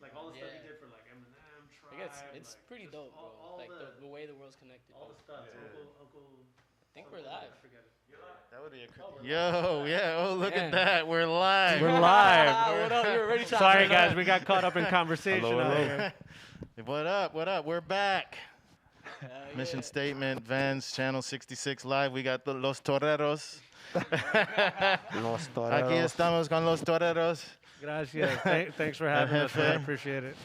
Like all the stuff he did for like Eminem, Tribe. It's like, pretty dope, bro. All Like the way the world's connected. all the stuff. Uncle. I think we're live. Forget it. That would be a Yo, yeah. Oh, look at that. We're live. We're live. What up? You're already Sorry, guys. We got caught up in conversation. Hello. What up? What up? We're back. Mission statement, Vans, Channel 66 Live. We got the Los Toreros. Los Toreros. Aquí estamos con Los Toreros. Gracias. Thanks for having us, man. I appreciate it.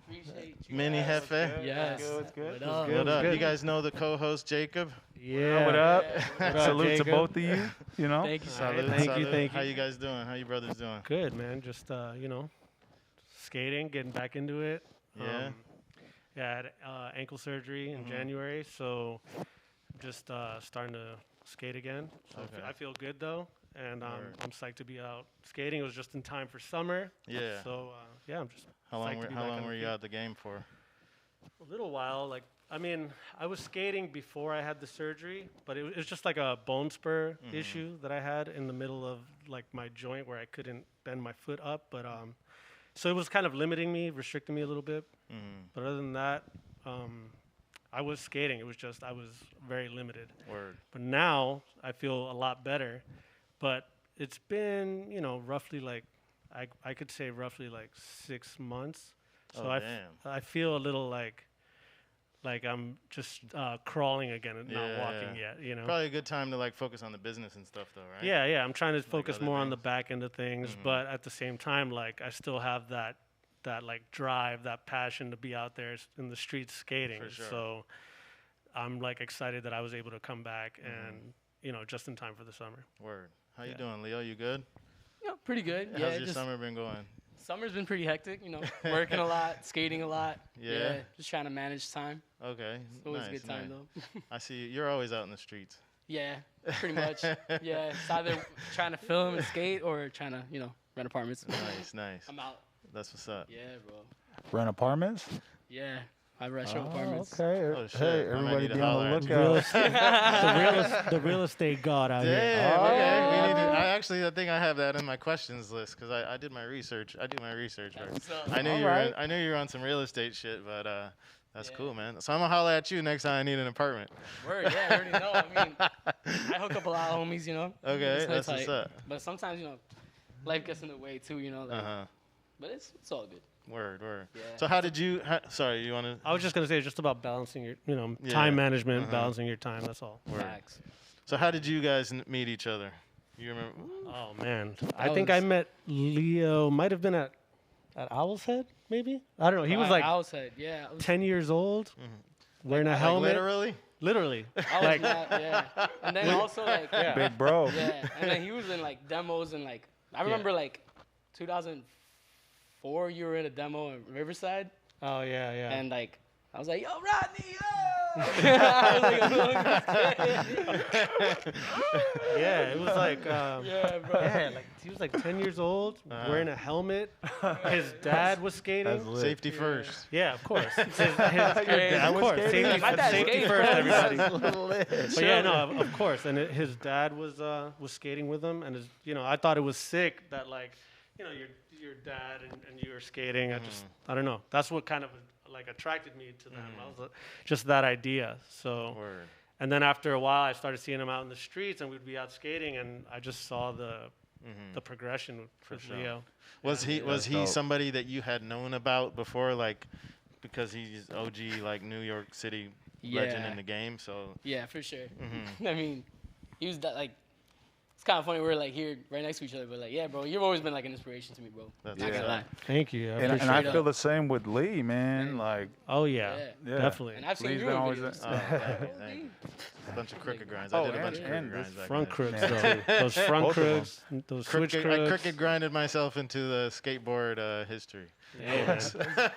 Appreciate you. Mini guys. Jefe. Yes. Good. What up? What up? good. You guys know the co-host, Jacob? Yeah. What up? What up, Salute Jacob? to both of you. You know. Thank you. Salute. Salud, Thank you, salud. thank you. How you guys doing? How you brothers doing? Good, man. Just, skating, getting back into it. Yeah. I had ankle surgery in January, so just starting to skate again. So Okay. I feel good, though, and Word. I'm psyched to be out skating. It was just in time for summer. Yeah. So, I'm just How psyched long to were be how back long on were the you feet. out the game for? A little while. I was skating before I had the surgery, but it was just like a bone spur issue that I had in the middle of like my joint where I couldn't bend my foot up. But so it was kind of limiting me, restricting me a little bit. But other than that, I was skating. It was just I was very limited. Word. But now I feel a lot better. But it's been, roughly like I could say roughly like 6 months. So Oh, damn. I feel a little like I'm just crawling again and not walking yet, Probably a good time to like focus on the business and stuff, though, right? Yeah. I'm trying to focus other more on the things. back end of things, but at the same time, like I still have that like drive, that passion to be out there in the streets skating. For sure. So I'm like excited that I was able to come back and just in time for the summer. Word. How you Yeah. doing, Leo? You good? Yeah, pretty good. How's Yeah, your just summer been going? summer's been pretty hectic. Working a lot, skating a lot. Yeah. Just trying to manage time. Okay. It's always nice, a good time nice. though. I see you. You're always out in the streets. Yeah, pretty much. Yeah, it's either trying to film and skate or trying to rent apartments. Nice. I'm out. That's what's up. Yeah, bro. Rent apartments. Yeah, I rent apartments. Okay. Oh, shit. Hey, I might everybody need to be on holler the at you. lookout. the real estate god out here. Damn. Oh. Okay. We need to, I think I have that in my questions list because I did my research. I do my research. Right? That's what's up. I knew you Alright. were. I knew you were on some real estate shit, but that's Yeah. cool, man. So I'm gonna holler at you next time I need an apartment. Word, yeah, I already know. I mean, I hook up a lot of homies, Okay, It's that's tight. what's up. But sometimes, life gets in the way too, like, but it's all good. Word. Yeah. So how did you? Sorry, you want to? I was just gonna say it's just about balancing your, Yeah. time management, balancing your time. That's all. Word. Facts. So how did you guys meet each other? You remember? Oh man, I think I met Leo. Might have been at Owl's Head, maybe. I don't know. He was like outside, yeah. I was, 10 years old, wearing a Like helmet. literally? I was mad, yeah. And then also like, yeah, Big bro. and then he was in like demos and like, I remember like 2004, you were in a demo in Riverside, Oh yeah. and like I was like, yo, Rodney, yo. I was like, Yeah, it was like yeah, bro. yeah, like he was like 10 years old, wearing a helmet. His dad was skating. That's lit. Safety first. Yeah, of course. His crazy. dad, of course. skating? My dad's Safety skating, first, bro. everybody. Lit. But yeah, no, of course. And his dad was skating with him, and I thought it was sick that like, your dad and you were skating. I don't know. That's what kind of like attracted me to them. I was just that idea. So, Word. and then after a while, I started seeing him out in the streets, and we'd be out skating, and I just saw the progression with sure. Leo. Was he dope. somebody that you had known about before, like, because he's OG like New York City legend Yeah. in the game? So Yeah, for sure. I mean, he was that like. It's kind of funny we're like here right next to each other, but like, yeah, bro, you've always been like an inspiration to me, bro. That's Not gonna Yeah. lie. Thank you. And I Appreciate feel it. the same with Lee, man. Like, Oh yeah, yeah. definitely. And I've seen Lee's you been in always videos. Oh, thank you. A bunch of crooked grinds. I Oh, did a and- bunch of crooked and grinds back Front then. crooks, Yeah. though. Those front Both of 'em. crooks, those switch I crooks. crooked grinded myself into the skateboard history. Yeah,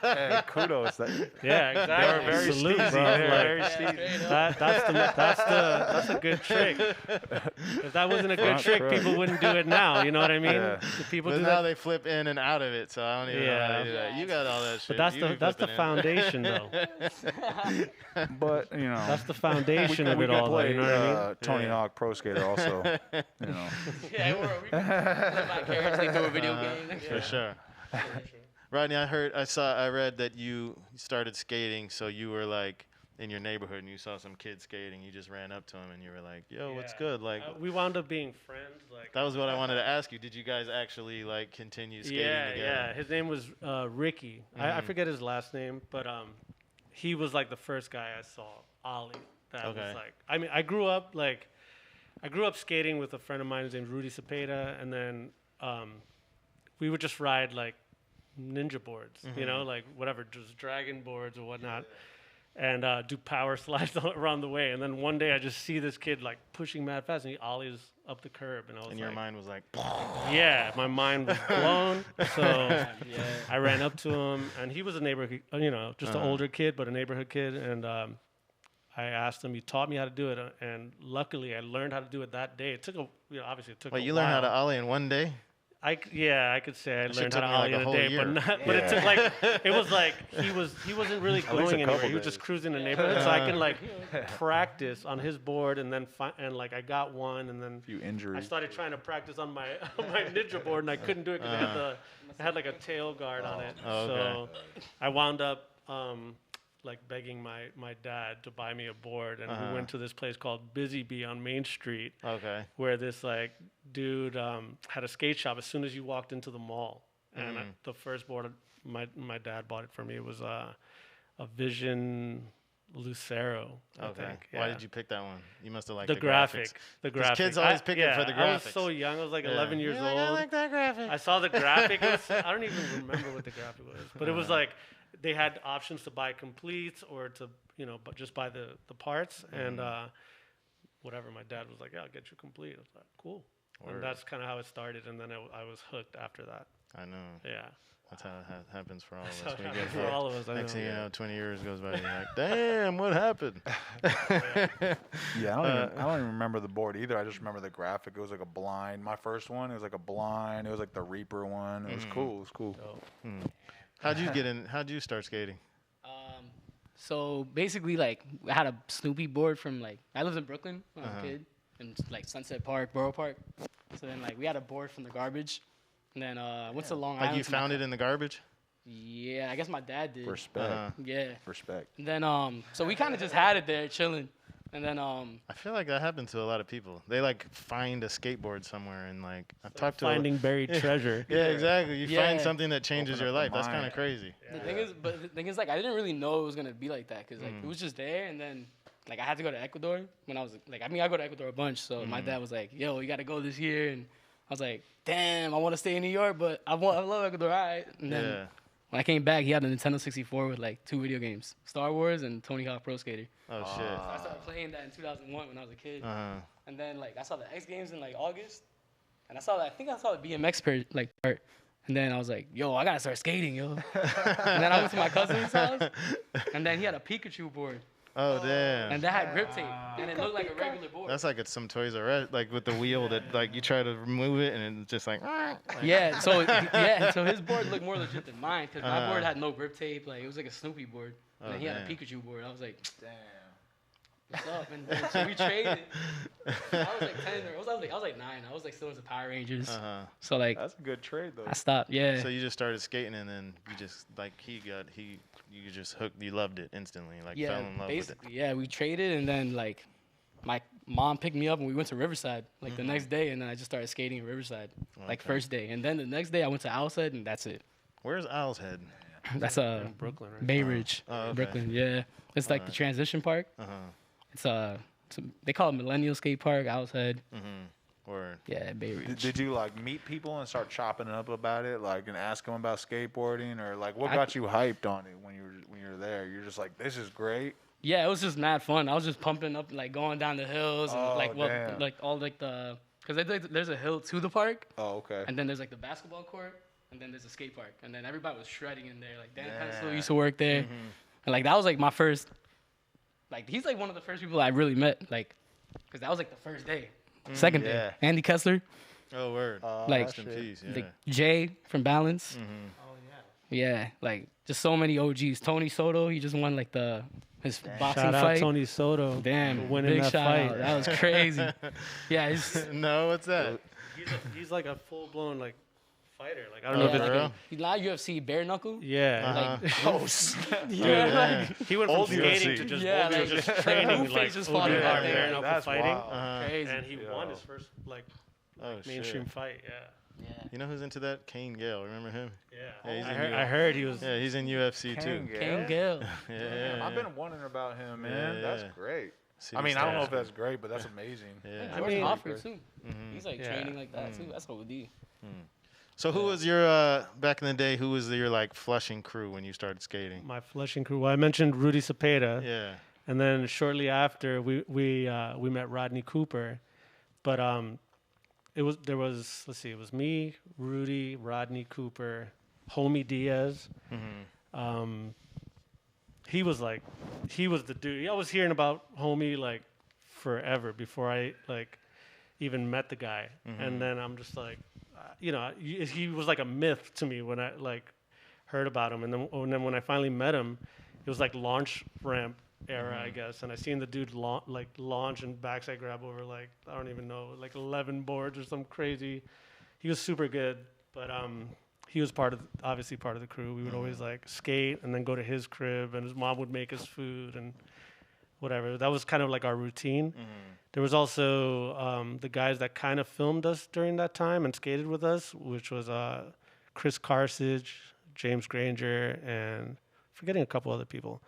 hey, kudos. yeah, exactly. very Salute, steezy bro. there, Like, very Yeah, straight up. that's a good trick. If that wasn't a good Front trick, crook. people wouldn't do it now. You know what I mean? Yeah. If people But do now that. they flip in and out of it, so I don't even know how they do that. Yeah. You got all that shit. But that's You the be that's the flipping in. foundation, though. But, That's the foundation of we it can all, though. play You know what I mean? Tony Yeah. Hawk Pro Skater also. You know. Yeah, we can play my character like through a video game. For sure. Rodney, I read that you started skating, so you were like in your neighborhood and you saw some kid skating, you just ran up to him and you were like, "Yo, what's Yeah. good?" Like We wound up being friends. Like that was what I wanted to ask you. Did you guys actually like continue skating together? Yeah. His name was Ricky. I forget his last name, but he was like the first guy I saw. Ollie. That was like. I mean, I grew up skating with a friend of mine named Rudy Cepeda, and then we would just ride like ninja boards, you know, like whatever, just dragon boards or whatnot. And do power slides around the way. And then one day I just see this kid like pushing mad fast and he ollies up the curb. And I was And like, your mind was like, yeah, my mind was blown. So I ran up to him and he was a neighborhood, you know, just an older kid, but a neighborhood kid. And I asked him, he taught me how to do it. And luckily I learned how to do it that day. It took obviously it took a while. you learned how to ollie in one day? I could say I That learned shit how to took me ollie like a in a whole day, year. but it took like it was like he wasn't really least going a anywhere. couple He was just days. cruising the neighborhood, so I can like practice on his board, and then and like I got one, and then few I injuries. started trying to practice on my my ninja board, and I couldn't do it because it had like a tail guard on it. Oh, okay. So I wound up like begging my dad to buy me a board, and we went to this place called Busy Bee on Main Street. Okay. Where this like dude had a skate shop as soon as you walked into the mall, and the first board my dad bought it for me. It was a Vision Lucero. I Okay. think. Why Yeah. did you pick that one? You must have liked The the graphic. graphics. The 'Cause graphic. kids always pick it for the I was graphics. so young. I was like Yeah. 11 years You're like, old. I like that graphic. I saw the graphic. I don't even remember what the graphic was, but it was like they had options to buy completes or to but just buy the parts and whatever. My dad was like, "Yeah, I'll get you complete." I was like, "Cool," Word. and that's kind of how it started. And then I was hooked after that. I know. Yeah, That's how it happens for all of that's us. how We it get happened for hooked. all of us. I Next know. thing you know, 20 years goes by, and you're like, "Damn, what happened?" Yeah, I don't even remember the board either. I just remember the graphic. It was like a blind. My first one, it was like a blind. It was like the Reaper one. It was cool. It was cool. How'd you get in? How'd you start skating? So basically, like, I had a Snoopy board from, like, I lived in Brooklyn when I was a kid, in, like, Sunset Park, Borough Park. So then, like, we had a board from the garbage. And then I went to Long Island. Like you to my found it in the garbage? Yeah, I guess my dad did. Respect. Yeah. Respect. And then, so we kind of just had it there chilling. And then, I feel like that happens to a lot of people. They like find a skateboard somewhere and like I've talked to Finding buried treasure. Yeah, exactly. You find Yeah. something that changes Open your up the life. That's mind. kind of crazy. the thing is, like, I didn't really know it was gonna be like that, cause like it was just there, and then like I had to go to Ecuador when I was like, I go to Ecuador a bunch, so my dad was like, "Yo, you gotta go this year," and I was like, "Damn, I want to stay in New York, but I love Ecuador, all right." And then Yeah. when I came back, he had a Nintendo 64 with like 2 video games, Star Wars and Tony Hawk Pro Skater. Oh So I started playing that in 2001 when I was a kid, shit. and then like I saw the X Games in like August, and I think I saw the BMX part. And then I was like, "Yo, I gotta start skating, yo." And then I went to my cousin's house, and then he had a Pikachu board, Oh damn. and that had grip tape, and it looked like a regular board. That's like it's some Toys R Us, like with the wheel that like you try to remove it and it's just like. Yeah, so his board looked more legit than mine, because my board had no grip tape. Like, it was like a Snoopy board, and then he had a damn. Pikachu board. I was like, "Damn, what's up?" And then, so we traded. I was like 10, or I was like 9. I was like still into Power Rangers. So like That's a good trade though. I stopped. Yeah. So you just started skating and then you just like you just hooked. You loved it instantly. Like fell in love with it. basically, yeah, we traded, and then like my mom picked me up and we went to Riverside like the next day, and then I just started skating in Riverside like first day, and then the next day I went to Owl's Head, and that's it. Where's Owl's Head? That's Brooklyn, right? Bay Ridge, Oh, okay. Brooklyn. Yeah, it's like the transition park. It's they call it Millennial Skate Park, Owl's Head. Or Yeah, Bay Ridge. Did you like meet people and start chopping it up about it, like, and ask them about skateboarding, or like what got you hyped on it when you were there? You're just like, this is great. Yeah, it was just mad fun. I was just pumping up, like going down the hills and Oh, like damn. like all like the, because there's a hill to the park, Oh, okay. and then there's like the basketball court, and then there's a skate park, and then everybody was shredding in there. Like Dan Pencil used to work there, and like that was like my first, like he's like one of the first people I really met, like, because that was like the first day, second yeah. day. Andy Kessler, oh word. like, Rest in peace. Yeah. like Jay from Balance. Oh Yeah, like just so many OGs. Tony Soto, he just won like his boxing Shout out fight. Tony Soto. Damn, for winning big that shout fight. out. That was crazy. Yeah, No, what's that? He's like a full blown like fighter. Like I don't know if it's real? He's not UFC bare knuckle. yeah. Like, Oh, snap. yeah, He went from Old skating UFC. to just Yeah, old like, just training who like faces OD fought hard back bare there? knuckle That's fighting, wild. crazy. and he won Yo. his first like Oh, mainstream shit. fight. Yeah, Yeah. You know who's into that? Kane Gale. Remember him? yeah. he's I in heard, New I heard he was. Yeah, he's in UFC too. Kane Gale. Yeah, I've been wondering about him, man. Yeah, That's yeah. great. City I mean, I don't know if Stars. that's great, but that's amazing. Yeah. I Jordan mean- Hoffman too. Mhm. He's like Yeah. training like that too. That's OD. So who was your back in the day? Who was your like Flushing crew when you started skating? My Flushing crew. Well, I mentioned Rudy Cepeda, Yeah. and then shortly after we met Rodney Cooper, but it was me, Rudy, Rodney Cooper, Homie Diaz. He was the dude. I was hearing about Homie like forever before I like even met the guy, and then I'm just like, he was like a myth to me when I like heard about him, and then when I finally met him, it was like launch ramp era, I guess, and I seen the dude launch and backside grab over like I don't even know like 11 boards or some crazy. He was super good, but he was obviously part of the crew. We would always like skate and then go to his crib, and his mom would make us food and whatever. That was kind of like our routine. There was also the guys that kind of filmed us during that time and skated with us, which was Chris Carsage, James Granger, and forgetting a couple other people.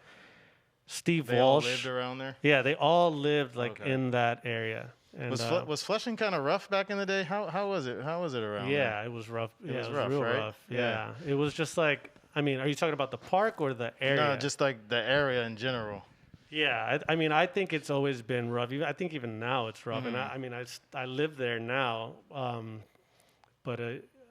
Steve They all Walsh. lived around there. Yeah, they all lived like Okay. in that area. And, Was Flushing kind of rough back in the day? How was it? How was it around? yeah, it was rough. It Yeah, was it was rough, real right? rough. Yeah. Yeah. It was just like, I mean, are you talking about the park or the there? area? No, just like the area in general. Yeah, I mean, I think it's always been rough. I think even now it's rough. And I mean, I live there now, but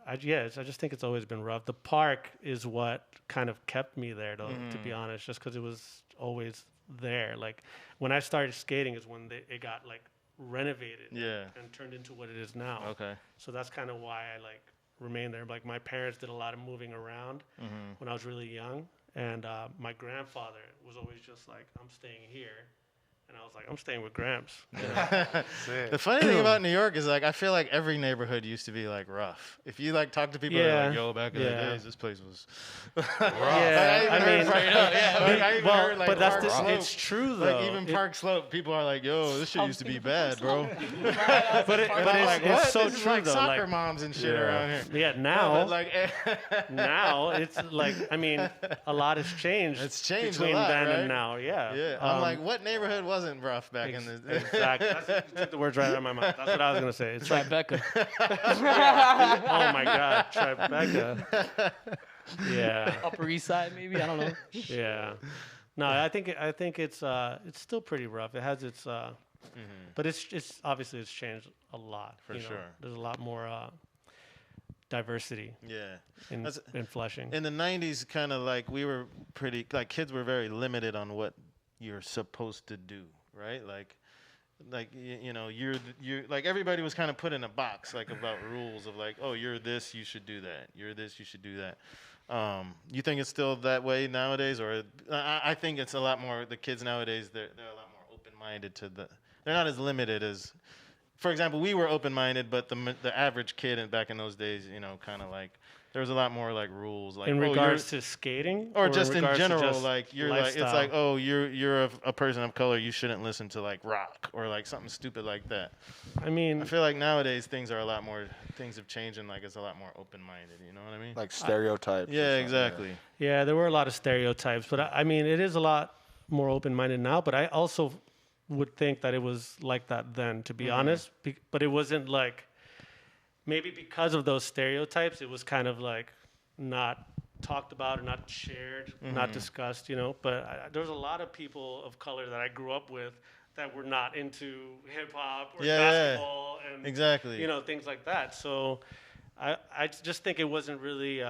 I just think it's always been rough. The park is what kind of kept me there, though, to be honest, just because it was always there. Like when I started skating is when it got like renovated Yeah. and turned into what it is now. Okay. So that's kind of why I like remained there. Like my parents did a lot of moving around when I was really young, and my grandfather was always just like, "I'm staying here," and I was like, "I'm staying with Gramps." The funny thing about New York is like I feel like every neighborhood used to be like rough. If you like talk to people, they're Yeah. like, "Yo, back in the Yeah. days, this place was." Yeah, I mean, but that's Park Slope. it's true though. Like even Park Slope, people are like, "Yo, this shit used to be bad, bro." but And I'm it's, like, it's what? so This is true like though. soccer Like, moms and shit around here. yeah, No, now but like, now it's like I mean, a lot has changed. It's changed a between lot, then right? and now. Yeah. yeah, I'm like, what neighborhood wasn't rough back in the? Exactly. You took the words right out of my mouth. That's what I was gonna say. It's like, Tribeca. oh my God, Tribeca. Yeah. Upper East Side, maybe. I don't know. Yeah. No, I think it's still pretty rough. It has its but it's obviously it's changed a lot. For you know? sure. There's a lot more diversity Yeah. in Flushing. In the 90s, kind of like we were pretty, like kids were very limited on what you're supposed to do, right? Like you know, you're like everybody was kind of put in a box, like about rules of like, oh, you're this, you should do that. You're this, you should do that. You think it's still that way nowadays, or I think it's a lot more. The kids nowadays, they're a lot more open-minded to they're not as limited as. For example, we were open-minded, but the average kid back in those days, you know, kind of like there was a lot more like rules, like in regards to skating, or just in regards to general, just like you're like it's lifestyle? like, oh, you're a person of color, you shouldn't listen to like rock or like something stupid like that. I mean, I feel like nowadays things have changed and like it's a lot more open-minded. You know what I mean? Like stereotypes. or Yeah, something, exactly. yeah, there were a lot of stereotypes, but I mean, it is a lot more open-minded now. But I also would think that it was like that then, to be honest. But it wasn't like maybe because of those stereotypes, it was kind of like not talked about or not shared, not discussed, you know. But there's a lot of people of color that I grew up with that were not into hip hop or basketball and Exactly. you know, things like that. So I just think it wasn't really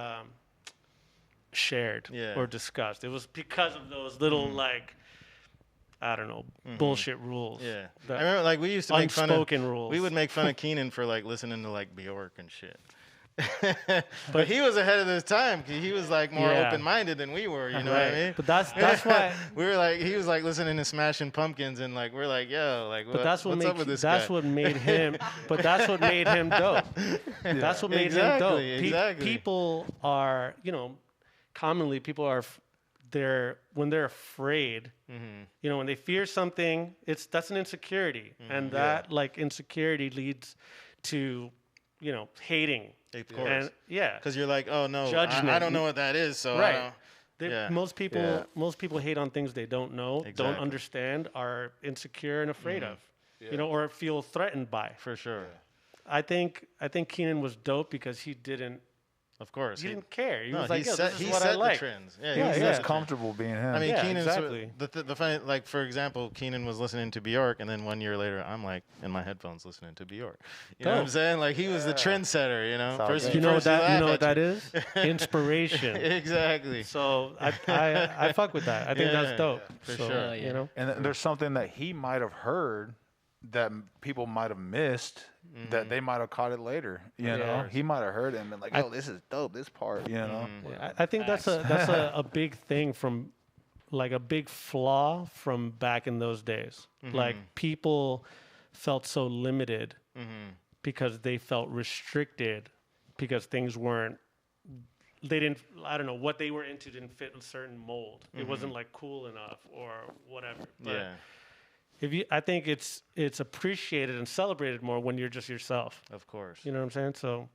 shared or discussed. It was because of those little like I don't know bullshit rules. Yeah. that I remember like we used to make fun of unspoken rules. We would make fun of Keenan for like listening to like Bjork and shit. But he was ahead of his time. 'Cause he was like more Yeah. open-minded than we were. You know what I mean? But that's why. We were like, he was like listening to Smashing Pumpkins, and like we're like, yo, like, But that's what what's up with this that's guy? what made him. But that's what made him dope. That's what made him dope. Exactly. People are, commonly people are, when they're afraid, when they fear something, that's an insecurity, and that like insecurity leads to, hating. Of course. And Because you're like, oh no, Judgment. I don't know what that is, so Right. I don't. Most people hate on things they don't know, don't Exactly. understand, are insecure and afraid of, or feel threatened by. For sure. I think Keenan was dope because he didn't Of course. he didn't care. He No, was like, he "Yo, set, this is he what set I like." the trends. Yeah, Yeah, he yeah. set He's the comfortable being him. I mean, Yeah, Keenan's exactly. the funny, like for example, Keenan was listening to Bjork, and then 1 year later, I'm like in my headphones listening to Bjork. You know what I'm Dope. saying? Like he was the trendsetter. all First, good. You know what first he that laughed that at is? Inspiration. Exactly. So I fuck with that. I think Yeah, that's dope. for So, sure. Yeah. And there's something that he might have heard that people might have missed that they might have caught it later. You know, Yeah. he might have heard it and been like, "Oh, this is dope. This part." You know. Yeah, I think that's a big thing from, like a big flaw from back in those days. Like people felt so limited because they felt restricted because things weren't. They didn't. I don't know what they were into didn't fit a certain mold. It wasn't like cool enough or whatever. But Yeah. I think it's appreciated and celebrated more when you're just yourself. Of course. You know what I'm saying? So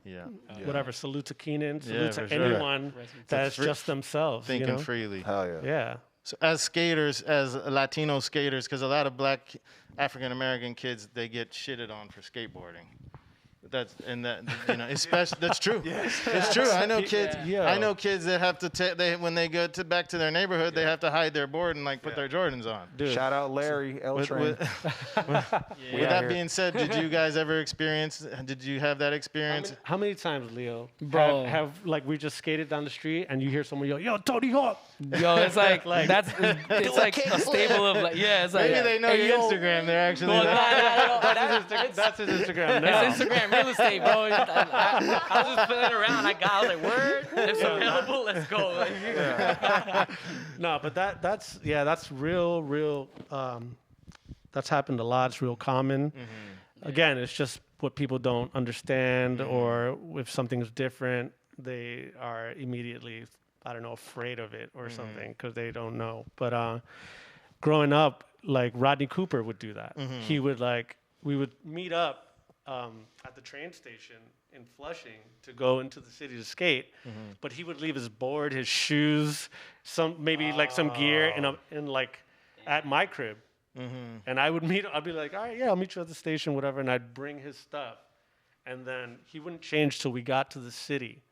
Yeah. whatever. Salute to Keenan. Yeah, Salute for to sure. anyone that's free- just themselves. Thinking you know? freely. Hell yeah. Yeah. So as skaters, as Latino skaters, because a lot of black African American kids, they get shitted on for skateboarding. Especially that's true. It's true. I know kids. Yeah. I know kids that have to when they go back to their neighborhood, they have to hide their board and like put their Jordans on. Dude. Shout out Larry L Train. With out that here. being said, did you guys ever experience? Did you have that experience? How many times, Leo, Bro. have like we just skated down the street and you hear someone yell, "Yo, Tony Hawk!" Yo, it's like it's like a staple of like it's like Maybe they know hey, your yo. Instagram. They're actually. Well, That's his Instagram now. It's Instagram real estate, bro. I was just playing around. I was like, word, it's available. Let's go. Like, No, but that's real. That's happened a lot. It's real common. Again, it's just what people don't understand, or if something's different, they are immediately, I don't know, afraid of it or something because they don't know. But growing up, like Rodney Cooper would do that. He would we would meet up at the train station in Flushing to go into the city to skate, but he would leave his board, his shoes, some gear at my crib. And I'd be like, all right, yeah, I'll meet you at the station, whatever. And I'd bring his stuff. And then he wouldn't change till we got to the city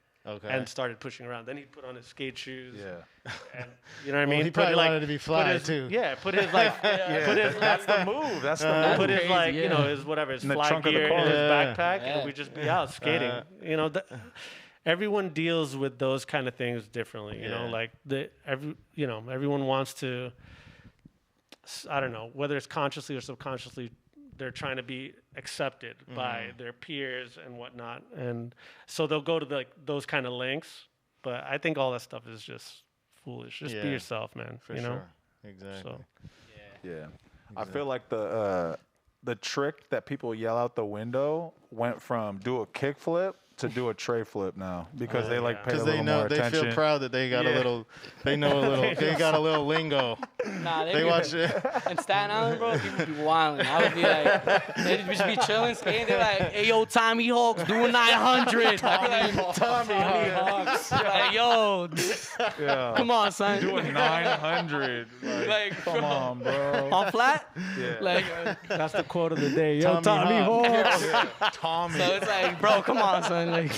and started pushing around. Then he'd put on his skate shoes. Yeah. And, you know what I mean? He probably wanted to be fly too. Yeah, put his That's the move. That's the move. put his crazy, his In the fly trunk of the gear car. in his Yeah. backpack, Yeah. and we'd just be out skating. Everyone deals with those kind of things differently. You know, Yeah. like everyone wants to. I don't know whether it's consciously or subconsciously, they're trying to be accepted by their peers and whatnot, and so they'll go to those kind of lengths. But I think all that stuff is just foolish. Just be Yeah. yourself, man. For you sure. know. Exactly. So Yeah. I feel like the trick that people yell out the window went from do a kickflip to do a tray flip now because they like pay a Because little they know more they attention. feel proud that they got a little, they know a little, they got a little lingo. nah, They watch it. in Staten Island, bro, people be wilding. I would be like, they'd just be chilling, skating. They're like, hey, yo, Tommy Hawk's doing 900. I'd be like, Tommy Hawks. like, yo, Yeah. come on, son. Doing 900. Like, Come on, bro. on flat? Yeah. Like, that's the quote of the day. Yo, Tommy Tommy Hawk. Tommy. so it's like, bro, come on, son. Like,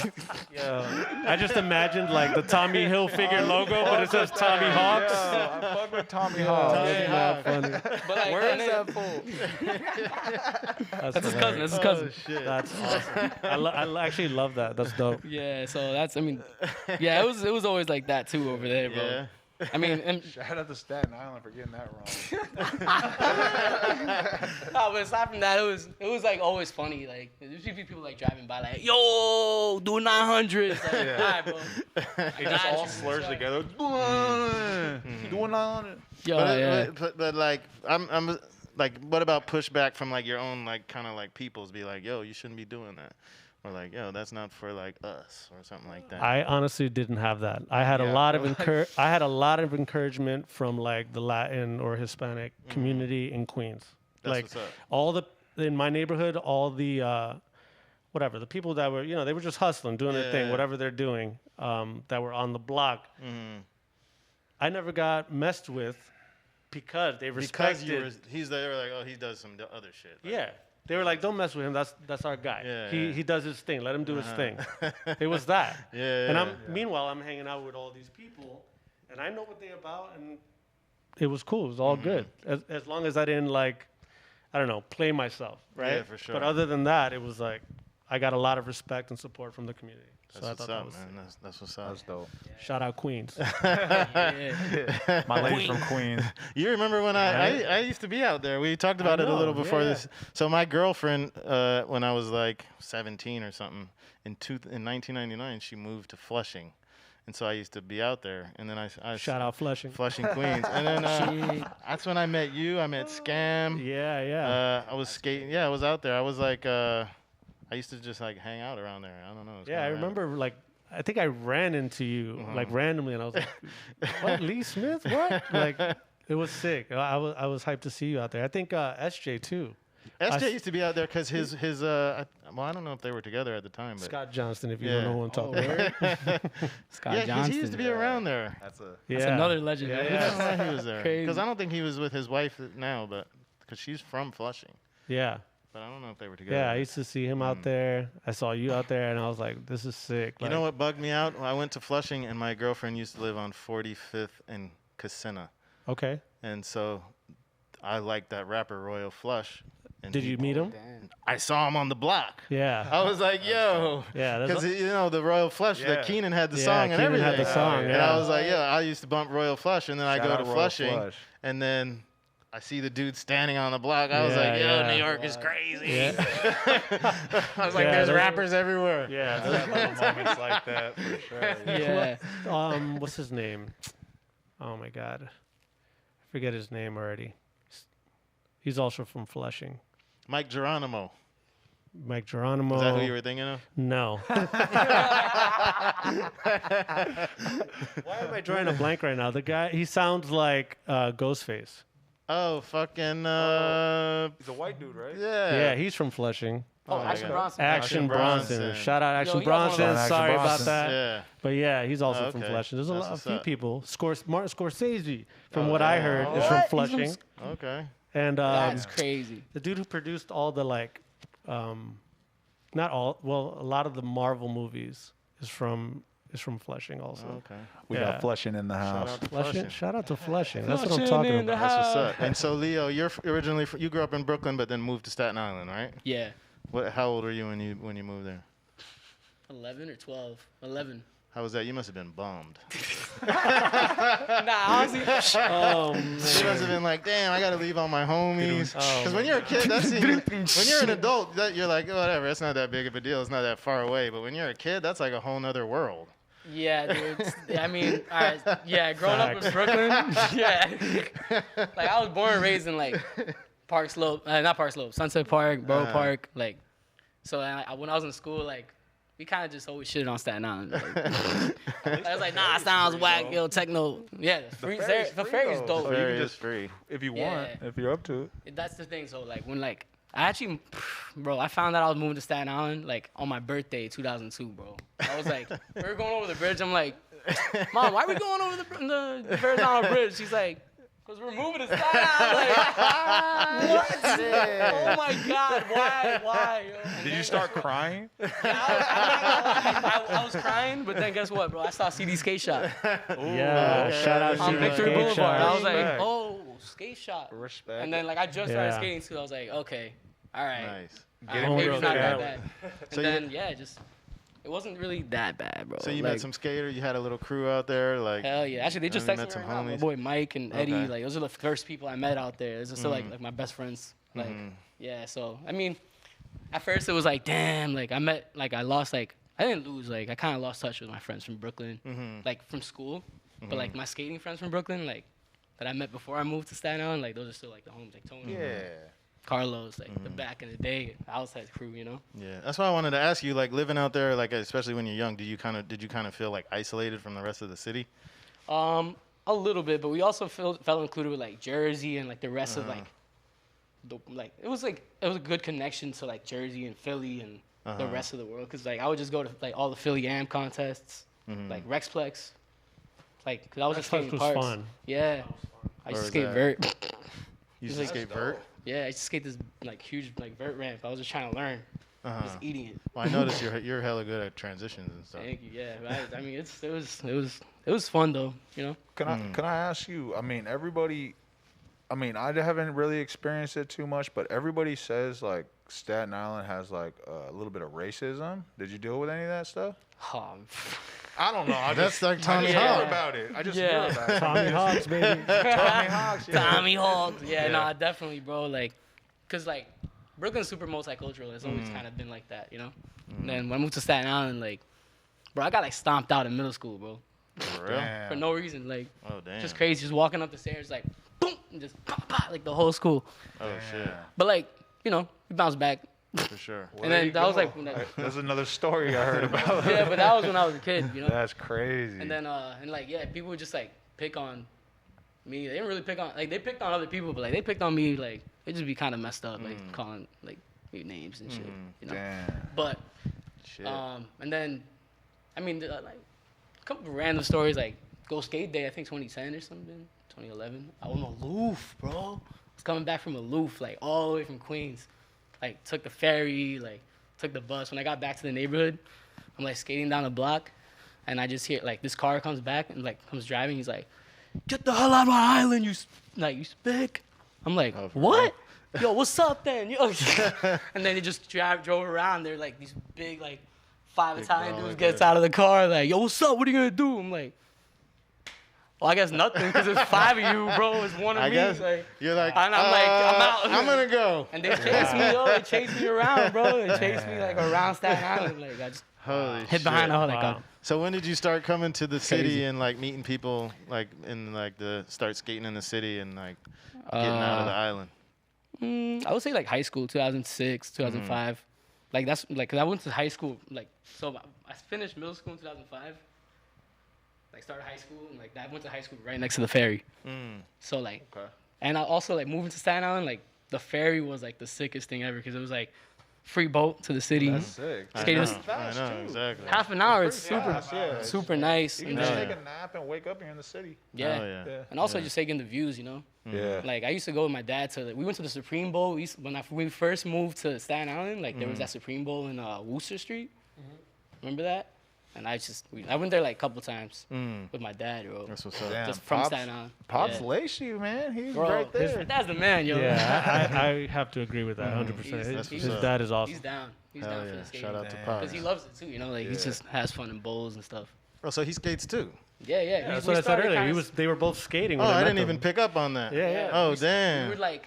I just imagined like the Tommy Hilfiger logo, but it says Tommy Hawks. Yeah, I fuck with Tommy Hawks. Tommy Hawk. Funny. but like, Where and is then- that fool? That's his cousin. That's his cousin. Oh shit. That's awesome. I actually love that. That's dope. Yeah, so that's, I mean, yeah, it was always like that too over there, bro. Yeah. I mean, and, Shout out to Staten Island for getting that wrong. no, but aside from that, it was like always funny. Like there's usually people like driving by, like, yo, do 900. It's like, all right, bro. It just all slurs together. Doing 900. Yo, But like, I'm like, what about pushback from like your own like kind of like peoples? Be like, yo, you shouldn't be doing that. Or like, yo, that's not for like us or something like that. I honestly didn't have that. I had a lot of I had a lot of encouragement from like the Latin or Hispanic community in Queens. That's like what's up. all the in my neighborhood, all the whatever, the people that were, they were just hustling, doing their thing, whatever they're doing, that were on the block. I never got messed with because they respected. He's there like, oh, he does some other shit. Like, Yeah. They were like, don't mess with him. That's our guy. Yeah, He does his thing. Let him do his thing. It was that. Yeah. Meanwhile, I'm hanging out with all these people, and I know what they're about, and it was cool. It was all good. As long as I didn't, like, I don't know, play myself, right? Yeah, for sure. But other than that, it was like, I got a lot of respect and support from the community. That's So I what's thought that up, was man. That's what's up. That's dope. Shout out Queens. My ladies from Queens. You remember when I used to be out there? We talked about it a little before this. So my girlfriend, when I was like 17 or something, in 1999, she moved to Flushing. And so I used to be out there. And then I Shout out Flushing. Flushing, Queens. And then that's when I met you. I met Scam. Yeah. I was skating. Yeah, I was out there. I was like, I used to just like hang out around there. I don't know. Yeah, I remember like I think I ran into you like randomly, and I was like, "What, Lee Smith? What?" Like, it was sick. I was hyped to see you out there. I think SJ too. SJ used to be out there because his I don't know if they were together at the time, but Scott Johnston, if you don't know who I'm talking about. Scott yeah, Johnston. he used to be around there. That's That's another legend. Yeah, man. I don't know why he was there Crazy. because I don't think he was with his wife now, but because she's from Flushing. Yeah. But I don't know if they were together. Yeah, I used to see him out there. I saw you out there, and I was like, "This is sick." You know what bugged me out? I went to Flushing, and my girlfriend used to live on 45th and Casina, Okay. and so I liked that rapper Royal Flush. And Did you meet him? I saw him on the block. Yeah. I was like, yo. Yeah. Because, the Royal Flush, that Keenan had the song and Keenan everything. had the song, And I was like, I used to bump Royal Flush, and then I Shout go out to Royal Flushing, Flush. and then I see the dude standing on the block. I was like, yo, New York is crazy. Yeah. I was like, there's rappers everywhere. Yeah. Little moments like that for sure. Yeah. What's his name? Oh my God, I forget his name already. He's also from Flushing. Mike Geronimo. Mike Geronimo. Is that who you were thinking of? No. Why am I drawing a blank right now? The guy, he sounds like Ghostface. Oh, fucking. He's a white dude, right? Yeah, he's from Flushing. Oh, Action Bronson. Action Bronson. Bronson. Shout out Action he has one of Bronson. those. Sorry Action about Bronson. that. Yeah. But yeah, he's also Oh, from okay. Flushing. There's That's a what's few up. people. Martin Scorsese, from what I heard, is from What? Flushing. Okay. And That's crazy. the dude who produced all the not all, well, a lot of the Marvel movies is from Flushing also. Okay. We got Flushing in the house. Shout out to Flushing. Flushing. Shout out to Flushing. That's what I'm Flushing talking in the about. That's what's up. And so, Leo, you're originally you grew up in Brooklyn, but then moved to Staten Island, right? Yeah. How old were you when you moved there? 11 or 12. 11. How was that? You must have been bummed. Nah, honestly. Oh You man. must have been like, damn, I got to leave all my homies. Oh, Because when you're a kid, when you're an adult, you're like, whatever, it's not that big of a deal. It's not that far away. But when you're a kid, that's like a whole nother world. Yeah, dude. I mean, all right. Yeah, growing up in Brooklyn. Yeah. Like, I was born and raised in, like, Park Slope. Not Park Slope. Sunset Park, Borough Park. Like, so when I was in school, like, we kind of just always shitted on Staten Island. Like, I was like, nah, Staten Island's whack, yo, techno. Yeah, the ferry's dope. Oh, you can Ferry just is free. if you Yeah. want, if you're up to it. That's the thing. So, like, when, like, I actually, bro, I found out I was moving to Staten Island, like, on my birthday, 2002, bro. I was like, we were going over the bridge. I'm like, Mom, why are we going over the Verrazano Bridge? She's like, because we're moving to Staten Island. Like, what? Oh, my God. Why? Yo? And Did then- you start crying? I was crying, but then guess what, bro? I saw CD Skate Shop Yeah. Shout out on to Victory Skate Boulevard. Shop. I was like, Respect. oh, Skate Shop. Respect. And then, like, I just started Yeah. skating, too. I was like, okay, all right. Nice. All right, home maybe real it's not that quick. bad. And So then, yeah, just... It wasn't really that bad, bro. So you like, met some skaters. You had a little crew out there, like. Hell yeah! Actually, they just and texted met me some right now. My homies? boy Mike and Eddie, Okay. like those are the first people I met out there. Those are still like my best friends. Like, yeah. So I mean, at first it was like, damn, like I lost like I didn't lose, like I kind of lost touch with my friends from Brooklyn, like from school, but like my skating friends from Brooklyn, like that I met before I moved to Staten Island, like those are still like the homies, like Tony, Carlos, like the back in the day outside crew, you know. Yeah, that's why I wanted to ask you, like living out there, like especially when you're young, did you kind of feel like isolated from the rest of the city? A little bit, but we also felt included with like Jersey and like the rest of like it was a good connection to like Jersey and Philly and the rest of the world, because like I would just go to like all the Philly Am contests, like Rexplex, like because I was just skating was parks. fun. Yeah, I used to skate that? vert. You used to like- skate vert? Yeah, I used to skate this like huge like vert ramp. I was just trying to learn, just eating it. Well, I noticed you're hella good at transitions and stuff. Thank you. Yeah, I mean it was fun though, you know. Can I ask you? I mean, everybody. I mean, I haven't really experienced it too much, but everybody says like Staten Island has like a little bit of racism. Did you deal with any of that stuff? I don't know. That's like Tommy I Hawk. just Hawk. hear about it. I just Yeah. hear about it. Tommy Hawks, baby. Tommy Hawks. Yeah. Tommy Hawks. Yeah, nah, definitely, bro. Like, cause like Brooklyn's super multicultural. It's always kind of been like that, you know. And then when I moved to Staten Island, like, bro, I got like stomped out in middle school, bro, For real? for no reason. Like, Oh damn. just crazy, just walking up the stairs, like, boom, and just pop, pop, like the whole school. Oh shit. But like, you know, we bounced back. For sure. And then that was like, when That's another story I heard about. yeah, but that was when I was a kid, you know. That's crazy. And then and like yeah, people would just like pick on me. They didn't really pick on like they picked on other people, but like they picked on me like it just be kind of messed up, like calling like me names and shit, you know. Damn. But Shit. and then I mean like a couple of random stories like Go Skate Day, I think 2010 or something, 2011. I was on Aloof, bro. I was coming back from Aloof, like all the way from Queens. Like took the ferry, like took the bus. When I got back to the neighborhood, I'm like skating down the block, and I just hear like this car comes back and like comes driving. He's like, "Get the hell out of my island, you you spick." I'm like, "What? Yo, what's up then?" Yo. And then he just drove around. They're like these big like 5 Italian bro, dudes like gets that. out of the car like, "Yo, what's up? What are you gonna do?" I'm like, well, I guess nothing, because it's 5 of you, bro. It's one of I me. guess Like, you're like, and I'm like, I'm out. I'm gonna go. And they chased me, yo. They chased me around, bro. They chased me like around Staten Island. Like I just Holy hid behind shit. the whole like. Wow. So when did you start coming to the city Crazy. and like meeting people like in like start skating in the city and like getting out of the island? I would say like high school, 2006, 2005. Like that's like, cause I went to high school like, so I finished middle school in 2005. Like started high school and like I went to high school right next to the ferry. So like, and I also like moving to Staten Island, like the ferry was like the sickest thing ever, because it was like free boat to the city. That's sick. Skating I know exactly. half an hour. It's super, fast, yeah. super nice. You can And just then- take a nap and wake up here in the city. yeah. Oh, yeah. And also just taking the views, you know. Yeah. Like I used to go with my dad to. We went to the Supreme Bowl. When we first moved to Staten Island, like there was that Supreme Bowl in Wooster Street. Remember that? And I went there like a couple times with my dad, bro. That's what's up. Damn, Just from Pops- Staten Island. Pops Yeah. lace you, man. He's Bro, right there. That's the man, yo. Yeah, I have to agree with that 100%. That's His what's up. dad is awesome. He's down. He's Hell down for yeah. the skating. Shout out to Damn. Pops. Because he loves it too, you know. Like he just has fun in bowls and stuff. Oh, so he skates too. Yeah, yeah. That's what I said earlier. They were both skating. Oh, When I met didn't them. even pick up on that. Yeah, yeah. Oh, We damn. were like,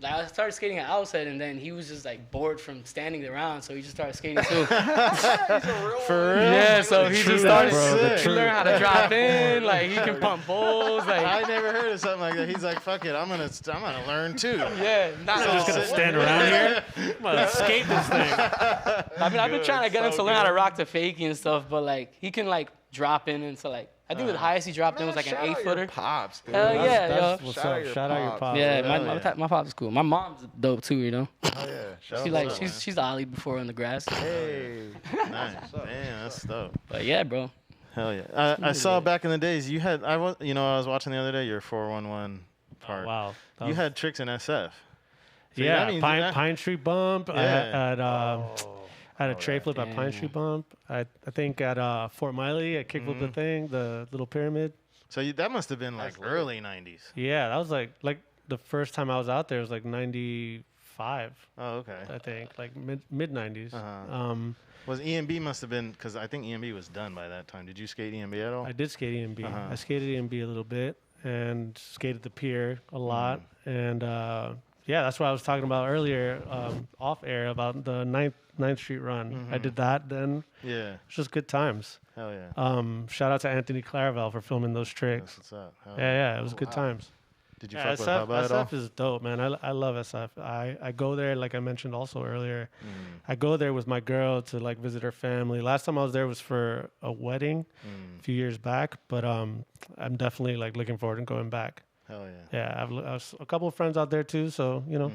I started skating at Outset, and then he was just like bored from standing around, so he just started skating too. For real? Yeah, so he True just that, started bro, the to true. learn how to drop in. Like he can pump bowls. Like I never heard of something like that. He's like, fuck it, I'm gonna learn too. yeah, not I'm just gonna stand around here. I'm gonna skate this thing. I mean, I've been trying to get him to learn how to rock the fakie and stuff, but like he can like drop in into like I think the highest he dropped in was like an 8-footer. Pops, dude. Hell yeah, That's yo. what's Shout out up. your Shout out your pops. pops. Yeah, Hell yeah. my pop's cool. My mom's dope too, you know. Oh, yeah. Shout She out like to her, she's ollied before on the grass. man. Hey. Nice. Damn, that's dope. But yeah, bro. Hell yeah. I saw back in the days you had I was watching the other day your 411 part. Wow. That You was- had tricks in SF. So yeah, that means Pine, that- Pine Street Bump. I Yeah. had a tray flip at Pine Street Bump. I think at Fort Miley, I kickflipped the thing, the little pyramid. So that must have been like early 90s. Yeah, that was like the first time I was out there was like 95, '95. Oh, okay. I think like mid '90s. Was EMB must have been because I think EMB was done by that time. Did you skate EMB at all? I did skate EMB. Uh-huh. I skated EMB a little bit and skated the pier a lot. And yeah, that's what I was talking about earlier off air about the 9th Street run. I did that then. Yeah. It's just good times. Hell yeah. Shout out to Anthony Claravel for filming those tricks. That's what's up. Hell Yeah, it was good times. Did you Yeah, fuck with Hubba at all? SF is dope, man. I love SF. I go there, like I mentioned also earlier. I go there with my girl to like visit her family. Last time I was there was for a wedding a few years back, but I'm definitely like looking forward to going back. Hell yeah. Yeah, I've a couple of friends out there too, so you know,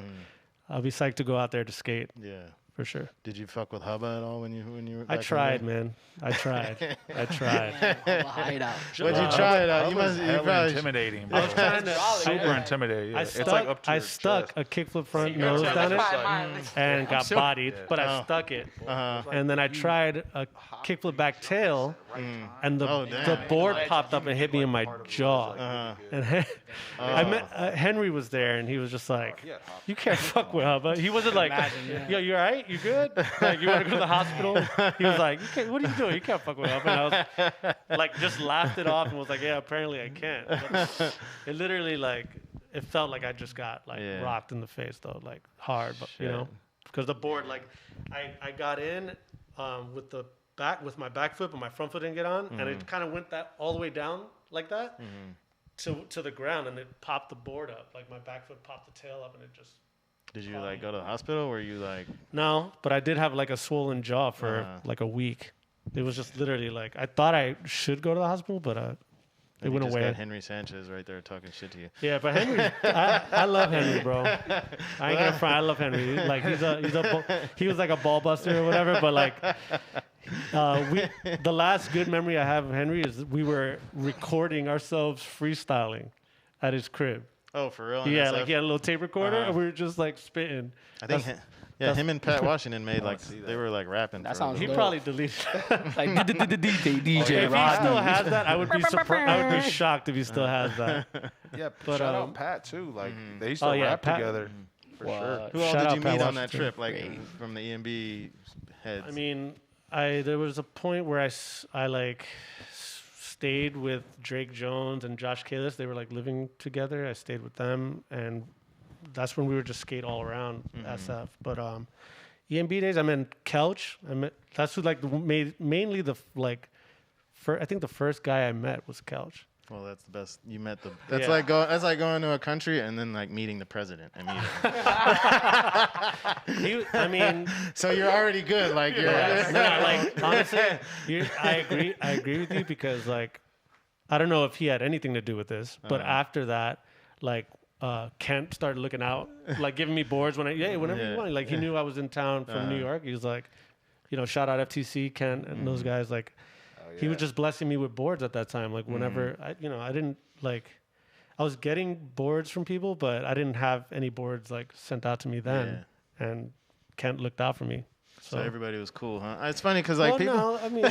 I'll be psyched to go out there to skate. Yeah. For sure. Did you fuck with Hubba at all when you were? I back tried, in there? man. I tried. I tried. Hideout. What'd you try it out? You must. You Hella probably. intimidating, bro. I was trying to. Super intimidating. Yeah. I It's stuck. like up to I your stuck chest. a kickflip front nose down it and got bodied, but I Oh. stuck it. Uh-huh. And then I tried a kickflip back tail, and the Oh, damn. the board popped up and hit me in my jaw. Uh-huh. And I met Henry was there, and he was just like, "You can't fuck with Hubba." He wasn't like, "Yo, you all right? You good? Like, you want to go to the hospital?" He was like, "What are you doing? You can't fuck with Hubba." And I was like, just laughed it off and was like, "Yeah, apparently I can't." But it literally like it felt like I just got like rocked in the face though, like hard, but you know, because the board like I got in with my back foot, but my front foot didn't get on, and it kind of went that all the way down like that to the ground, and it popped the board up. Like my back foot popped the tail up, and it just. Did you like go to the hospital? Or were you like? No, but I did have like a swollen jaw for like a week. It was just literally like I thought I should go to the hospital, but it went away. Got Henry Sanchez right there talking shit to you. Yeah, but Henry, I love Henry, bro. I ain't gonna front. I love Henry. Like he was like a ball buster or whatever. But like, the last good memory I have of Henry is we were recording ourselves freestyling at his crib. Oh, for real? Yeah, like he had a little tape recorder, Uh-huh. and we were just like spitting. I think. Him and Pat Washington made like they were like rapping. That for a sounds He little dope. probably deleted it. Like DJ If he Rodney. still has that, I would be surprised. I would be shocked if he still has that. Yeah, But, shout out Pat too. Like they used to Oh, yeah, rap Pat- together for sure. Who all Shout did out you Pat meet on that Washington. trip? Like from the EMB heads. I mean, there was a point where I like stayed with Drake Jones and Josh Kalis. They were like living together. I stayed with them, and that's when we would just skate all around SF. But EMB days, I mean Couch. That's who like mainly the like. I think the first guy I met was Couch. Well, that's the best. You met the. That's Yeah. that's like going to a country and then like meeting the president immediately. I mean, So you're already good. Like you're. like honestly, I agree with you because like I don't know if he had anything to do with this, but after that, like Kent started looking out, like giving me boards whenever you want. Like he knew I was in town from New York. He was like, you know, shout out FTC Kent and those guys. Like he was just blessing me with boards at that time. Like whenever I didn't like. I was getting boards from people, but I didn't have any boards like sent out to me then. And Kent looked out for me. So everybody was cool, huh? It's funny because like people. No, I mean,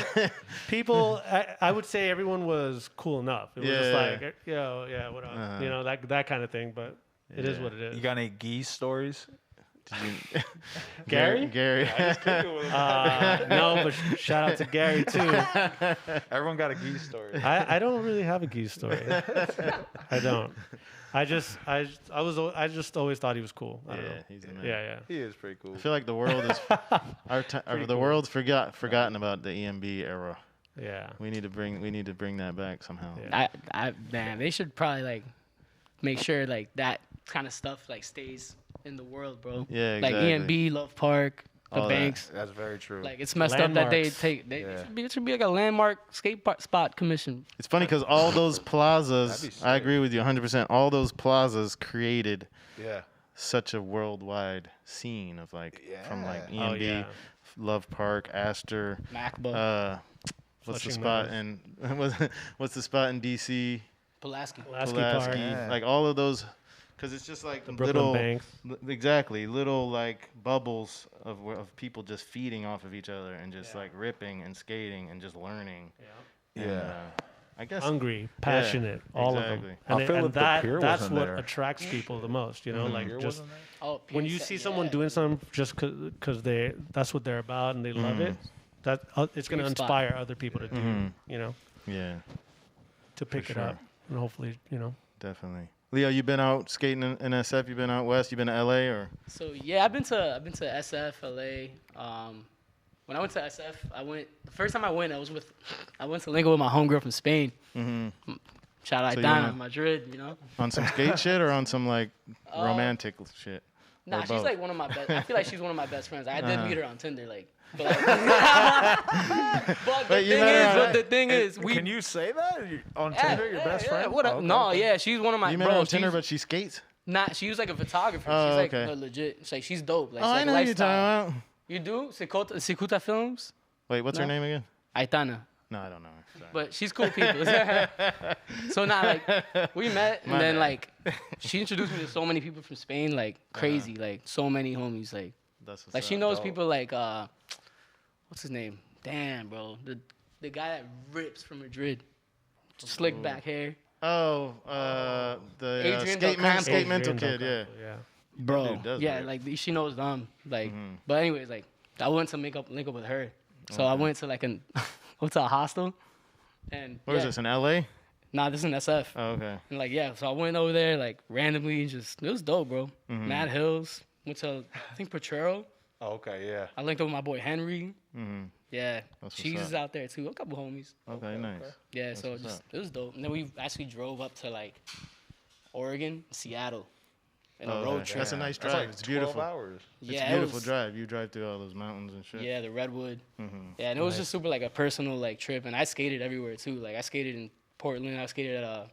people. I would say everyone was cool enough. It was just like, yeah, what up? You know, that kind of thing. But it is what it is. You got any geese stories? Gary? Gary. No, but shout out to Gary too. Everyone got a geese story. I don't really have a geese story. I don't. I just always thought he was cool. I don't know. He's the man. Yeah. He is pretty cool. I feel like the world is the world's forgotten about the EMB era. Yeah. We need to bring that back somehow. Yeah. Man, they should probably like make sure like that kind of stuff like stays in the world, bro. Yeah, Like exactly. EMB, Love Park, the All that. banks. That's very true. Like it's messed up that they Landmarks. take. It should be like a landmark skate spot commission. It's funny because all those That'd plazas, be sick. I agree with you 100%. All those plazas created yeah. such a worldwide scene of like from like Yeah. EMB, Oh, yeah. Love Park, Astor. Macba, What's the Flushing spot Meadows. in what's the spot in DC? Pulaski. Pulaski Pulaski, Park, Yeah. like all of those, because it's just like the Brooklyn little, Banks. exactly, little like bubbles of people just feeding off of each other and just like ripping and skating and just learning. Yeah. And, Yeah. I guess. hungry, passionate, all of exactly. them. I feel and if the that peer that's wasn't what there. attracts people the most. You know, like Peer just wasn't there? Oh, when you see someone doing something just because that's what they're about and they love it, that it's going to Great spot. inspire other people to do. You know, Yeah, to pick it sure. up and hopefully, you know. definitely. Leo, you been out skating in SF? You been out west? You been to LA or? So yeah, I've been to SF, LA. When I went to SF, the first time I went to link up with my homegirl from Spain. Mm-hmm. Shout out So you Donna, wanna- Madrid, you know. On some skate shit or on some like romantic shit? Nah, Or she's both? like one of my best. I feel like she's one of my best friends. I did meet her on Tinder, like. But, like, but the thing is, we Can you say that on yeah, Tinder, your yeah, best yeah, friend? What Oh, up? okay, No, okay. yeah, she's one of my. You met her on she's Tinder, but she skates. not. She was like a photographer. Oh, she's like okay. a legit. It's like she's dope. Like, Oh, she's I like know who you're lifestyle. talking about. You do Sikuta Films? Wait, what's her No. name again? Aitana. No, I don't know her. Sorry. But she's cool people. So now, like, we met, and My then, bad. like, she introduced me to so many people from Spain, like, crazy. Like, so many homies. Like, That's what's she up. knows dope. people like, what's his name? Damn, bro. The guy that rips from Madrid. Slick back hair. Oh, the Adrian skate, Del Campo. skate mental Adrian kid, Del yeah. Campo, yeah. Bro. dude does Yeah, rip. like, she knows them. Like, but anyways, like, I went to link up with her. So I went to, like, went to a hostel. And Where is yeah. this, in LA? Nah, this is in SF. Oh, okay. And like, yeah, so I went over there, like, randomly, it was dope, bro. Mm-hmm. Mad Hills, went to, I think, Potrero. Oh, okay, yeah. I linked up with my boy Henry. Mm-hmm. Yeah, That's what's Cheese up. is out there, too. A couple homies. Okay, nice. Yeah, so what's just, up. it was dope. And then we actually drove up to, like, Oregon, Seattle, in a Oh, road okay. trip. That's a nice That's drive. like It's 12 beautiful. hours. It's Yeah, a it beautiful was- drive. You drive through all those mountains and shit. Yeah, the Redwood. Mm-hmm. Yeah, and it was just super, like, a personal, like, trip. And I skated everywhere, too. Like, I skated in Portland. I skated at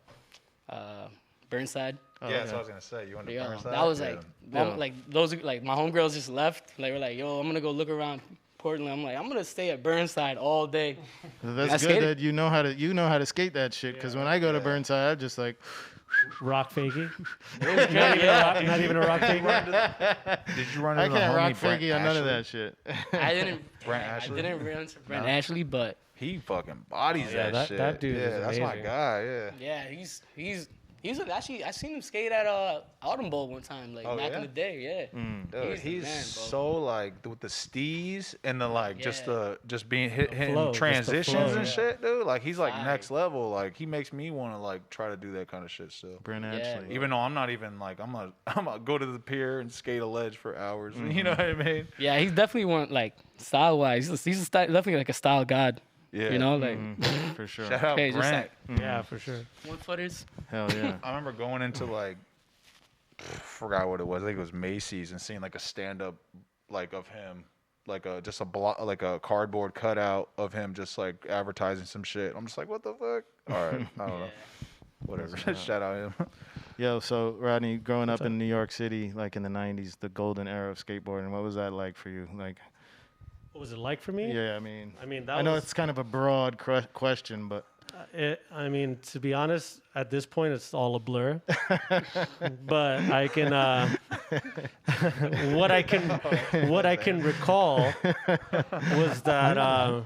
Burnside. Oh, Yeah, that's okay. what I was gonna say. You went to Yeah, Burnside? that was Yeah. like, Yeah. like those like my homegirls just left. Like we're like, yo, I'm gonna go look around Portland. I'm like, I'm gonna stay at Burnside all day. That's I good skated. that you know how to skate that shit. Because when I go to Burnside, I'm just like, Rock fakie. Yeah, Not even a rock fakie. Did you run I into the can't homie rock Brent fakie on none of Ashley? that shit. I didn't. Brent I Ashley? didn't run into Brent No? Ashley, but He fucking bodies yeah, that shit. that dude yeah, is that's my amazing. guy. Yeah. yeah, he's actually I seen him skate at Autumn Bowl one time, like Oh, back yeah? in the day. Yeah. Dude, He's the he's man, bro. so like with the steez and the like just Yeah. just being hitting flow, just the transitions flow, and yeah. shit, dude. Like he's like Fire. next level. Like he makes me want to like try to do that kind of shit still. Brent Yeah. Ashley. Even though I'm not even like I'm gonna go to the pier and skate a ledge for hours. You know what I mean? Yeah, he's definitely one like style wise. He's definitely like a style god. Yeah. You know, like For sure. Shout out Okay, just Brent. like- Yeah, for sure. 1-footers. Hell yeah. I remember going into like forgot what it was. I think it was Macy's and seeing like a stand up like of him, like a just a block, like a cardboard cutout of him just like advertising some shit. I'm just like, what the fuck? All right, I don't know. Whatever. Shout out him. Yo, so Rodney, growing up in New York City, like in the '90s, the golden era of skateboarding. What was that like for you? Like, What was it like for me? yeah, I mean, that I know was, it's kind of a broad question, but to be honest, at this point, it's all a blur. But I can, what I can recall was that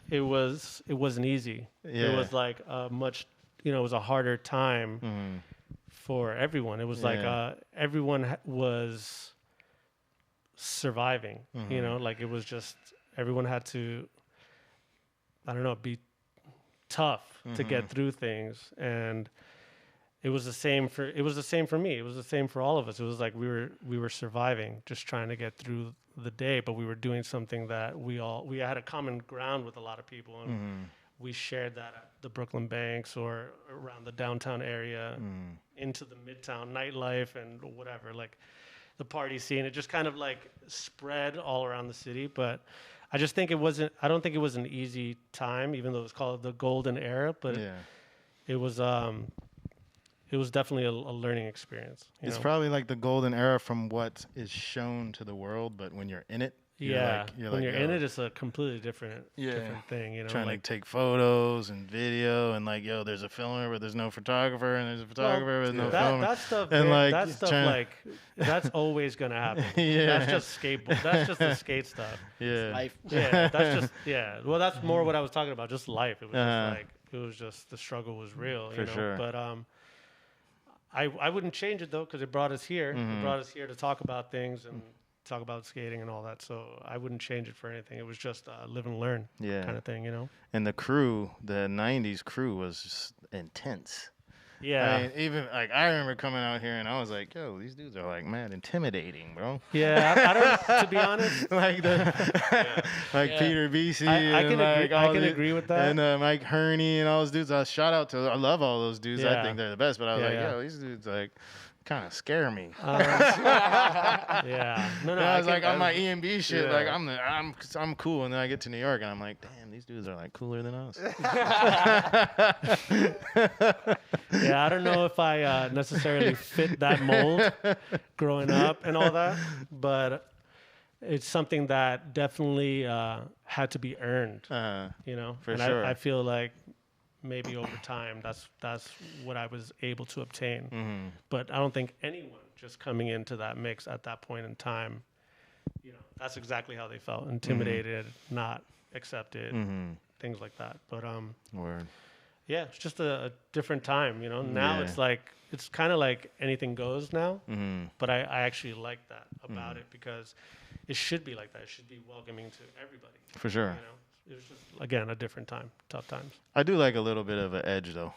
it wasn't easy. Yeah. It was like a much, it was a harder time for everyone. It was like Yeah. everyone was surviving. Like it was just everyone had to, I don't know, be tough to get through things. And it was the same for me. It was the same for all of us. It was like we were surviving, just trying to get through the day, but we were doing something that we had a common ground with a lot of people, and we shared that at the Brooklyn Banks or around the downtown area, into the Midtown nightlife and whatever, like the party scene. It just kind of like spread all around the city, but I just think I don't think it was an easy time, even though it was called the golden era, but yeah. it was definitely a learning experience. It's probably like the golden era from what is shown to the world, but when you're in it, when you're in yo, it, it's a completely different thing. trying like, to take photos and video and like, yo, there's a filmer, but there's no photographer, and there's a photographer with no filmer. that stuff, And, man, like, that stuff, trying- like that's always gonna happen. Yeah. That's just skateboard. That's just the skate stuff. Yeah. Life. Yeah, that's just Well, that's more what I was talking about. Just life. It was Uh-huh. just like It was just the struggle was real, For sure. But I wouldn't change it though, because it brought us here. It brought us here to talk about things and talk about skating and all that. So I wouldn't change it for anything. It was just live and learn kind of thing, And the crew, the '90s crew, was just intense. Yeah. I mean, even like I remember coming out here and I was like, "Yo, these dudes are like mad intimidating, bro." Yeah, I don't. To be honest, like Peter BC. I can and agree. I can agree with that. And Mike Herney and all those dudes. Shout out to. I love all those dudes. I Yeah. think they're the best. But I was Yeah, like, yeah. "Yo, these dudes like kind of scare me." Yeah. No. And I was like on my EMB shit, yeah. like I'm cool, and then I get to New York and I'm like, damn, these dudes are like cooler than us. Yeah, I don't know if I necessarily fit that mold growing up and all that, but it's something that definitely had to be earned, For and sure. I feel like maybe over time that's what I was able to obtain. But I don't think anyone just coming into that mix at that point in time, that's exactly how they felt: intimidated, not accepted, things like that. But Word. yeah, it's just a different time, Now Yeah. it's like it's kind of like anything goes now. But I actually like that about it, because it should be like that. It should be welcoming to everybody. For sure. It was just, again, a different time, tough times. I do like a little bit of an edge though.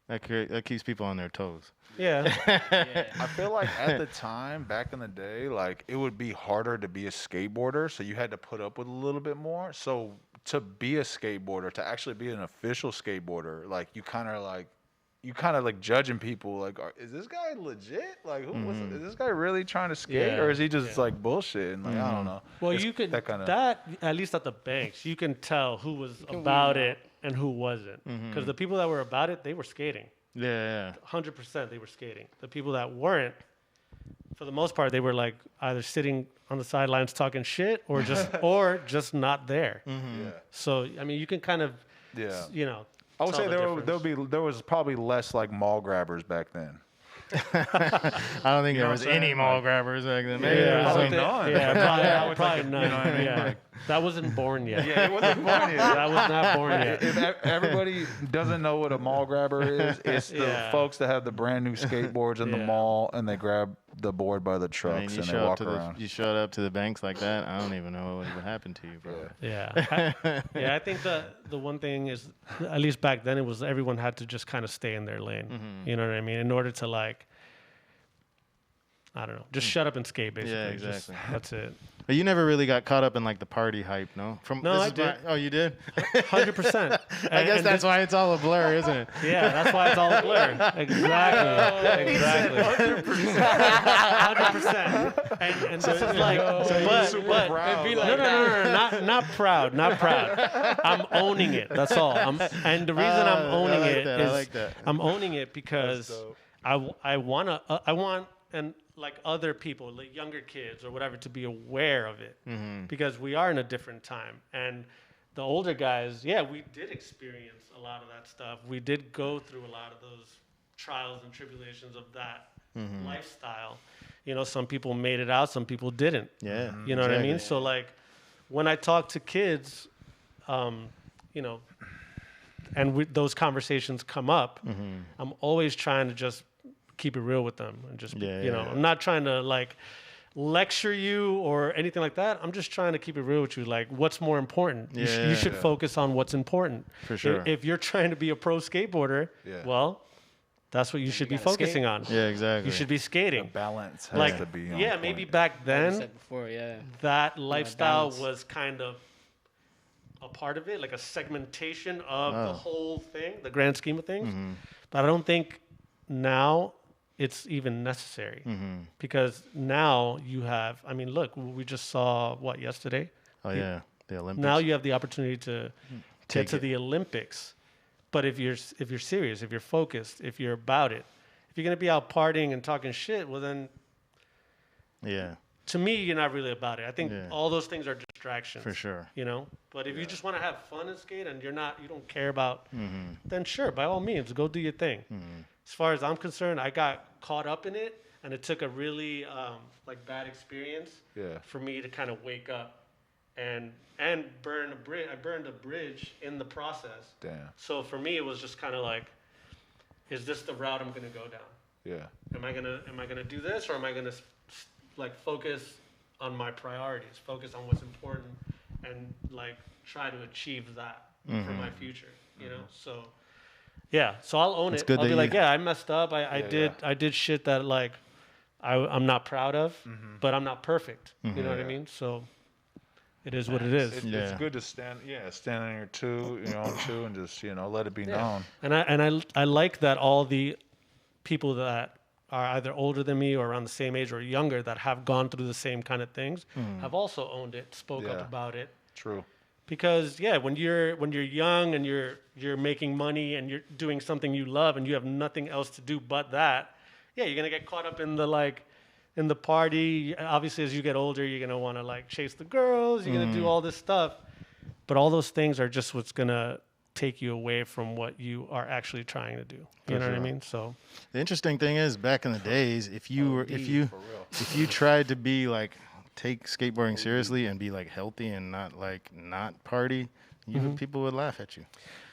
That keeps people on their toes. Yeah. I feel like at the time, back in the day, like it would be harder to be a skateboarder, so you had to put up with a little bit more. So to be a skateboarder, to actually be an official skateboarder, like you kind of like judging people, like, is this guy legit? Like, is this guy really trying to skate, Yeah, or is he just like bullshit? And like, I don't know. Well, It's you could that at least at the banks, you can tell who was about it and who wasn't, because the people that were about it, they were skating. Yeah. 100% they were skating. The people that weren't, for the most part, they were like either sitting on the sidelines talking shit or just not there. Yeah. So I mean, you can kind of Yeah. tell I would say the there was probably less like mall grabbers back then. I don't think there was any mall grabbers back then. Maybe Yeah, there was I some. don't none. think- yeah, It's probably like none. you know what I mean? Yeah. Like- That wasn't born yet. Yeah, it wasn't born yet. That was not born yet. If everybody doesn't know what a mall grabber is, it's the Yeah. folks that have the brand new skateboards in the Yeah. mall and they grab the board by the I trucks mean, you and they show up walk to around. you showed up to the banks like that. I don't even know what would happen to you, bro. Yeah. I think the one thing is, at least back then, it was everyone had to just kind of stay in their lane. You know what I mean? In order to like, I don't know, just shut up and skate, basically. Yeah, Just- exactly. that's it. But you never really got caught up in like the party hype, no? No, I did. Oh, you did? 100%. I guess that's why it's all a blur, isn't it? Yeah, that's why it's all a blur. Exactly. Exactly. 100%. And this is like, but proud. It'd be like no, not proud, not proud. I'm owning it. That's all. And the reason I'm owning I like it that, I is like that. I'm owning it because I want and like other people, like younger kids or whatever, to be aware of it, because we are in a different time. And the older guys, yeah, we did experience a lot of that stuff. We did go through a lot of those trials and tribulations of that lifestyle. You know, some people made it out, some people didn't. Yeah. You know what I mean? exactly. So like when I talk to kids, you know, and those conversations come up, I'm always trying to just keep it real with them and just, Yeah, you know, yeah. I'm not trying to like lecture you or anything like that. I'm just trying to keep it real with you. Like, what's more important? You should focus on what's important. For sure. If you're trying to be a pro skateboarder, well, that's what you should be gotta skate. focusing on. Yeah, exactly. You should be skating. Balance has Like, to be on yeah, point. maybe back I then said before, yeah. that lifestyle balance. was kind of a part of it, like a segmentation of the whole thing, the grand scheme of things. But I don't think now it's even necessary, because now you have, I mean, look, we just saw what yesterday. Oh, yeah. The Olympics. Now you have the opportunity to Take get to it. the Olympics. But if you're serious, if you're focused, if you're about it, if you're going to be out partying and talking shit, well then, Yeah, to me, you're not really about it. I think Yeah. all those things are distractions. for sure. You know, but if you just want to have fun and skate and you don't care about, then sure, by all means, go do your thing. As far as I'm concerned, I got caught up in it, and it took a really like bad experience Yeah. for me to kind of wake up and burn a bridge. I burned a bridge in the process. Damn. So for me, it was just kind of like, is this the route I'm gonna go down? Yeah. Am I gonna do this, or am I gonna like focus on my priorities, focus on what's important, and like try to achieve that for my future? You know, so yeah. So I'll own it. I'll be like, yeah, I messed up. I did shit that like I'm not proud of, but I'm not perfect. You know what I mean? So it is what it is. It's good to stand on your own two, and just let it be known. And I like that all the people that are either older than me or around the same age or younger that have gone through the same kind of things have also owned it, spoke up about it. True. Because when you're young and you're making money and you're doing something you love and you have nothing else to do but that, you're gonna get caught up in the party. Obviously, as you get older, you're gonna want to like chase the girls. You're gonna do all this stuff, but all those things are just what's gonna take you away from what you are actually trying to do. You know what I mean? So the interesting thing is, back in the days, if you tried to be like take skateboarding seriously and be like healthy and not party, people would laugh at you.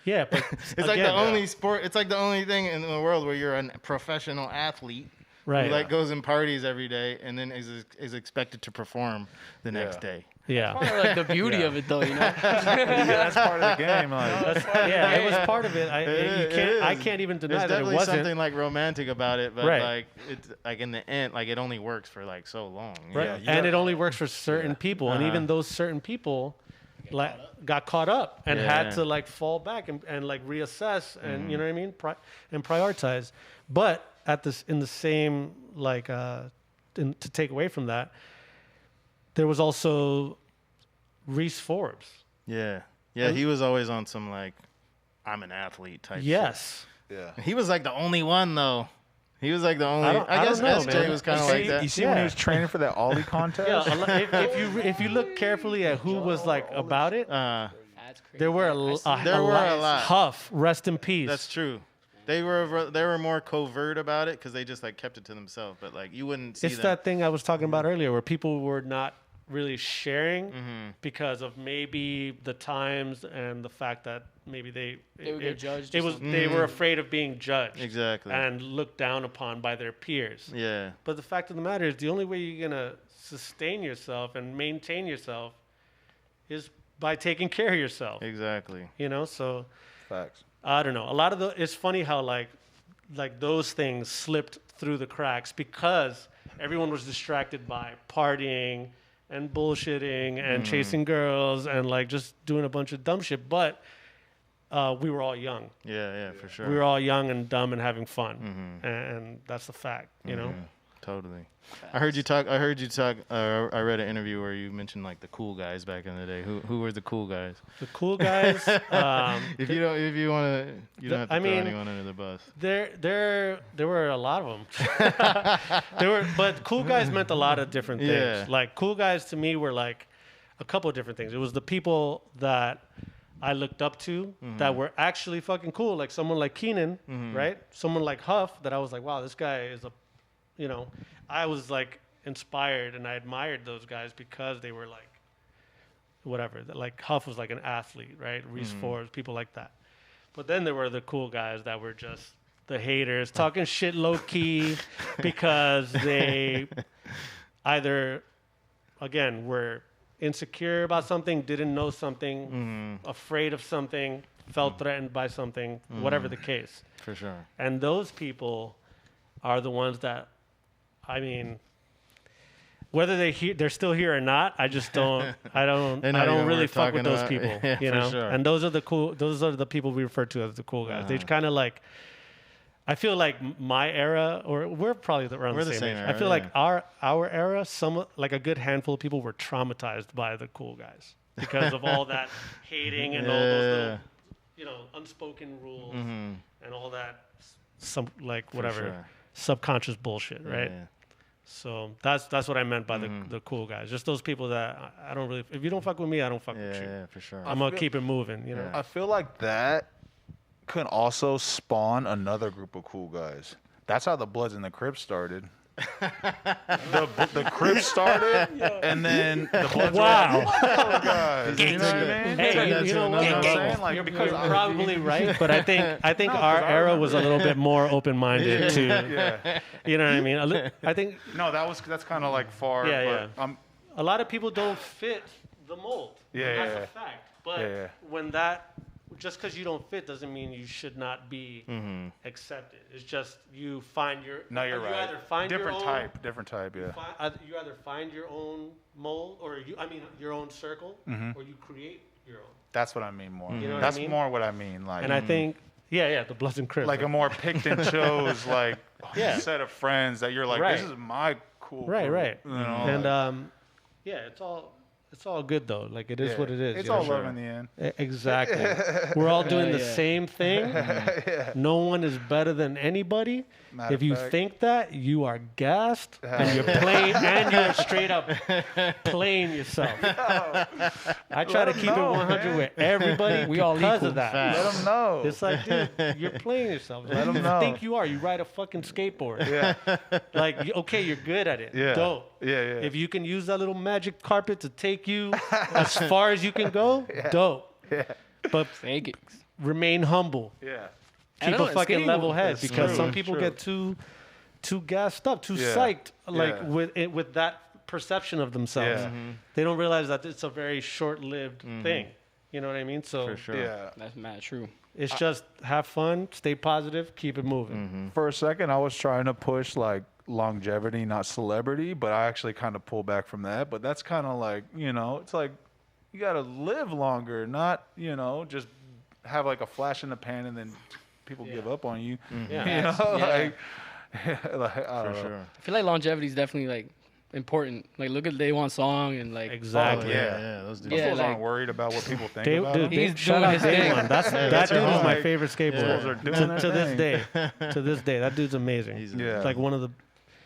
Yeah, but it's like the only sport. It's like the only thing in the world where you're a professional athlete, right? Who like goes and parties every day and then is expected to perform the next day. Yeah, part of like the beauty of it, though, you know. That's part of the game. Like. It was part of it. I can't even deny that it wasn't. There's definitely something like romantic about it, but like it's like in the end, like it only works for like so long. Right, and it only works for certain people, and even those certain people like got caught up and had to like fall back and like reassess and you know what I mean, and prioritize. But in the same like to take away from that, there was also Reese Forbes. Yeah, he was always on some like I'm an athlete type. Yes. Shit. Yeah. He was like the only one though. He was like the only. I guess know, SJ man. was kind of like that. You see when he was training for that Ollie contest? If you look carefully at who was like about it, That's crazy. there were a lot. Huff, rest in peace. That's true. They were more covert about it because they just like kept it to themselves. But like you wouldn't see. It's that thing I was talking about earlier, where people were not really sharing because of maybe the times and the fact that maybe they would get judged. They were afraid of being judged and looked down upon by their peers. Yeah. But the fact of the matter is, the only way you're gonna sustain yourself and maintain yourself is by taking care of yourself. Exactly. You know, so Facts. I don't know. A lot of it's funny how like those things slipped through the cracks because everyone was distracted by partying and bullshitting and chasing girls and like just doing a bunch of dumb shit. But we were all young. Yeah, for sure. We were all young and dumb and having fun, and that's the fact, you know. Totally. I heard you talk. I read an interview where you mentioned like the cool guys back in the day. Who were the cool guys? The cool guys. If you want to, you don't have to throw anyone under the bus. There were a lot of them. But cool guys meant a lot of different things. Yeah. Like cool guys to me were like a couple of different things. It was the people that I looked up to that were actually fucking cool, like someone like Keenan, right? Someone like Huff that I was like, wow, this guy is I was like inspired and I admired those guys because they were like, whatever. Like Huff was like an athlete, right? Reese Forbes, people like that. But then there were the cool guys that were just the haters, talking shit low key because they either, again, were insecure about something, didn't know something, afraid of something, felt threatened by something, whatever the case. For sure. And those people are the ones that, I mean, whether they're still here or not, I just don't. I don't really fuck with those people. Yeah, you know. Sure. And those are the people we refer to as the cool guys. They kind of like. I feel like my era, or we're probably around the same age. Era, I feel like our era, like a good handful of people were traumatized by the cool guys because of all that hating and all those little, unspoken rules and all that, subconscious bullshit, right? Yeah. So that's what I meant by the cool guys. Just those people that I don't really. If you don't fuck with me, I don't fuck with you. Yeah, for sure. I'm gonna keep it moving. You know. I feel like that can also spawn another group of cool guys. That's how the Bloods and the Crips started. the Crip started, and then the Bloods Wow. were guys. You know what I mean? Hey, you know what? I'm saying? Like, You're because probably right, but I think No, our 'cause I era remember was a little bit more open-minded to, yeah. you know what I mean? I think No, that's kind of like far. Yeah, but yeah. A lot of people don't fit the mold. Yeah, and that's yeah, a fact. But yeah. when that, just because you don't fit doesn't mean you should not be accepted. It's just you find your. No, you're you right. Either find Different your type. Different type. Yeah. You either find your own mold, or your own circle, or you create your own. That's what I mean more. You know what That's I mean? more what I mean. Like, And I think, yeah, the Bloods and Crips. like a more picked and chose like Yeah. set of friends that you're like, Right. this is my cool. Right, group, right. You know, And yeah, it's all good though. Like it is yeah. what it is. It's you all know? love in the end. Exactly. We're all doing Yeah, the yeah. same thing. No one is better than anybody. Matter If you of fact. think that, you are gassed and you're playing and you're straight up playing yourself. I try to them keep it know, 100 man. with everybody We all because equal. of that. Facts. Let them know. It's like, dude, you're playing yourself. Let 'em You know. think you are. You ride a fucking skateboard. Yeah. Like, okay, you're good at it. Yeah. Dope. Yeah, yeah. If you can use that little magic carpet to take you as far as you can go, dope. Yeah. But Take it. remain humble. Yeah. I Keep know, a fucking skating level was- head That's because true, some that's people true. get too gassed up, too Yeah. psyched, like Yeah. with that perception of themselves. Yeah. They don't realize that it's a very short-lived thing. You know what I mean? So For sure. Yeah. That's mad true. it's just have fun, stay positive, keep it moving. For a second, I was trying to push like longevity, not celebrity, but I actually kind of pull back from that. But that's kind of like, it's like you got to live longer, not, just have like a flash in the pan and then people give up on you. Yeah. You know, Yeah. like I don't For know. sure. I feel like longevity is definitely like important. Like look at Day One Song and like Exactly. Oh, yeah. yeah. Those dudes. Yeah, Those fools like- aren't worried about what people think Day, about dude, them. Day, He's shout doing out his Day thing. One. That that's dude is right. my Like, favorite fools skateboarder. are doing their To this thing. day. To this day, that dude's amazing. He's Yeah. It's like one of the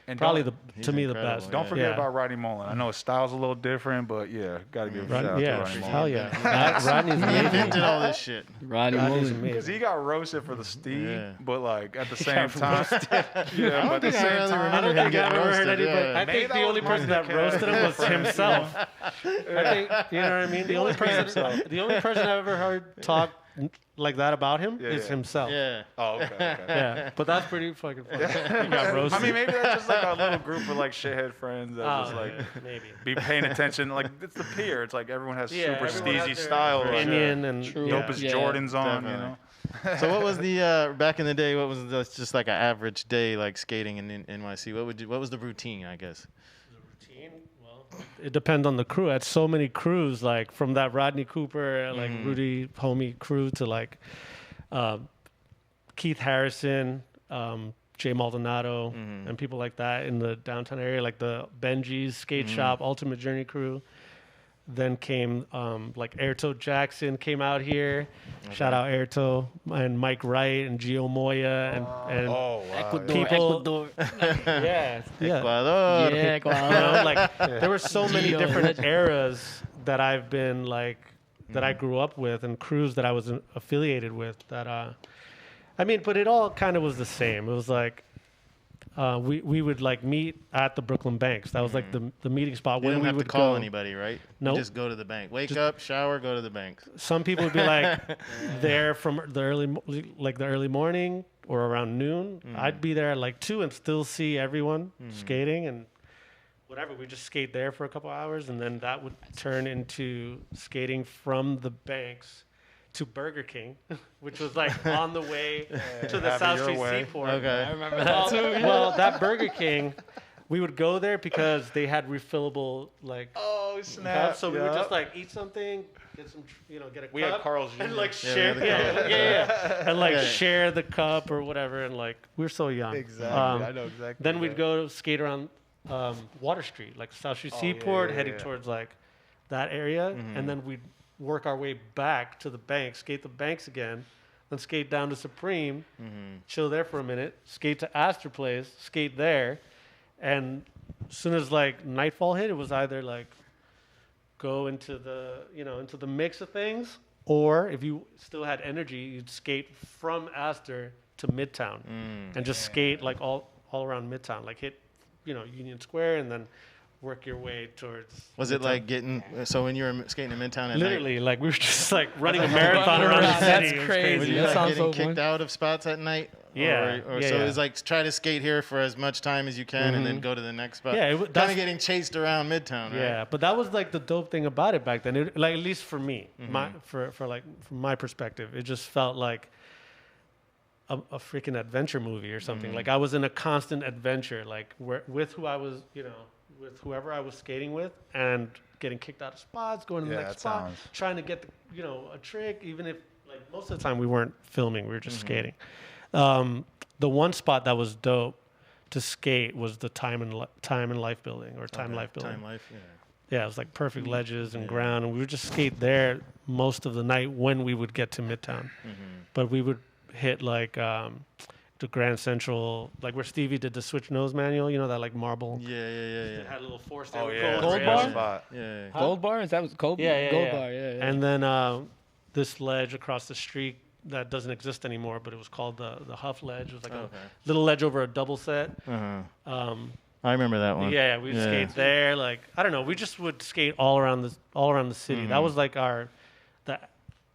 And probably don't- to me the incredible, best. Don't Yeah. forget Yeah. about Rodney Mullen. I know his style's a little different, but yeah, gotta give a shout out to Yeah, Rodney Mullen. hell yeah. Rodney's He amazing. invented all this shit. Rodney Rodney's Mullen. Because amazing. he got roasted for the steed, Yeah. but like at the He same got time, yeah, I but at don't the think I same really time, I remember don't him think I've getting ever heard roasted, anybody. yeah. I Maybe think that the was only person that Monday, roasted him was friends, himself. I think you know what I mean. The only person I've ever heard talk like that about him Yeah, is yeah. himself. Yeah. Oh, okay. Yeah, but that's pretty fucking funny. He got roasted. I mean, maybe that's just like a little group of like shithead friends that Oh, just like yeah, maybe. be paying attention. Like it's the peer. It's like everyone has Yeah, super everyone has steezy their style. opinion and True. yeah. Dopest Yeah, Jordans on, definitely. So what was the back in the day? What was just like an average day like skating in NYC? What was the routine? I guess. Routine? Well, it depends on the crew. I had so many crews, like from that Rodney Cooper, like Rudy homie crew to like Keith Harrison, Jay Maldonado, and people like that in the downtown area, like the Benji's Skate Shop, Ultimate Journey crew. Then came like Airto Jackson came out here. Shout out Airto and Mike Wright and Gio Moya and Oh, wow. Ecuador, People- Ecuador. yeah. Ecuador. Yeah, You Ecuador. know, like there were so many Gio, different legend. eras that I've been like that I grew up with and crews that I was affiliated with that I mean, but it all kind of was the same. It was like we would like meet at the Brooklyn Banks. That was like the meeting spot You when didn't we have to would call go. anybody, right? Nope. You just go to the bank. Wake up, shower, go to the banks. Some people would be like there from the early morning or around noon. I'd be there at like 2 and still see everyone skating and whatever. We just skate there for a couple hours and then that would turn into skating from the banks to Burger King, which was like on the way to the have it South your Street way. Seaport. Okay. remember that too. Well, that Burger King, we would go there because they had refillable like Oh, snap. cups, so we would just like eat something, get some, get a We cup, had Carl's and Jr. like Yeah, we share, had the yeah, Carl's. yeah, and like Yeah. share the cup or whatever, and like we're so young. Exactly. I know exactly. Then we'd that. go skate around Water Street, like South Street Oh, yeah, Seaport, yeah, heading yeah. towards like that area, Mm-hmm. and then we'd work our way back to the bank, skate the banks again, then skate down to Supreme, Mm-hmm. chill there for a minute, skate to Astor Place, skate there, and as soon as like nightfall hit, it was either like go into the into the mix of things, or if you still had energy, you'd skate from Astor to Midtown and just skate like all around Midtown, like hit Union Square, and then work your way towards. Was it Midtown. like getting? So when you were skating in Midtown at Literally, like we were just like running a Running marathon around the around. city. That's It was crazy. night, were you That like sounds getting so kicked fun. out of spots at night? Yeah, Or yeah, so yeah. it was like try to skate here for as much time as you can, and then go to the next spot. Yeah, kind that's- of getting chased around Midtown, right? Yeah, but that was like the dope thing about it back then. Like at least for me, from my perspective, it just felt like a freaking adventure movie or something. Like I was in a constant adventure, like with who I was, with whoever I was skating with, and getting kicked out of spots, going to the Yeah, next that spot, sounds- trying to get a trick, even if like most of the time we weren't filming, we were just skating. The one spot that was dope to skate was the time and life building or time life building. Time life. Yeah. Yeah, it was like perfect ledges and ground, and we would just skate there most of the night when we would get to Midtown. But we would hit like the Grand Central, like where Stevie did the switch nose manual. that like marble. Yeah. It had a little force there. Oh with yeah, Gold that's a bar? good spot. Yeah. Gold bar? Is that what Gold? Yeah, Gold yeah. bar. Yeah. And then this ledge across the street that doesn't exist anymore, but it was called the Huff Ledge. It was like a little ledge over a double set. I remember that one. Yeah, we would skate there. Like I don't know, we just would skate all around the city. That was like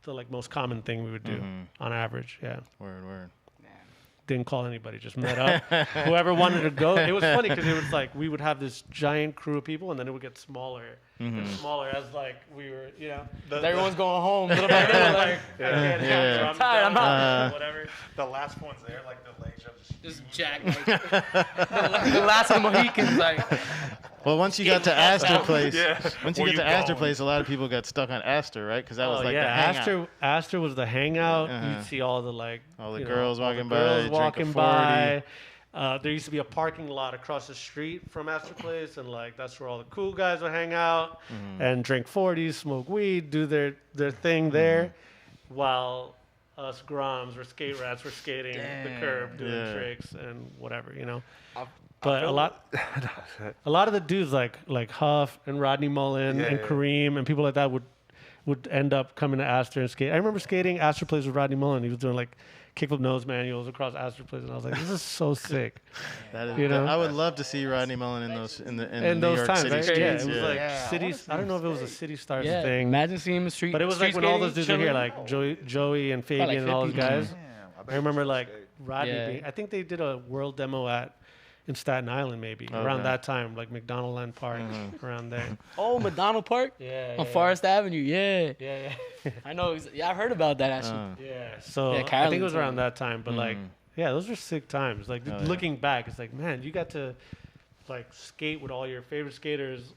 the like most common thing we would do on average. Yeah, Word. didn't call anybody, just met up. Whoever wanted to go. It was funny because it was like we would have this giant crew of people, and then it would get smaller and smaller as like we were, Everyone's going home. Little by little, like, I'm tired, I'm out. Whatever. The last one's there, like the legs are just jack. Like, the last of the Mohicans, like. Well, once you got to Astor Place, once you Where get to you Astor going? Place, a lot of people got stuck on Astor, right? Because that was like the hangout. Astor was the hangout. You'd see all the like All the you know, girls all the walking by, girls drink a walking 40. by. There used to be a parking lot across the street from Astor Place, and like that's where all the cool guys would hang out and drink 40s, smoke weed, do their thing there, while us Groms or skate rats were skating the curb, doing tricks and whatever, But a lot of the dudes like Huff and Rodney Mullen and Kareem and people like that would end up coming to Astor and skate. I remember skating Astor Place with Rodney Mullen. He was doing like kickflip nose manuals across Astor Place, and I was like, "This is so sick." That is, I would love to see Rodney Mullen in those in New those York times, City right? streets. Yeah, it was yeah. like cities. I don't know if it was a City Stars thing, Imagine seeing him in the street. but it was street like when all skating, those dudes were here, chilling. like Joey and Fabian like and all those 50 guys. I I remember like Rodney. Yeah. I think they did a world demo in Staten Island maybe around that time, like McDonald Land Park around there. Oh, McDonald Park on Forest Avenue. Yeah. Yeah. I know. I've heard about that actually. Yeah, so Yeah, I think it Carolyn was told around me. that time, but like, yeah, those were sick times. Like looking back, it's like, man, you got to like skate with all your favorite skaters,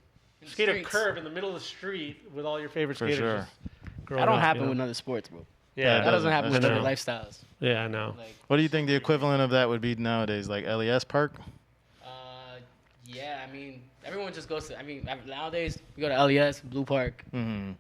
skate a streets. curve in the middle of the street with all your favorite For skaters. sure. just growing That don't up, happen you know? with other sports, bro. Yeah, That doesn't happen with I other know. lifestyles. Yeah, I know. Like, What do you think the equivalent of that would be nowadays? Like LES Park? yeah, I mean, everyone just goes to. I mean, nowadays you go to LES, Blue Park, and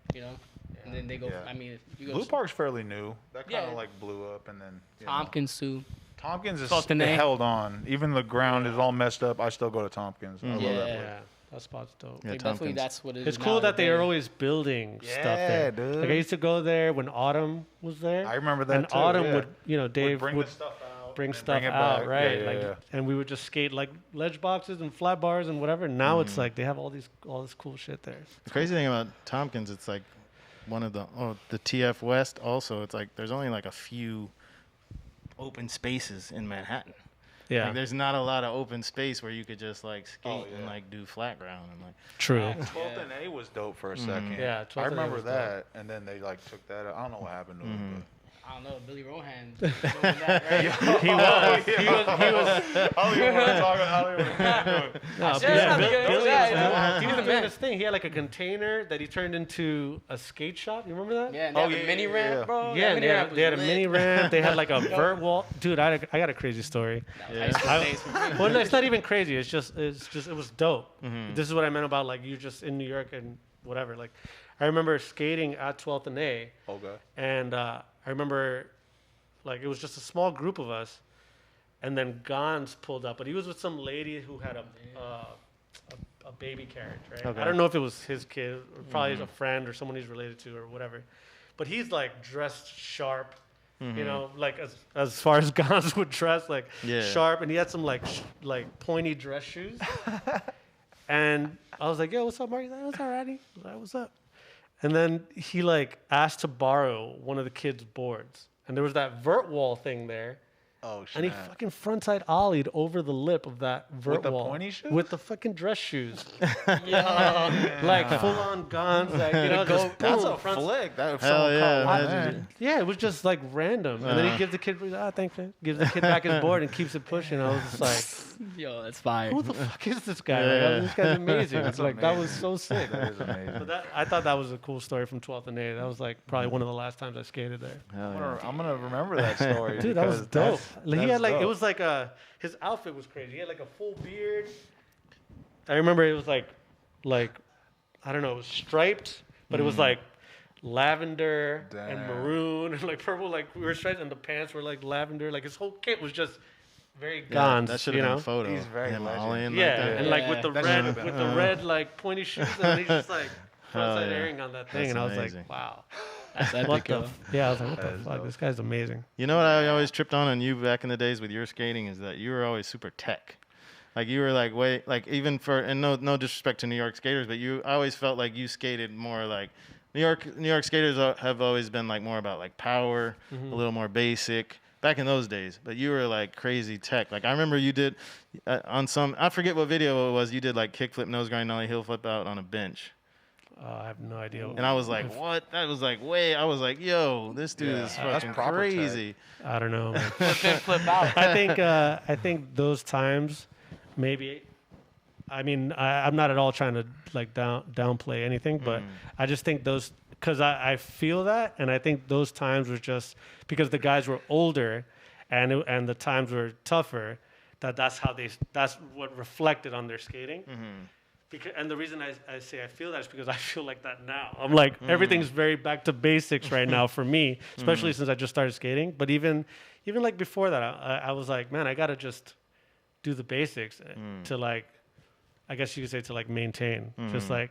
then they go. Yeah. I mean, if you go Blue to Park's fairly new. That kind of Yeah. like blew up, and then Tompkins too. Tompkins is Sultan A. held on. Even the ground is all messed up. I still go to Tompkins. I love that Yeah. place. Yeah, that spot's dope. Yeah, Like, definitely, Tompkins. that's what it is. It's cool that they nowadays. are always building stuff there. Yeah, dude. Like I used to go there when Autumn was there. I remember that and too, Autumn yeah. would, Dave bring would the stuff out, bring and stuff bring it out, back. right? Yeah, like, yeah. and we would just skate like ledge boxes and flat bars and whatever. And now it's like they have all this cool shit there. The crazy thing about Tompkins, it's like one of the TF West also, it's like there's only like a few open spaces in Manhattan. Yeah, Like there's not a lot of open space where you could just like skate and like do flat ground and like true. 12th and A was dope for a second. Yeah, 12th I and A remember was dope. that, and then they like took that out. I don't know what happened to it. I don't know, Billy Rohan. doing that, right? He was. No, Yeah, Billy yeah, he he's was the doing man. this thing. He had like a container that he turned into a skate shop. You remember that? Yeah, and they have a mini ramp, yeah. bro. Yeah, That mini ramp they had a was mini lit. ramp. They had like a vert wall. Dude, I got a crazy story. High school days for me. Well, no, it's not even crazy. It's just it was dope. This is what I meant about like you just in New York and whatever. Like, I remember skating at 12th and A, Okay. and I remember like it was just a small group of us, and then Gons pulled up, but he was with some lady who had a baby carriage, right? Okay. I don't know if it was his kid or probably a friend or someone he's related to or whatever, but he's like dressed sharp, You know, like as far as Gons would dress, like sharp, and he had some like pointy dress shoes. And I was like, "Yo, what's up, Mark?" He's like, "What's up, Rodney?" I was like, "What's up?" And then he like asked to borrow one of the kids' boards, and there was that vert wall thing there. Oh shit! And he fucking frontside ollied over the lip of that vert With the wall pointy shoes? with the fucking dress shoes, Yeah. like full on Gons, like you know, just That's boom, a front- flick. That if Hell someone yeah, caught one, imagine. man. Yeah, it was just like random. And then he gives the kid, thanks, man. Gives the kid back his board and keeps it pushing. I was just like, Yo, that's fire. who the fuck is this guy? Yeah. Like, this guy's amazing. That's Like, that was amazing. so sick. That is amazing. But I thought that was a cool story from 12th and 8th. That was like probably one of the last times I skated there. I'm gonna remember that story. Dude, that was because dope. Like, he that's had like, it dope. was like his outfit was crazy. He had like a full beard. I remember it was like, I don't know, it was striped, but it was like lavender and Damn. maroon and like purple, like we were striped, and the pants were like lavender. Like his whole kit was just very Yeah, Gons, that should you have been know? a photo. He's very Him legend. ollie-ing Yeah, like that. and like with the That red, should've been- with the red like pointy shoes, and he's just like frontside yeah. airing on that thing, That's and I was amazing. like, wow, That's what epic, the? yo. Yeah, I was like, what That the is fuck? dope. This guy's amazing. You know what I always tripped on you back in the days with your skating is that you were always super tech. Like you were like way like even for and no disrespect to New York skaters, but I always felt like you skated more like New York skaters have always been like more about like power, a little more basic back in those days. But you were like crazy tech. Like I remember you did on some I forget what video it was. You did like kickflip, nose grind, ollie, heel flip out on a bench. I have no idea. And I was like, what? That was like way. I was like, yo, this dude Yeah, is that's fucking proper tech. crazy. I don't know, man. Flip in, flip out. I think those times, maybe. I mean, I'm not at all trying to like downplay anything, but I just think those because I feel that, and I think those times were just because the guys were older, and the times were tougher. That's what reflected on their skating. Because, and the reason I say I feel that is because I feel like that now. I'm like everything's very back to basics right now for me, especially since I just started skating. But even like before that, I was like, man, I gotta just do the basics to like, I guess you could say to like maintain. Just like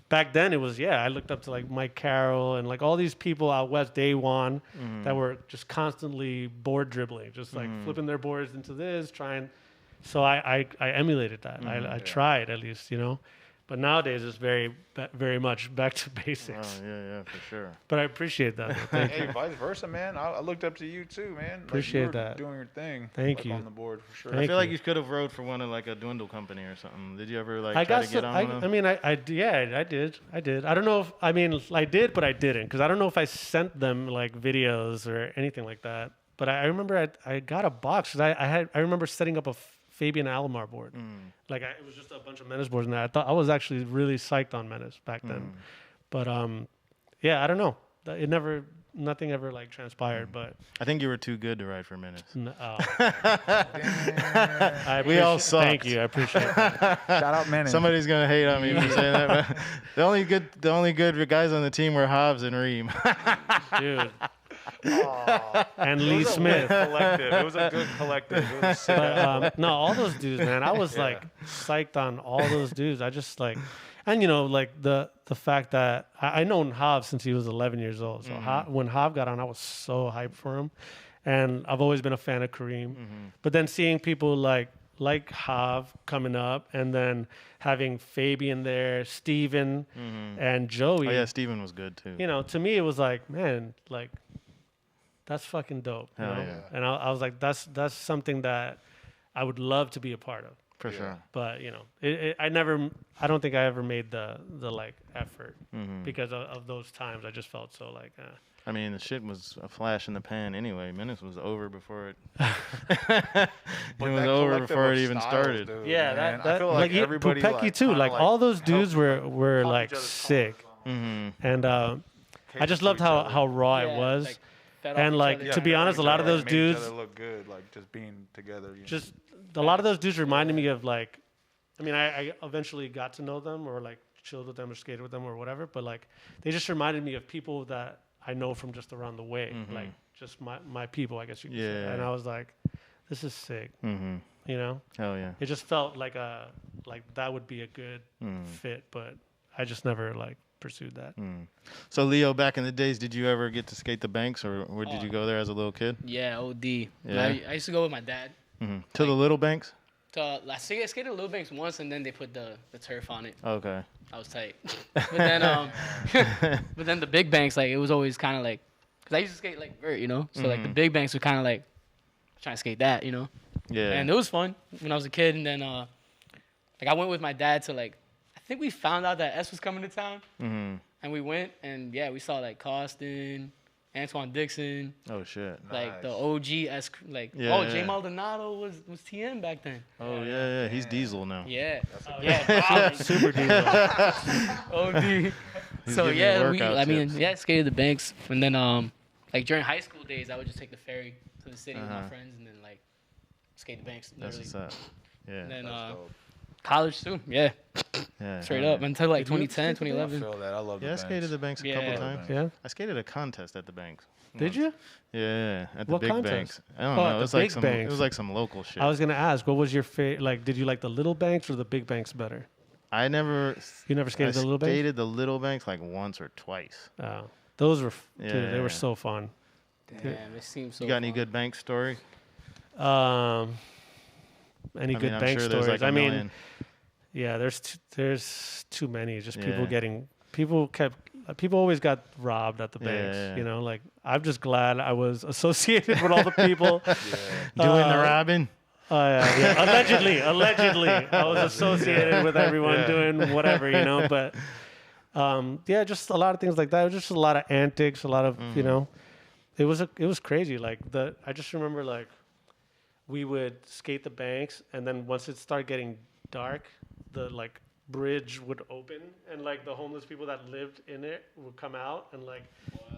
back then, it was I looked up to like Mike Carroll and like all these people out west, Day One, that were just constantly board dribbling, just like flipping their boards into this, trying. So I emulated that. I tried at least, you know. But nowadays it's very much back to basics. Oh yeah, for sure. But I appreciate that. though. Thank you. Hey, vice versa, man. I looked up to you too, man. Appreciate like, you were that. Doing your thing. Thank like, you. On the board for sure. Thank I feel like you. you could have rode for one of like a dwindle company or something. Did you ever like I try got to get some, on one of I them? mean, I did. I don't know if, I mean, I did, but I didn't. Because I don't know if I sent them like videos or anything like that. But I remember I got a box. 'Cause I remember setting up a Fabian Alomar board. Like it was just a bunch of Menace boards, and I thought I was actually really psyched on Menace back then. But yeah, I don't know. Nothing ever like transpired. But I think you were too good to ride for minutes. We all sucked. Thank you. I appreciate that. Shout out, man. Somebody's gonna hate on me for saying that. But the only good guys on the team were Hobbs and Reem. Dude. And Lee Smith. Collective. It was a good collective. It was sick. But no, all those dudes, man. I was like psyched on all those dudes. I just like, and you know, like the fact that I known Hav since he was 11 years old. So when Hav got on, I was so hyped for him, and I've always been a fan of Kareem. But then seeing people like Hav coming up, and then having Fabian there, Steven, and Joey. Oh yeah, Steven was good too. You know, to me it was like, man, like that's fucking dope. You Hell know? yeah. And I was like, that's something that I would love to be a part of. For sure. But you know, I don't think I ever made the like effort because of those times. I just felt so like. I mean, the shit was a flash in the pan anyway. Minutes was over before it. But It was that over collective before of it even styles, started. dude, Yeah, man. that I feel like everybody Pupecki like, too. kinda, Like all those dudes were help like each other's sick, Mm-hmm. and I just loved how raw it was. Like, fed off And, each like, other. to be honest, a lot of those made each dudes- other look good, like just being together. You know? Just a lot of those dudes reminded me of like, I mean, I eventually got to know them or like chilled with them or skated with them or whatever, but like they just reminded me of people that I know from just around the way, like just my people, I guess you could say. Yeah. And I was like, this is sick, Mm-hmm. you know? Hell yeah. It just felt like that would be a good fit, but I just never like pursued that. So Leo, back in the days, did you ever get to skate the banks, or where did you go there as a little kid? Yeah, OD. Yeah. I used to go with my dad. To the little banks? So I skated Little Banks once, and then they put the turf on it. Okay. I was tight. But then but then the big banks, like, it was always kind of like, because I used to skate like vert, you know. So like the big banks were kind of like trying to skate that, you know. Yeah. And it was fun when I was a kid. And then like I went with my dad to like, I think we found out that S was coming to town, and we went, and yeah, we saw like Costin, Antoine Dixon, Oh shit. like the Nice. OG S, like Yeah, Jay yeah. Maldonado was TM back then. Oh yeah. He's Diesel now. Yeah, Yeah, super diesel. OD. He's So giving you yeah, workout I mean, tips. yeah, skated the banks, and then like during high school days, I would just take the ferry to the city with my friends, and then like skate the banks. That's Literally. what's up. Yeah. And then That's dope. college too, yeah, Yeah. straight hell up until like 2010, I 2011. feel that. I love Yeah, the I skated the banks a Yeah. couple Yeah. times. Yeah. I skated a contest at the banks. Did you? Yeah, at the What big contest? banks. I don't Oh, at know. It the was like big some. banks. It was like some local shit. I was gonna ask, what was your favorite? Like, did you like the little banks or the big banks better? I never. You never skated the little banks? skated the little banks like once or twice. Oh, those were, dude, they Yeah. were so fun. Damn, it seems so. You got any fun. good bank story? Any I good mean, I'm bank sure there's stories? like a I mean, million. yeah, there's too many. Just people Yeah. people always got robbed at the banks. Yeah. You know, like I'm just glad I was associated with all the people. Doing the robbing. Yeah. Allegedly, I was associated with everyone doing whatever, you know. But yeah, just a lot of things like that. It was just a lot of antics, a lot of you know. It was crazy. Like I just remember like we would skate the banks, and then once it started getting dark, the like bridge would open, and like the homeless people that lived in it would come out and like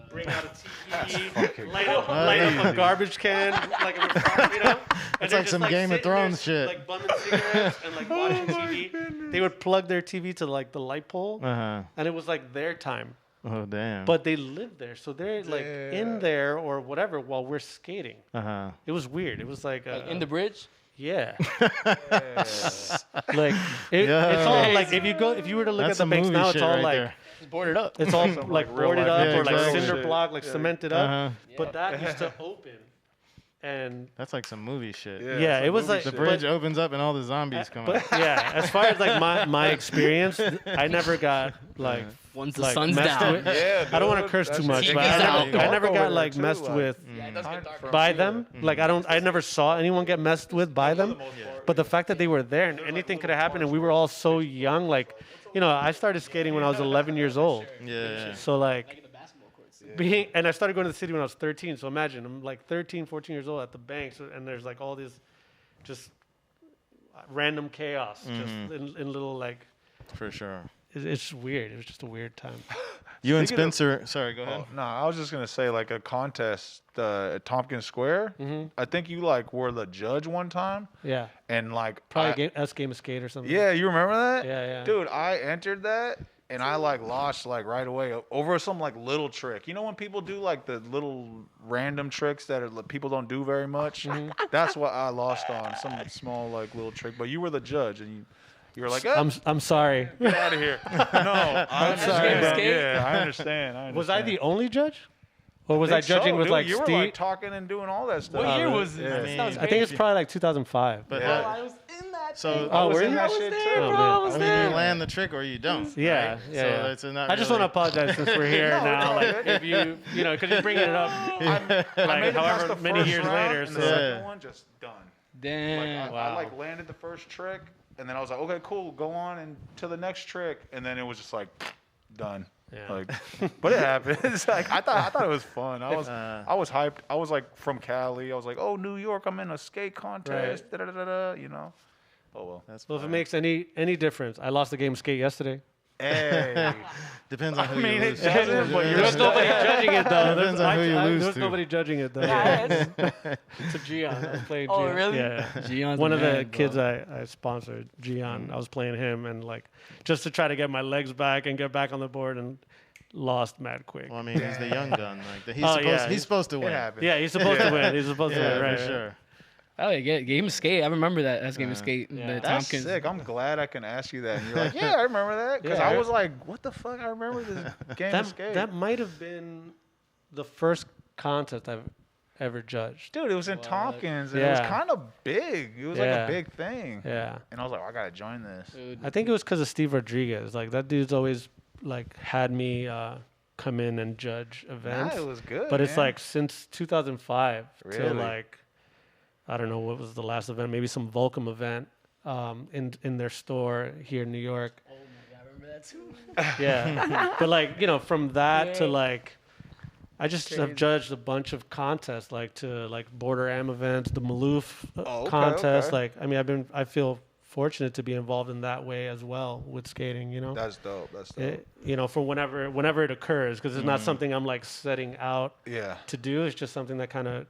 bring out a TV, light up a garbage can, like in the front, you know. And It's they're like just, some Game of sitting Thrones there, shit. like bumming cigarettes and like watching TV. They would plug their TV to like the light pole, and it was like their time. Oh damn. But they lived there, so they're like in there or whatever while we're skating. It was weird. It was like, Like in the bridge. yeah. Like it's all like if you were to look That's at the some banks movie now, it's shit all right like there. It's boarded up. it's all Some, like real boarded life up or like exactly. cinder shit. block, like cemented up. Yeah. But that used to open, and That's like some movie shit. yeah, some it was movie like The shit. bridge opens up and all the zombies come out. But yeah, as far as like my experience, I never got like Once the like sun's messed down. with. Yeah, I don't want to dude, curse that too shit much, TV's but out. I never Dark got over like there, messed too, with Yeah, it does get dark. by them. Like I never saw anyone get messed with by them. But the fact that they were there and anything could have happened, and we were all so young, like, you know, I started skating when I was 11 years old. Yeah. So like Like in the basketball courts. and I started going to the city when I was 13. So imagine I'm like 13, 14 years old at the banks, and there's like all this just random chaos, just in little like. For sure. It's weird. It was just a weird time. You and Speaking of- Spencer. Sorry, go ahead. Oh, no, I was just gonna say like a contest at Tompkins Square. I think you like were the judge one time, Yeah, and like probably game of skate or something. yeah, you remember that? Yeah, yeah. Dude, I entered that and I like lost like right away over some like little trick. You know when people do like the little random tricks that people don't do very much? That's what I lost on, some small like little trick. But you were the judge and you were like, I'm sorry. get out of here. No, I'm sorry. Game of skate? Yeah, I understand. Was I the only judge, or was think I judging so, with dude. like You were Steve? like talking and doing all that stuff. What year really? was this? Yeah. That sounds I think it's crazy. probably like 2005. But Yeah. I was in that. so Oh, was were in you? that I was shit there, too. bro. I was I mean, there. you land the trick or you don't. Yeah, right? yeah. So yeah. it's not I just want to really- apologize since we're here No, now. no, Like, if you know, because you're bringing it up, I like made it past however the many first years round, later. and So the Yeah. second one just done. Damn. I like landed the first trick, and then I was like, okay, cool, go on and to the next trick, and then it was just like done. Yeah. Like, but it happened. It's like I thought it was fun. I was hyped. I was like from Cali. I was like, oh, New York, I'm in a skate contest. Da, da, da, da, da, you know. Oh well. That's well, if it fine. makes any difference, I lost the game of skate yesterday. Hey. Depends on who I mean, you it lose to. doesn't, but There you're was nobody judging it though. Depends on who you lose There was to. nobody judging it though. Yeah, To Gian, I was playing. Oh, Gian. really? Yeah. Gion's One of the man, bro. kids I sponsored, Gian. I was playing him and like just to try to get my legs back and get back on the board and lost mad quick. Well, I mean, he's the young gun. Like he's Oh, supposed. yeah. He's supposed to It win. happened. Yeah, he's supposed to win. He's supposed to Yeah, win, right? for right. sure. Oh, yeah, Game of Skate. I remember that. That's Game of Skate. Yeah. The That's Tompkins. sick. I'm glad I can ask you that. And you're like, yeah, I remember that. Because Yeah, I was like, what the fuck? I remember this game of skate. That might have been the first contest I've ever judged. Dude, it was in What? Tompkins. And it was Yeah. kind of big. It was like Yeah. a big thing. Yeah. And I was like, I got to join this. Dude, I think it was because of Steve Rodriguez. Like that dude's always like had me come in and judge events. Nah, it was good. But it's man. like since 2005 till Really? like I don't know what was the last event, maybe some Volcom event in their store here in New York. oh my god, I remember that too. Yeah. But like, you know, from that to Yeah. like I just have Crazy. judged a bunch of contests, like to like Border Am events, the Maloof Oh, okay, contest. okay. Like, I mean, I feel fortunate to be involved in that way as well with skating. You know, That's dope. That's dope. you know, for whenever it occurs, because it's not something I'm like setting out Yeah. to do. It's just something that kind of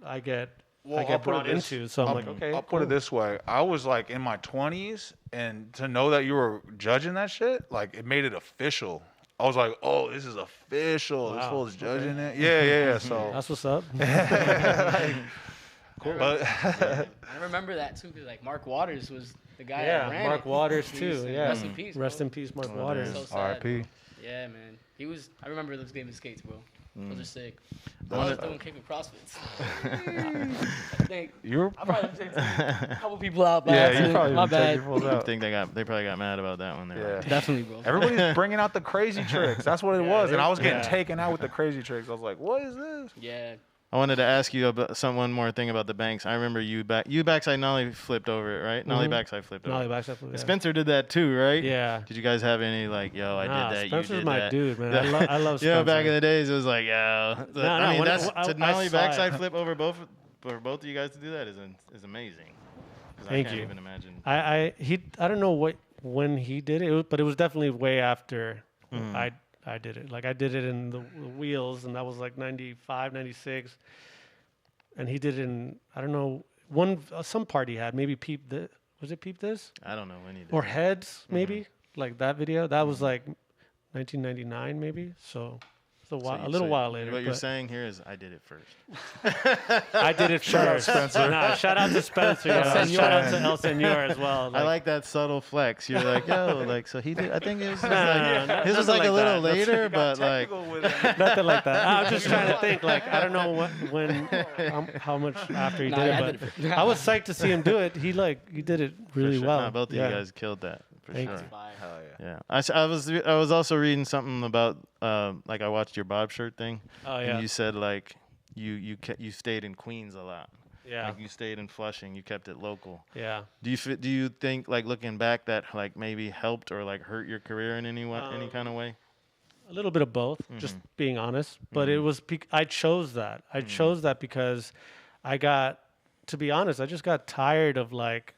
I get Well, I'll get put it brought this- into. So I'm like, okay, I'll put it this way. I was like in my 20s, and to know that you were judging that shit, like it made it official. I was like, oh, this is official. This Wow, fool's judging it. Yeah. So, that's what's up. Cool. but I remember that too, because like Mark Waters was the guy that Yeah, ran Mark it. Waters He too. used to- Yeah, Rest in peace. Rest bro. in peace, Mark Oh, Waters. So sad. R.I.P. Yeah, man. He was. I remember those Game of Skates, bro. Those are sick. I Those was are- doing kicking CrossFits. I think you were. I probably checked a couple people out. By Yeah, you accident. probably My checked bad. your fools I out. think they probably got mad about that one. They were Yeah. like, Definitely, bro. Everybody's bringing out the crazy tricks. That's what it was. And I was getting yeah. taken out with the crazy tricks. I was like, what is this? Yeah. I wanted to ask you about one more thing about the banks. I remember you backside nollie flipped over it, right? Nollie backside flipped over. Nollie it. backside flip, yeah. Spencer did that too, right? Yeah. Did you guys have any like, yo, I Nah, did that, Spencer's you did my that? dude, man. I love Spencer. Yeah, back in the days, it was like, yo. I no, mean, when- that's I- to I nollie saw backside it. flip over for both of you guys to do that is amazing. 'Cause Thank I can't you. even imagine. I don't know when he did it, but it was definitely way after I did it. Like I did it in the wheels, and that was like 95, 96. And he did it in, I don't know, some part he had, maybe Peep This. Was it Peep This? I don't know when he did. Or Heads, maybe? Like that video. That was like 1999, maybe. So it's a little while later. What you're but saying here is I did it first. I did it first. Spencer. Nah, shout out to Spencer. Yeah. Shout out to El Senor as well. I like that subtle flex. You're like, yo, like, so he did. I think it was no, his was nothing like a like little that. later, but like, nothing like that. I'm just trying to think. Like I don't know how much after he Nah, did I it, did but it. I was psyched to see him do it. He did it really for sure. well. Nah, both of Yeah. you guys killed that for Thank sure. you. Fire. Hell yeah. Yeah, I was also reading something about like I watched your Bob shirt thing. Oh yeah, And you said like you stayed in Queens a lot. yeah, Like you stayed in Flushing. You kept it local. yeah. Do you think like looking back that like maybe helped or like hurt your career in any kind of way? A little bit of both, just being honest. But it was I chose that. I chose that because to be honest, I just got tired of like,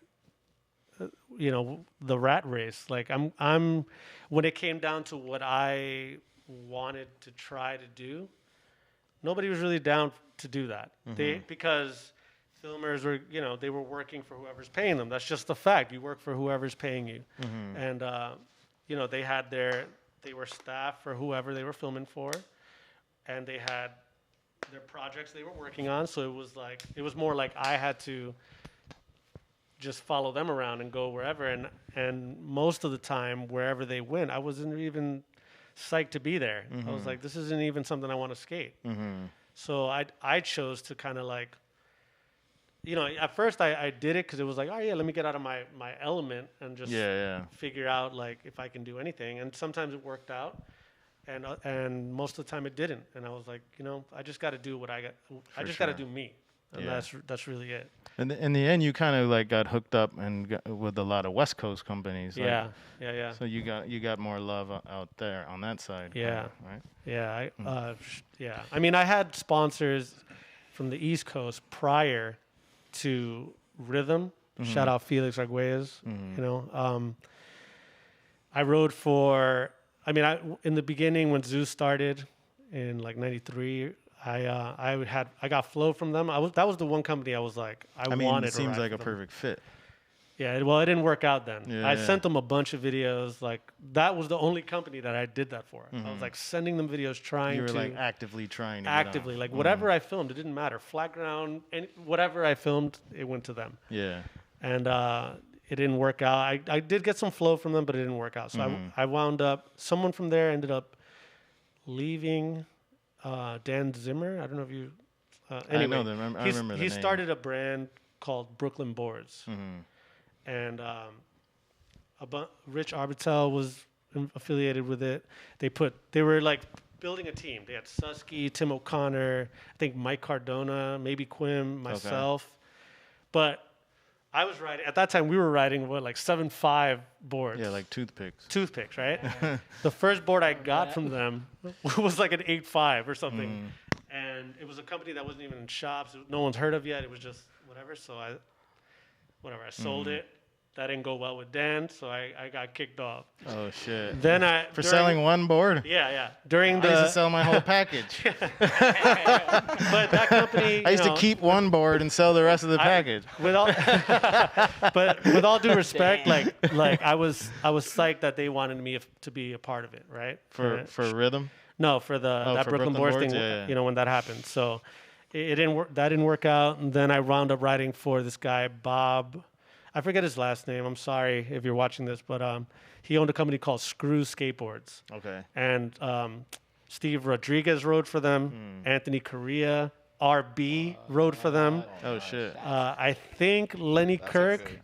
the rat race. Like I'm when it came down to what I wanted to try to do, nobody was really down to do that. Because filmers were, they were working for whoever's paying them. That's just the fact. You work for whoever's paying you. And, they were staff for whoever they were filming for. And they had their projects they were working on. So it was more like I had to just follow them around and go wherever. And most of the time, wherever they went, I wasn't even psyched to be there. I was like, this isn't even something I want to skate. So I chose to kind of like, at first I did it because it was like, oh yeah, let me get out of my element and just figure out like if I can do anything. And sometimes it worked out, and most of the time it didn't. And I was like, I just got to do what I got. I just got to do me, and that's really it. And in the end, you kind of like got hooked up with a lot of West Coast companies. Like, Yeah. So you got more love out there on that side. Yeah. Right. Yeah, I mean, I had sponsors from the East Coast prior to Rhythm. Shout out Felix Arguelles. I rode for. I mean, in the beginning when Zeus started in like '93, I got flow from them. That was the one company I was like, I mean, wanted. it to seems ride like for a them. perfect fit. Yeah, well, it didn't work out then. Yeah, I yeah. sent them a bunch of videos. Like, that was the only company that I did that for. I was, like, sending them videos trying You were to... like actively trying to actively. Like, whatever I filmed, it didn't matter. Flat ground, whatever I filmed, it went to them. Yeah. And it didn't work out. I did get some flow from them, but it didn't work out. So I wound up... Someone from there ended up leaving Dan Zimmer. I don't know if you... anyway, I know them. I remember the he name. started a brand called Brooklyn Boards. And Rich Arbitel was affiliated with it. They were like building a team. They had Susky, Tim O'Connor, I think Mike Cardona, maybe Quim, myself. But I was riding, at that time we were riding like 7.5 boards. Yeah, like toothpicks. Toothpicks, right? The first board I got from them was like an 8.5 or something. And it was a company that wasn't even in shops. No one's heard of yet. It was just whatever. So I sold it. That didn't go well with Dan, so I got kicked off. Oh shit! Then selling one board. Yeah. During I used to sell my whole package. But that company, I used to keep one board and sell the rest of the package. But with all due respect, like I was psyched that they wanted me to be a part of it, right? For rhythm. No, for that for Brooklyn Boards thing. Yeah. You know, when that happened, so it didn't work. That didn't work out, and then I wound up riding for this guy Bob. I forget his last name. I'm sorry if you're watching this, but he owned a company called Screw Skateboards. Okay. And Steve Rodriguez rode for them. Anthony Correa, RB rode for them. Oh shit. I think Lenny Kirk.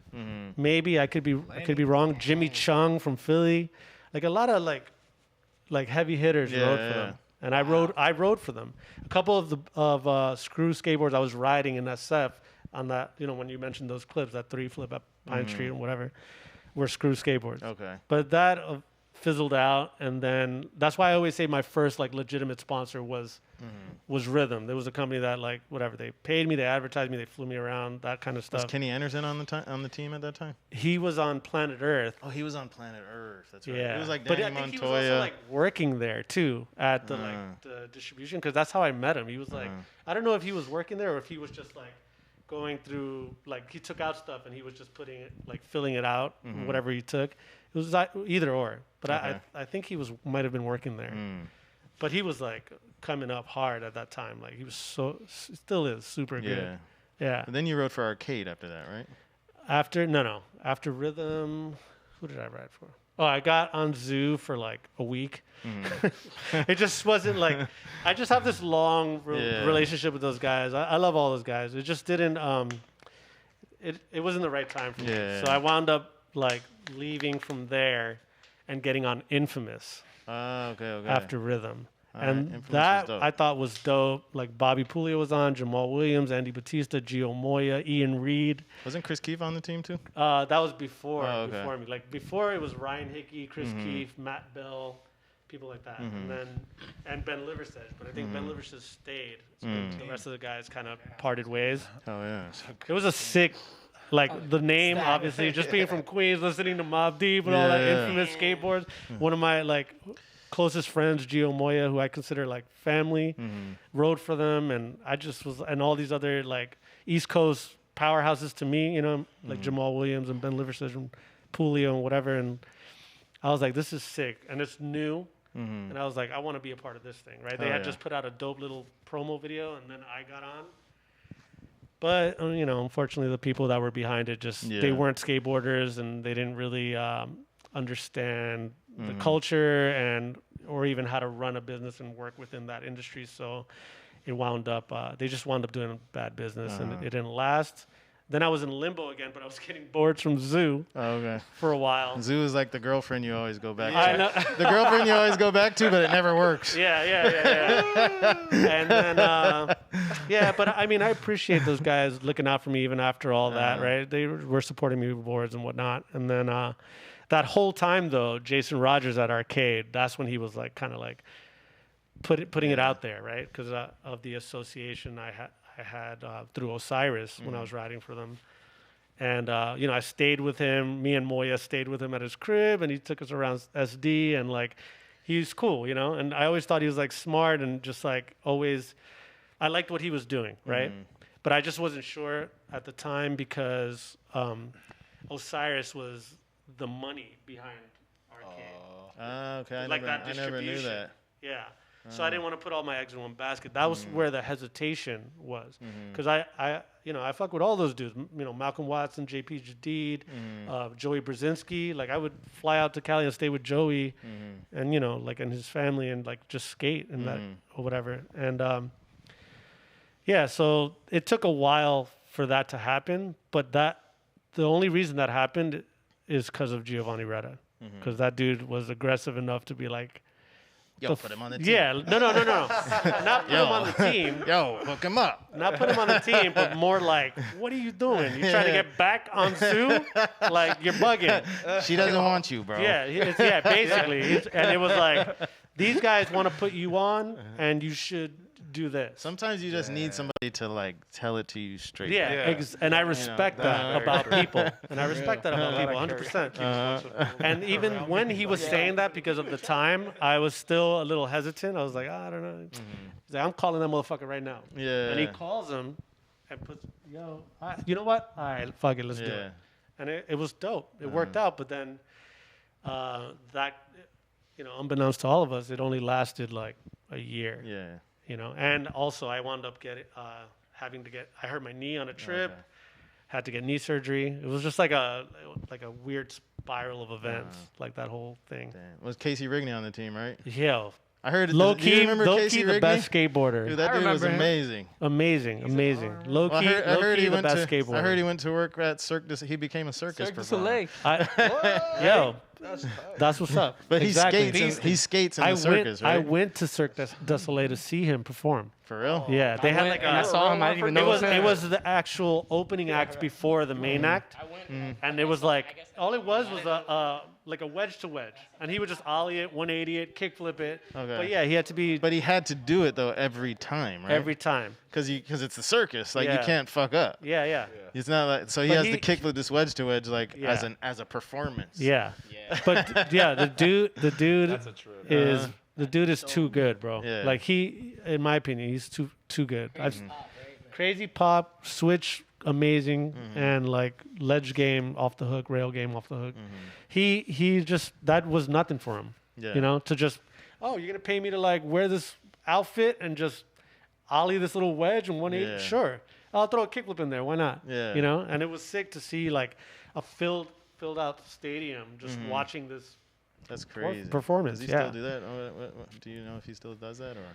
Maybe I could be wrong. Jimmy Chung from Philly. Like a lot of like heavy hitters rode for them. And I rode for them. A couple of the Screw Skateboards I was riding in SF. On that, when you mentioned those clips, that 3 flip at Pine Street and whatever, were Screw Skateboards. Okay. But that fizzled out, and then that's why I always say my first legitimate sponsor was Rhythm. There was a company that they paid me, they advertised me, they flew me around, that kind of stuff. Was Kenny Anderson on the team at that time? He was on Planet Earth. Oh, he was on Planet Earth. That's right. Yeah. It was like Danny but I think Montoya. he was also working there too at the the distribution, because that's how I met him. He was I don't know if he was working there or if he was just going through, he took out stuff and he was just putting it, filling it out, whatever he took. It was either or. But I think he might have been working there. But he was coming up hard at that time. He was still is super good. Yeah. And then you rode for Arcade after that, right? After Rhythm, who did I ride for? Oh, I got on Zoo for a week. It just wasn't I just have this long relationship with those guys. I love all those guys. It just didn't. It wasn't the right time for me. So I wound up leaving from there and getting on Infamous. Okay. After Rhythm. And Infamous that was dope. I thought was dope. Bobby Puglia was on, Jamal Williams, Andy Batista, Gio Moya, Ian Reed. Wasn't Chris Keefe on the team too? That was before okay. me. Before it was Ryan Hickey, Chris Keefe, Matt Bell, people like that, and Ben Liversedge. But I think Ben Liversedge stayed. So the rest of the guys kind of parted ways. Oh yeah. It was a sick. The name, obviously, just being from Queens, listening to Mobb Deep and all that infamous skateboards. One of my closest friends, Gio Moya, who I consider family, rode for them, and I just was, and all these other East Coast powerhouses to me, Jamal Williams and Ben Liversedge and Puglia and whatever, and I was like, this is sick, and it's new, and I was like, I want to be a part of this thing, right? They had just put out a dope little promo video, and then I got on. But, unfortunately, the people that were behind it they weren't skateboarders, and they didn't really understand the culture or even how to run a business and work within that industry. So it wound up, they just wound up doing bad business, and it didn't last. Then I was in limbo again, but I was getting boards from Zoo for a while. Zoo is the girlfriend you always go back to. I know. The girlfriend you always go back to, but it never works. Yeah. And then, but I appreciate those guys looking out for me even after all that, right? They were supporting me with boards and whatnot. And then that whole time, though, Jason Rogers at Arcade, that's when he was putting it out there, right? Because of the association I had through Osiris when I was riding for them. And, I stayed with him. Me and Moya stayed with him at his crib, and he took us around SD, and, he's cool, And I always thought he was, smart and just, always – I liked what he was doing, right? But I just wasn't sure at the time because Osiris was the money behind arcade. Okay, I Like never, that I never knew distribution. that. Yeah. So I didn't want to put all my eggs in one basket. That was where the hesitation was, because I fuck with all those dudes. Malcolm Watson, J.P. Jadid, Joey Brzezinski. Like I would fly out to Cali and stay with Joey, and and his family, and like just skate and that or whatever. And so it took a while for that to happen, but the only reason that happened is because of Giovanni Retta, because that dude was aggressive enough to be like. Yo, put him on the team. Yeah, no. Not put him on the team. Yo, hook him up. Not put him on the team, but more like, what are you doing? You trying to get back on Sue? Like, you're bugging. She doesn't want you, bro. Yeah, basically. And it was like, these guys want to put you on, and you should do this. Sometimes you just need somebody to like tell it to you straight. Yeah. And I respect that about people. And I respect that about people, 100%. And even when he was saying that, because of the time, I was still a little hesitant. I was like, I don't know. He's like, I'm calling that motherfucker right now. Yeah. And he calls him and puts, you know what? All right, fuck it, let's do it. And it was dope. It worked out. But then unbeknownst to all of us, it only lasted like a year. Yeah. And also I wound up I hurt my knee on a trip, had to get knee surgery. It was just like a weird spiral of events, like that whole thing. Damn. Was Casey Rigney on the team, right? Yeah. I heard Low Do you key, remember Casey the Rigney? best skateboarder. Dude, that dude was amazing. Amazing. Low key, the best skateboarder. I heard he went to work at he became a circus Cirque du performer. Soleil. That's what's up. But exactly. he skates in the circus, right? I went to Cirque du Soleil to see him perform. For real? Yeah, they had like I saw him. I didn't even know it was the actual opening act before the main act, and it was like all it was like a wedge to wedge, and he would just ollie it, 180 it, kick flip it. Okay. But yeah, he had to be. But he had to do it though every time, right? Every time. Because it's the circus, like you Yeah. can't fuck up. Yeah. It's not like so he But has he- to kick flip this wedge to wedge like Yeah. as a performance. Yeah. But yeah, the dude is the dude is too good, bro. Yeah. Like he, in my opinion, he's too good. Crazy pop, switch, amazing, and like ledge game off the hook, rail game off the hook. He just that was nothing for him. Yeah. To just you're gonna pay me to like wear this outfit and just ollie this little wedge and 180. Yeah. Sure, I'll throw a kickflip in there. Why not? Yeah. And it was sick to see like a filled out stadium just watching this. That's crazy. Performance, Does he yeah. still do that? Do you know if he still does that or?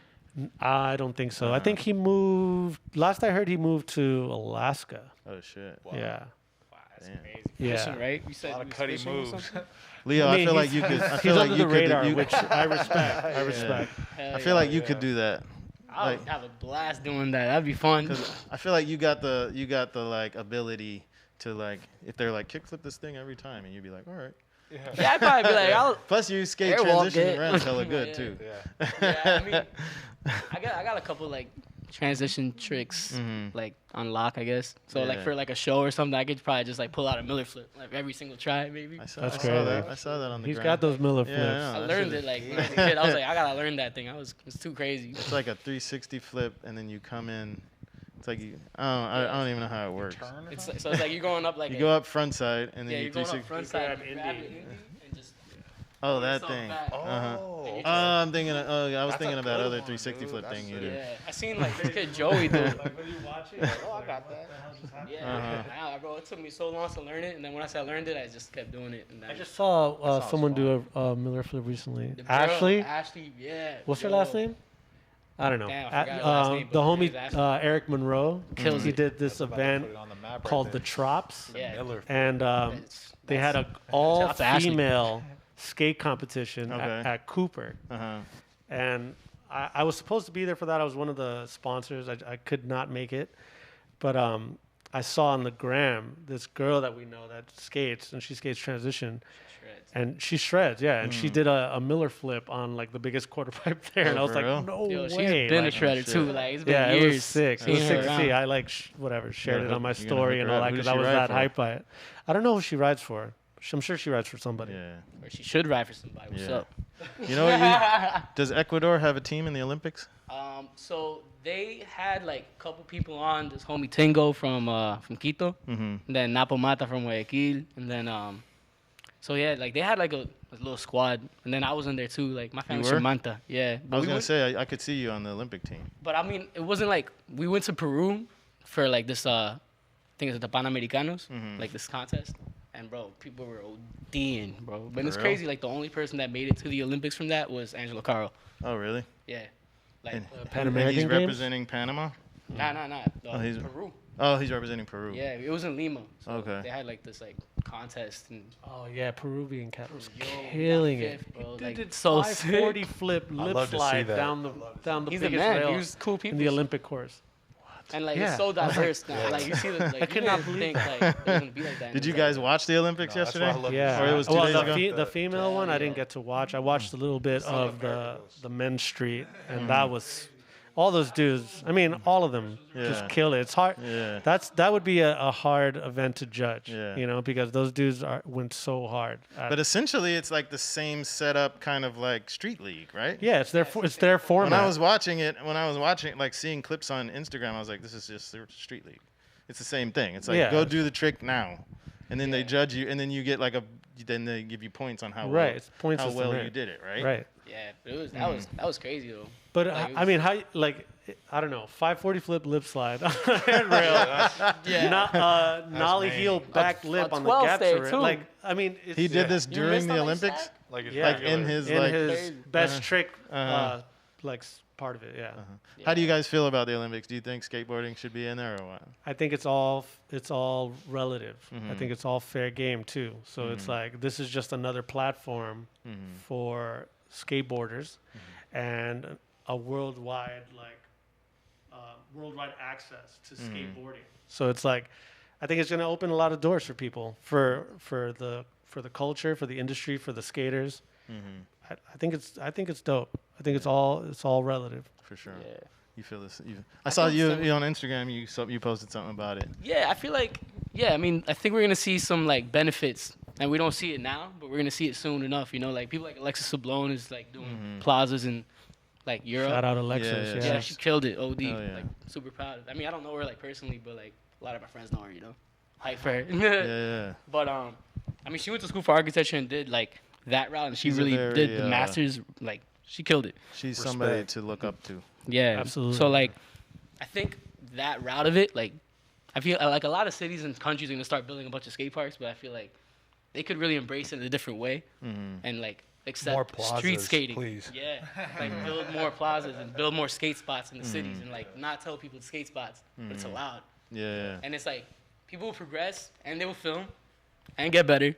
I don't think so. I think he moved. Last I heard, he moved to Alaska. Oh shit. Yeah. Wow, that's Damn. crazy. Yeah. Fishing, right? You said A lot of he was cutty fishing or moves. something? Leo, I feel like you could. I He's feel like under you the radar, could. which I respect. I respect. I feel like you could do that. I would have a blast doing that. That'd be fun. I feel like you got the like ability to like if they're like kickflip this thing every time and you'd be like all right. Yeah, I'd probably be like, Plus you skate Airwalk transition it. around hella good Yeah. too. yeah, I mean, I got a couple like transition tricks like on lock, I guess. So like Yeah. for like a show or something, I could probably just like pull out a Miller flip like every single try, maybe. I saw That's that. crazy. I saw that on the He's ground. got those Miller Yeah, flips. I know. I that learned shit it like when I was a kid. I was like, I gotta learn that thing. It's too crazy. It's like a 360 flip and then you come in. It's like I don't even know how it works. It's like you're going up like You go up front side and then yeah, you you're going up 360. front side, grab it and just Oh, that yourself thing. back. Oh, Oh. I'm thinking. I was That's a thinking of that good other one, 360 dude. flip That's thing you sick. did. Yeah, I seen like this kid Joey do. it. When you watch it, Oh, I got that. Yeah, wow, bro, it took me so long to learn it, and then when I said I learned it, I just kept doing it. And then I just saw sounds someone fun. do a Miller flip recently. the girl, Ashley? Ashley, yeah. What's her yo. last name? I don't know. Damn, I forgot her last name, The but her homie name's Ashley. Eric Monroe. Kills He it. did this event called the Trops, Yeah, and they had a Shout out to Ashley. all-female skate competition Okay. at Cooper. Uh-huh. And I was supposed to be there for that. I was one of the sponsors. I could not make it. But I saw on the gram this girl that we know that skates, and she skates transition. Shreds. And she shreds, yeah. And she did a Miller flip on like the biggest quarter pipe there. And I was for like, real? no Yo, way. she's been Like, a shredder shit. too. Like it's been yeah, years. it was sick. It was seeing sick her to see. around. I like whatever, shared gonna it on my hook- you gonna story hook and her all up? that Who because does I she was ride that for? hype by it. I don't know who she rides for. I'm sure she rides for somebody. Yeah. Or she should ride for somebody. What's Yeah. up? You know what? Does Ecuador have a team in the Olympics? So they had like a couple people on. This homie Tingo from Quito, Mm-hmm. and then Napo Mata from Guayaquil, and then so yeah, like they had like a little squad, and then I was in there too. Like my family's were? from Manta, yeah. I was we gonna went- say I could see you on the Olympic team. but I mean, it wasn't like we went to Peru for like this I think it's the Panamericanos, Mhm. like this contest, and bro, people were ODing, bro. But For it's real? crazy. Like the only person that made it to the Olympics from that was Angelo Caro. Oh, really? Yeah, like And- Pan And he's American Games? representing Panama. nah. Oh, he's- Peru. Oh, he's representing Peru. Yeah, it was in Lima. So Okay. They had like this like contest and Oh yeah, Peruvian cat was Yo, we got killing it. fifth, bro. He Like, did so 540 sick. flip I'd lip love to see slide that. down the He's a biggest man. rail He was cool people. in the Olympic course. And like Yeah. it's so diverse now. Like you see the like I could you not didn't believe think like it was gonna be like that. Did you guys watch the Olympics No, that's yesterday? why I love Yeah. Or it was 2 well, days ago? the female one I didn't Yeah. get to watch. I watched a little bit of the men's street, and that was all those dudes. I mean, all of them Yeah. just kill it. It's hard. Yeah. That would be a hard event to judge. Yeah. You know, because those dudes went so hard. But essentially, it's like the same setup, kind of like Street League, right? yeah, it's their format. When I was watching it, like seeing clips on Instagram, I was like, this is just Street League. It's the same thing. It's like, Yeah. go do the trick now. And then they Yeah. judge you, and then you get like then they give you points on how Right, well, it's point how system, well right. you did it, right? right. Yeah, but it was that was crazy though. But Like, it I was- mean, how like I don't know, 540 flip lip slide on a handrail, Yeah. nollie me. heel back lip on the 12 gap there, to it. too. Like I mean, it's, He did this You during missed the on that Olympics, stack? Like it's Yeah. like in regular. his in like. his Crazy. best trick, uh-huh. like part of it. Yeah, How do you guys feel about the Olympics? Do you think skateboarding should be in there or what? I think it's all relative. I Mhm. think it's all fair game too. So it's like this is just another platform for skateboarders and a worldwide worldwide access to skateboarding. So it's like I think it's going to open a lot of doors for people for the culture, for the industry, for the skaters. I think it's dope. I think it's all relative. For sure. Yeah. You feel this? I saw think you, so. you on Instagram. You posted something about it. Yeah, I feel like I mean, I think we're gonna see some like benefits, and we don't see it now, but we're gonna see it soon enough. You know, like people like Alexis Sablon is like doing plazas in like Europe. Shout out Alexis. Yeah. Yeah, she killed it. OD. Oh, yeah. Like super proud. I mean, I don't know her like personally, but like a lot of my friends know her. You know, hype for her. Yeah. But I mean, she went to school for architecture and did like that route, and she She's a really very, did the masters. Like she killed it. She's Respect. somebody to look up to. Yeah, Absolutely. So like, I think that route of it, like, I feel like a lot of cities and countries are gonna start building a bunch of skate parks, but I feel like they could really embrace it in a different way and like accept More plazas, street skating. please. Yeah, like build more plazas and build more skate spots in the cities and like not tell people it's skate spots, but it's allowed. Yeah. And it's like people will progress and they will film and get better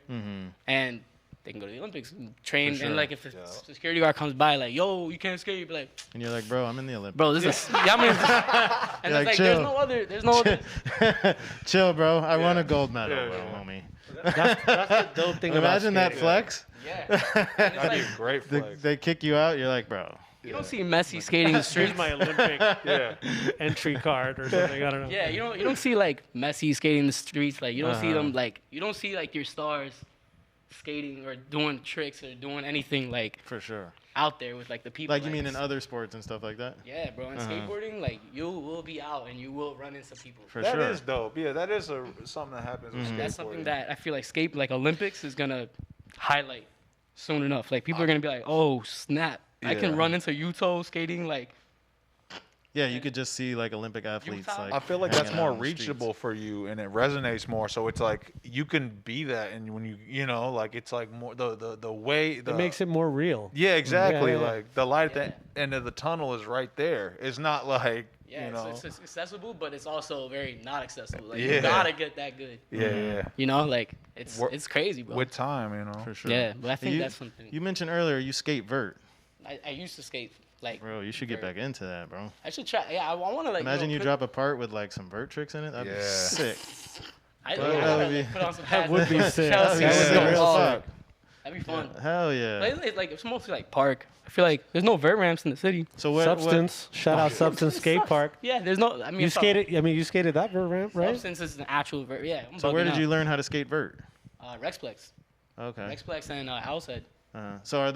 and they can go to the Olympics and train. For sure. And like if the security guard comes by like, yo, you can't skate, you be like, And you're like, bro, I'm in the Olympics. bro, this is yeah, I mean, and You're it's like, like chill. there's no other. Chill, bro. I won a gold medal, homie. That's the dope thing about Imagine that skating. flex. Yeah, and it's That'd be like a great flex. They kick you out. You're like, bro. you don't see Messi skating the streets. Here's my Olympic entry card or something. I don't know. Yeah, you don't see like Messi skating the streets. Like you don't see them like you don't see like your stars skating or doing tricks or doing anything like For sure. out there with like the people. Like you mean in other sports and stuff like that? Yeah, bro. In skateboarding, like you will be out and you will run into people. For That sure. is dope. Yeah, that is something that happens with skateboarding. That's something that I feel like like Olympics is gonna highlight soon enough. Like people are gonna be like, oh snap, I can Yeah. run into Utah skating. Like Yeah, you could just see like Olympic athletes. Utah? Like I feel like that's hanging out more on the streets. reachable for you, and it resonates more. So it's like you can be that, and when you know, like it's like more the way It makes it more real. Yeah, exactly. Yeah, yeah. Like the light Yeah. at the end of the tunnel is right there. It's not like yeah, you know. it's accessible, but it's also very not accessible. Like Yeah. you gotta get that good. yeah, You know, like it's Wor- it's crazy, bro. with time, you know. For sure. Yeah, but I think you, that's something. You mentioned earlier you skate vert. I used to skate like. Bro, you should get vert. back into that, bro. I should try. Yeah, I want to like. Imagine you put- drop a part with like some vert tricks in it. That'd be Yeah. sick. I Bro, gotta, that would like, be- put on some that pads would and be go sick. Chelsea, That'd be let's sick. go Real hard. fuck. That'd be fun. Hell yeah. But it's like it's mostly like park. I feel like there's no vert ramps in the city. So what? Substance. Shout out Substance Skate Park. Yeah, there's no. I mean, You it's not- skated. I mean, you skated that vert ramp, right? Substance is an actual vert. Yeah. I'm So where bugging did you out. learn how to skate vert? Rexplex. Okay. Xplex and Househead. So are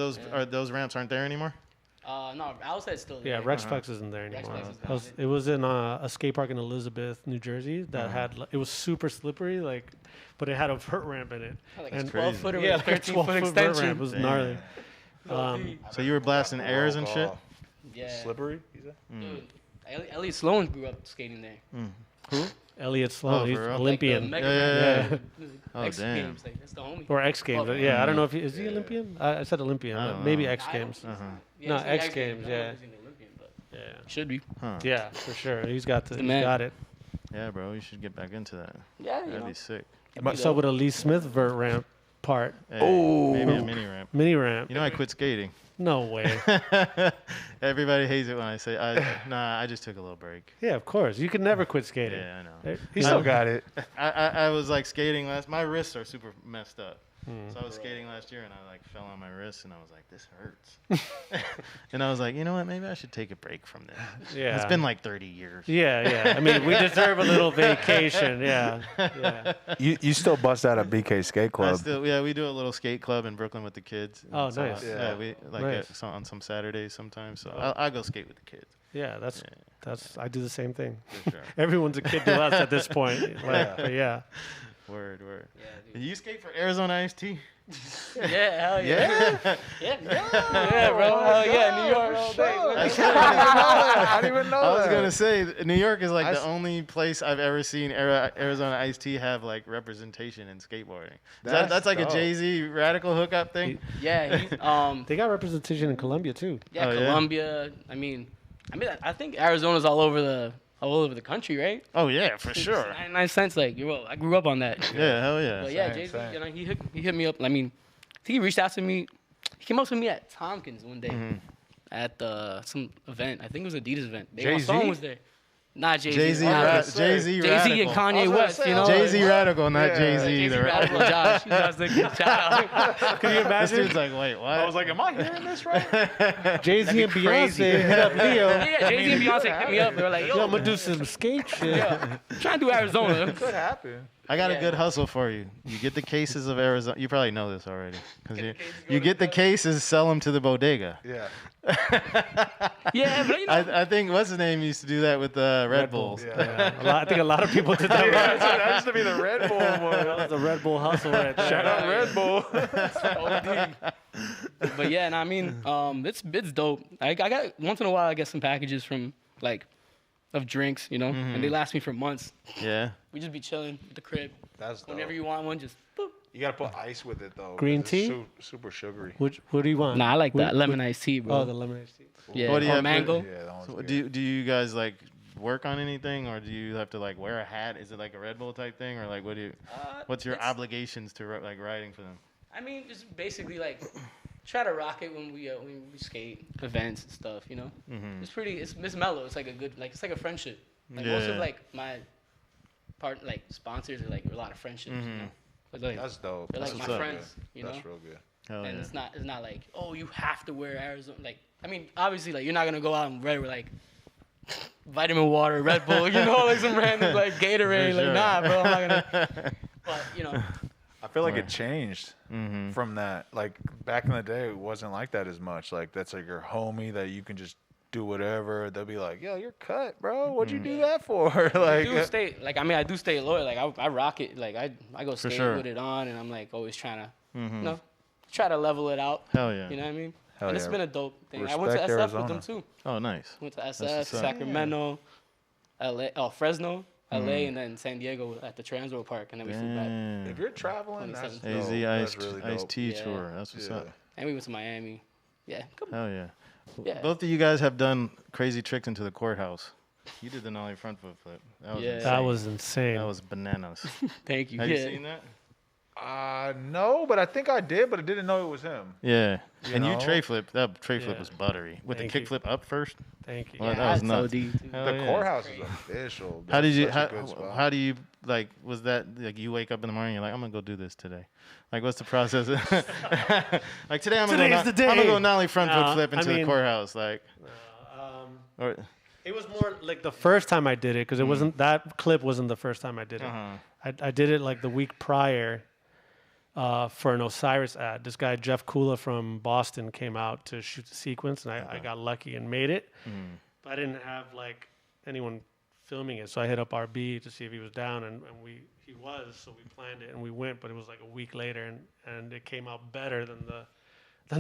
those ramps aren't there anymore? No, Househead's still there. Yeah, Rexplex isn't there anymore. Rexplex is gone. It was in a skate park in Elizabeth, New Jersey that had it was super slippery, but it had a vert ramp in it. Like And a 12-footer with yeah, a like a 13-foot 12-foot vert extension. ramp. It was gnarly. So you were blasting airs and shit? Yeah. Slippery. You said? Dude, Elliot Sloan grew up skating there. Who? Elliot Sloan. Oh, He's for real? Olympian. Like the Yeah. Mega Oh, X damn. Games, like, that's the homie. Or X Games. Oh, Yeah, I don't know if is he Olympian? I said Olympian. I But don't maybe know. X Games. Yeah, No, he's in the X Games, I don't know yeah. if he's in the Olympian, but Yeah. should be. Yeah, for sure. He's got the he's man. got it. Yeah, bro. You should get back into that. Yeah, you That'd know. be sick. What's up with a Lee Smith vert ramp part? Hey, Oh. maybe a mini ramp. Mini ramp. You know, I quit skating. No way. Everybody hates it when I say, I just took a little break. Yeah, of course. You can never quit skating. Yeah, I know. He Still got it. I was like skating my wrists are super messed up. So I was skating last year and I like fell on my wrist and I was like, this hurts. And I was like, you know what? Maybe I should take a break from this. Yeah. It's been like 30 years. Yeah. I mean, we deserve a little vacation. Yeah. You still bust out a BK skate club. We do a little skate club in Brooklyn with the kids. Oh, And so, nice. Yeah, we like Nice. on some Saturdays sometimes. So Oh. I'll go skate with the kids. Yeah, that's I do the same thing. For sure. Everyone's a kid to us at this point. But yeah. Word. Yeah, Did you skate for Arizona Iced Tea? dude. Yeah, hell yeah. Yeah, bro. Hell yeah, New York all day. I didn't even know I was that. gonna say New York is like I the s- only place I've ever seen Arizona Iced Tea have like representation in skateboarding. That's like dope. a Jay-Z radical hookup thing. Yeah, They got representation in Colombia too. yeah, Oh, yeah? Colombia. I mean, I think Arizona's all over the country, right? Oh yeah, for sure. 99 cents, like, I grew up on that. Yeah, hell yeah. But yeah, Same, Jay-Z, same. you know, he hit me up. I mean, he reached out to me. He came up to me at Tompkins one day at some event. I think it was Adidas event. My Jay-Z? phone was there. Not Jay-Z. Jay-Z, Jay-Z Jay-Z, and radical. Kanye West, you know. Jay-Z radical, not Yeah. Jay-Z. Jay-Z the radical Josh. He does a good job. Can you This imagine? dude's like, wait, what? I was like, am I hearing this right? Jay-Z and crazy. Beyonce hit up Leo. Yeah, Jay-Z and Beyonce hit me up. They were like, Yo, yo, I'm gonna do some skate shit. I'm trying to do Arizona. Could happen. I got a Yeah. good hustle for you. You get the cases of Arizona. You probably know this already. Because Get the cases, go you to get the the- cases, sell them to the bodega. Yeah. Yeah, but you know. I think what's his name used to do that with Red Bulls. Yeah. I think a lot of people did that. That used to be the Red Bull That one. was the Red Bull hustle right there. Shout out Red Bull. But yeah, and I mean, it's dope. I got once in a while I get some packages from like of drinks, you know, and they last me for months. Yeah. We just be chilling at the crib. That's dope. Whenever you want one, just boop. You gotta put ice with it though. Green 'cause it's tea? super sugary. What do you want? Nah, I like that What- lemon iced tea, bro. Oh, the lemonade tea. yeah, What do you or have for- mango. Yeah, that one's So good. do you guys like work on anything, or do you have to like wear a hat? Is it like a Red Bull type thing, or like what's your It's- obligations to like riding for them? I mean, just basically like try to rock it when we skate events and stuff, you know. Mm-hmm. It's pretty. It's mellow. It's like a good it's like a friendship. Like Yeah. most of like my sponsors are like a lot of friendships, you know. But, like, That's dope. they're That's like what's my up. friends, you know. That's real good. Hell And yeah. it's not like, oh, you have to wear Arizona. Like, I mean, obviously, like you're not gonna go out and wear like vitamin water, Red Bull, you know, like some random like Gatorade. For Like, sure. nah, bro, I'm not gonna. But you know, I feel like Right. it changed Mm-hmm. from that. Like back in the day, it wasn't like that as much. Like that's like your homie that you can just do whatever. They'll be like, "Yo, you're cut, bro. What'd you do that for?" I like, do stay. Like, I mean, I do stay loyal. Like, I rock it. Like, I go skate sure. with it on, and I'm like always trying to, Mm-hmm. you know, try to level it out. Hell yeah. You know what I mean? Hell And it's yeah. been a dope thing. I went to Respect SF Arizona. with them too. Oh, nice. Went to what's SF, up. Sacramento, LA, Fresno, LA, and then San Diego at the Transworld Park, and then we flew back. Damn. if you're traveling, that's 27. dope. AZ That's Iced really Iced dope. Tea Yeah. tour. That's what's Yeah. up. And we went to Miami. Yeah, come Hell yeah. Yeah. Both of you guys have done crazy tricks into the courthouse. You did the nollie front foot flip. That was Yeah. insane. That was insane. That was bananas. Thank you. Have yeah. you seen that? No, but I think I did, but I didn't know it was him. Yeah. And you know? tray flip. That tray flip Yeah. was buttery. With Thank the you. kick flip up first. Thank you. Well, Yeah, that was that's nuts. OD, too. Hell The yeah. courthouse is official. How did you That's such a good spot. how do you like was that like you wake up in the morning you're like I'm gonna go do this today, like what's the process? Like today I'm Today's gonna the go, I'm gonna day. go nollie front foot Nah, flip I into the mean- courthouse like or It was more like the first time I did it because it wasn't that clip wasn't the first time I did it. Uh-huh. I did it like the week prior, for an Osiris ad. This guy, Jeff Kula from Boston, came out to shoot the sequence, and I got lucky and made it. But I didn't have like anyone filming it, so I hit up RB to see if he was down, and he was, so we planned it and we went. But it was like a week later, and it came out better than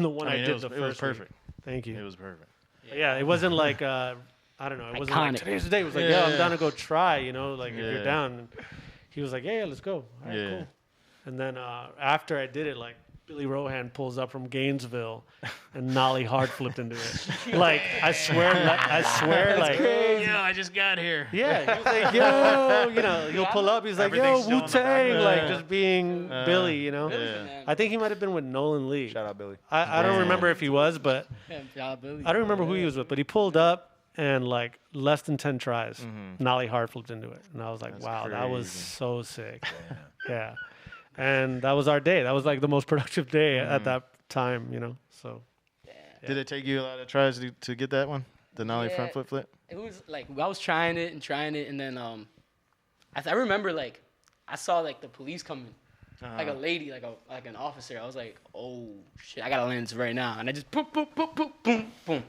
the one I did the first. It was perfect. Week. Thank you. It was perfect. Yeah, it wasn't like I don't know. It wasn't like today's the day. It was like, I'm down to go try. You know, like if you're down. And he was like, yeah, let's go. All right, cool. And then after I did it, like Billy Rohan pulls up from Gainesville and Nolly hard flipped into it. Like I swear, like Yo, I just got here. yeah, he was like, yo, you know, he'll pull up. He's like, yo, Wu Tang, like just being Billy, you know. I think he might have been with Nolan Lee. Shout out Billy. I don't remember if he was, but Billy. I don't remember who he was with. But he pulled up. And like less than 10 tries, Nolly hard flipped into it. And I was like, wow, that was so sick. Yeah. And that was our day. That was like the most productive day at that time, you know. So Did it take you a lot of tries to get that one? The Nolly front flip? It was like I was trying it, and then I remember like I saw like the police coming. Like a lady, like an officer. I was like, oh shit, I gotta land this right now. And I just boom, boom, boom, boom, boom, boom.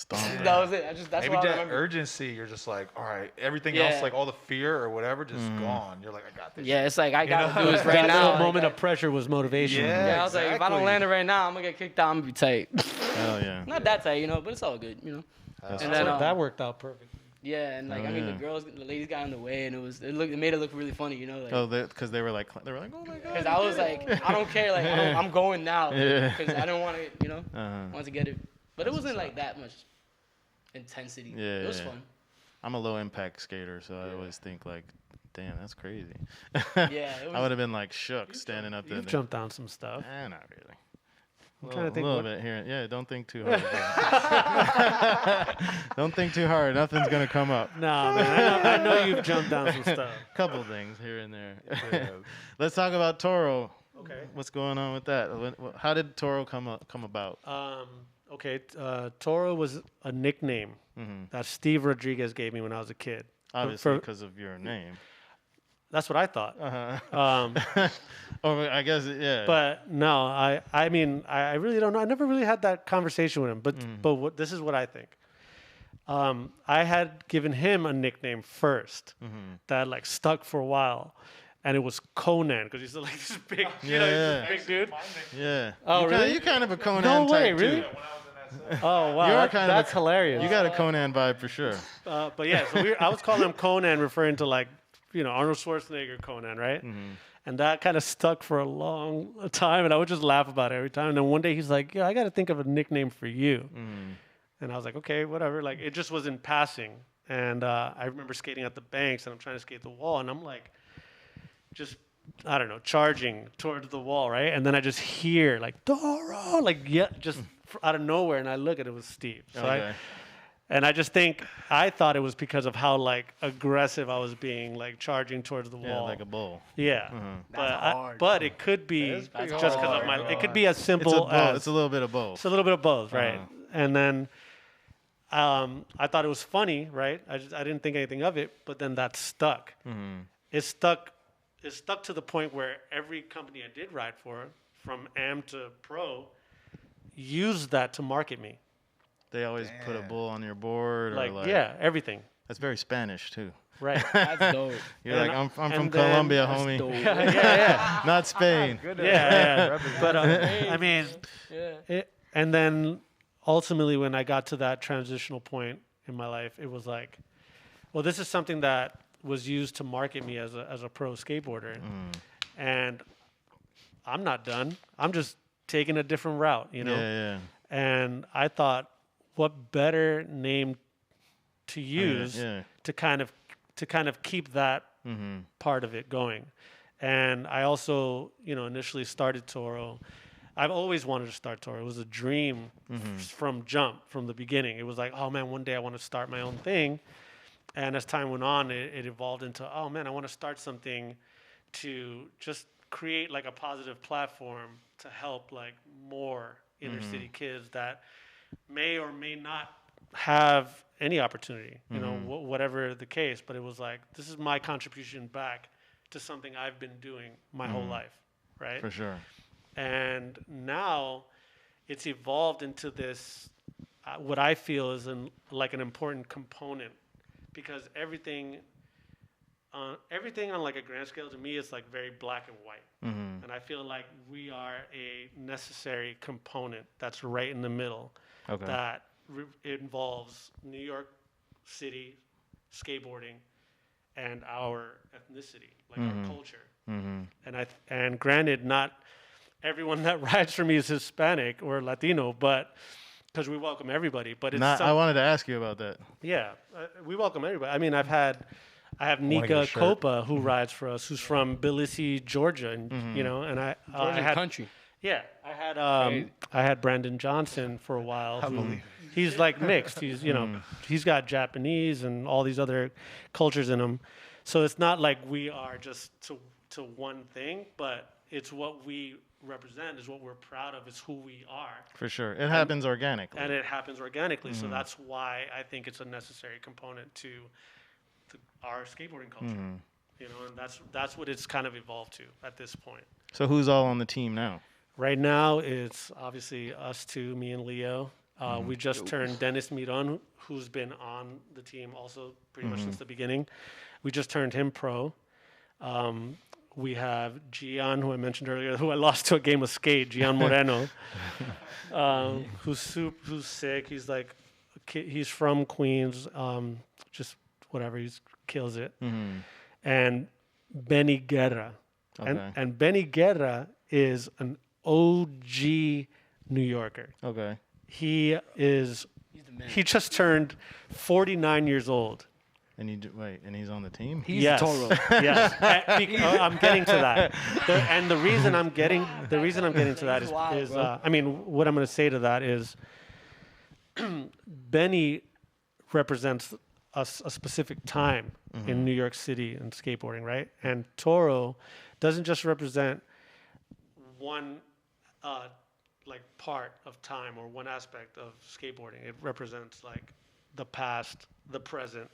That was it. That's Maybe what I that remember. urgency, you're just like, all right, everything else, like all the fear or whatever, just gone. You're like, I got this. Yeah, it's like I gotta do this that right now. little moment of pressure was motivation. Yeah, I was like, if I don't land it right now, I'm gonna get kicked out. I'm gonna be tight. Hell yeah. Not that tight, you know, but it's all good, you know. And then that worked out perfect. Yeah, and like I mean, the ladies got in the way, and it made it look really funny, you know. Like, because they were like, oh my god. Because I was like, I don't care, like I'm going now, because I don't want to, you know, want to get it. But it wasn't like that much intensity. Yeah, it was fun. I'm a low impact skater, so I always think like, damn, that's crazy. Yeah, I would have been like shook standing up there. You've jumped down some stuff. Not really. I'm trying to think a little bit here. Yeah, don't think too hard. Don't think too hard. Nothing's gonna come up. No, man, I know you've jumped down some stuff. Couple things here and there. Let's talk about Toro. Okay. What's going on with that? How did Toro come about? Okay, Toro was a nickname that Steve Rodriguez gave me when I was a kid. Obviously, because of your name. That's what I thought. I guess, yeah. But no, I mean, I really don't know. I never really had that conversation with him. But this is what I think. I had given him a nickname first that like stuck for a while. And it was Conan, because he's like this big, you know, he's this big dude. Yeah. Oh, really? You're kind of a Conan No way, type, really? too. Oh, wow. That's hilarious. You got a Conan vibe for sure. But yeah, so I was calling him Conan, referring to like, you know, Arnold Schwarzenegger Conan, right? And that kind of stuck for a long time, and I would just laugh about it every time. And then one day he's like, yeah, I got to think of a nickname for you. And I was like, okay, whatever. Like, it just was in passing. And I remember skating at the banks, and I'm trying to skate the wall, and I'm like, just, I don't know, charging towards the wall, right? And then I just hear like, Toro, like, yeah, just out of nowhere. And I look at it was Steve. So I just think, I thought it was because of how like aggressive I was being, like charging towards the wall. Yeah, like a bull. Yeah. But it could be just because of my, it could be as simple as. It's a little bit of both. It's a little bit of both, right? And then I thought it was funny, right? I didn't think anything of it, but then that stuck. It stuck to the point where every company I did ride for, from Am to Pro, used that to market me. They always put a bull on your board. Like, or like yeah, everything. That's very Spanish, too. Right. That's dope. You're like, I'm from Colombia, homie. Yeah. Not Spain. Yeah. But, I mean, and then ultimately when I got to that transitional point in my life, it was like, well, this is something that was used to market me as a pro skateboarder. And I'm not done. I'm just taking a different route, you know? Yeah. And I thought, what better name to use to kind of keep that part of it going. And I also, you know, initially started Toro. I've always wanted to start Toro. It was a dream from the beginning. It was like, oh man, one day I want to start my own thing. And as time went on, it evolved into, oh man, I want to start something to just create like a positive platform to help like more inner city kids that may or may not have any opportunity, you know, whatever the case. But it was like, this is my contribution back to something I've been doing my whole life, right? For sure. And now it's evolved into this, what I feel is like an important component, because everything on like a grand scale to me is like very black and white. And I feel like we are a necessary component that's right in the middle. Okay. That involves New York City skateboarding and our ethnicity, like our culture. And granted, not everyone that rides for me is Hispanic or Latino, but because we welcome everybody. But it's I wanted to ask you about that. yeah, we welcome everybody. I mean, I have get a Nika shirt. Copa who rides for us, who's from Tbilisi, Georgia, and you know, and I Georgian had country. yeah, I had Brandon Johnson for a while. He's like mixed. He's he's got Japanese and all these other cultures in him. So it's not like we are just to one thing, but it's what we represent, is what we're proud of, is who we are. For sure. It happens organically. And it happens organically. So that's why I think it's a necessary component to our skateboarding culture. You know, and that's what it's kind of evolved to at this point. So who's all on the team now? Right now, it's obviously us two, me and Leo. We just turned Dennis Miron, who's been on the team also pretty much since the beginning. We just turned him pro. We have Gian, who I mentioned earlier, who I lost to a game of skate, Gian Moreno, who's sick. He's like, he's from Queens, just whatever, he kills it. And Benny Guerra. Okay. And Benny Guerra is an OG New Yorker. Okay. He is. He's the man. He just turned 49 years old. And and he's on the team? He's Yes. the Toro. Yes. I'm getting to that. And the reason I'm getting to that He's wild, is bro. I mean, what I'm going to say to that is Benny represents a specific time in New York City and skateboarding, right? And Toro doesn't just represent one like part of time or one aspect of skateboarding. It represents like the past, the present,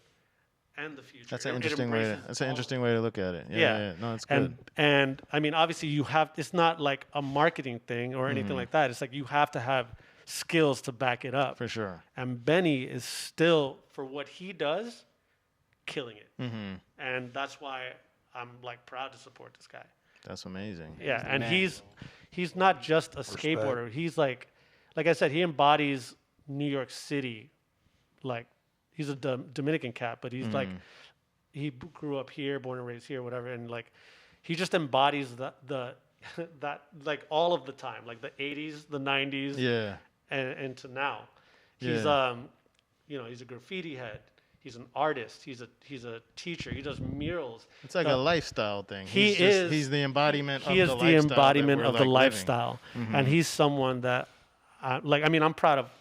and the future. That's an It interesting way. embraces That's an all of interesting way to look at it. Yeah. No, it's good. And I mean, obviously, it's not like a marketing thing or anything like that. It's like you have to have skills to back it up. For sure. And Benny is still, for what he does, killing it. And that's why I'm like proud to support this guy. That's amazing. Yeah, and man, he's not just a skateboarder. He's like I said, he embodies New York City. Like, he's a Dominican cat, but he's like, he grew up here, born and raised here, whatever, and like, he just embodies the that like all of the time, like the 80s, the 90s, Yeah. and to now. He's Yeah. he's a graffiti head. He's an artist. He's a teacher. He does murals. It's like a lifestyle thing. He's He's the embodiment He of is the the lifestyle. embodiment that of we're, the like, living. lifestyle, and he's someone that, I'm proud of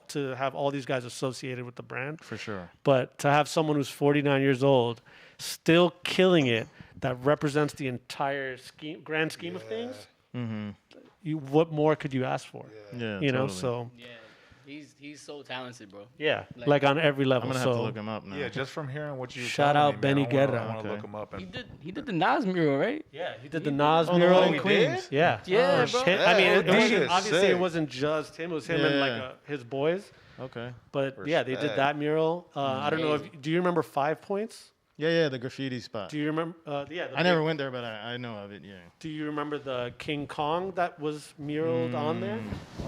to have all these guys associated with the brand. For sure. But to have someone who's 49 years old, still killing it, that represents the entire grand scheme of things. What more could you ask for? Yeah. You know, totally. so Yeah, he's so talented, bro. yeah, Like- like on every I'm level. gonna have So to look him up now. Yeah, just from hearing what you Shout telling out me, Benny man, I Guerra. want to look Okay. him up. And He did the Nas mural, right? yeah, he did the Nas Oh, the mural one in we Queens. did? Yeah, Yeah, Oh, bro. shit. I mean, Yeah, it wasn't, shit's obviously sick. it wasn't just him. It was him and like Yeah. his boys. Okay. But yeah, they did Respect. that mural. I don't know if do you remember 5 Points? Yeah, the graffiti spot. Do you remember? Yeah, I never went there, but I know of it. Yeah. Do you remember the King Kong that was muraled on there?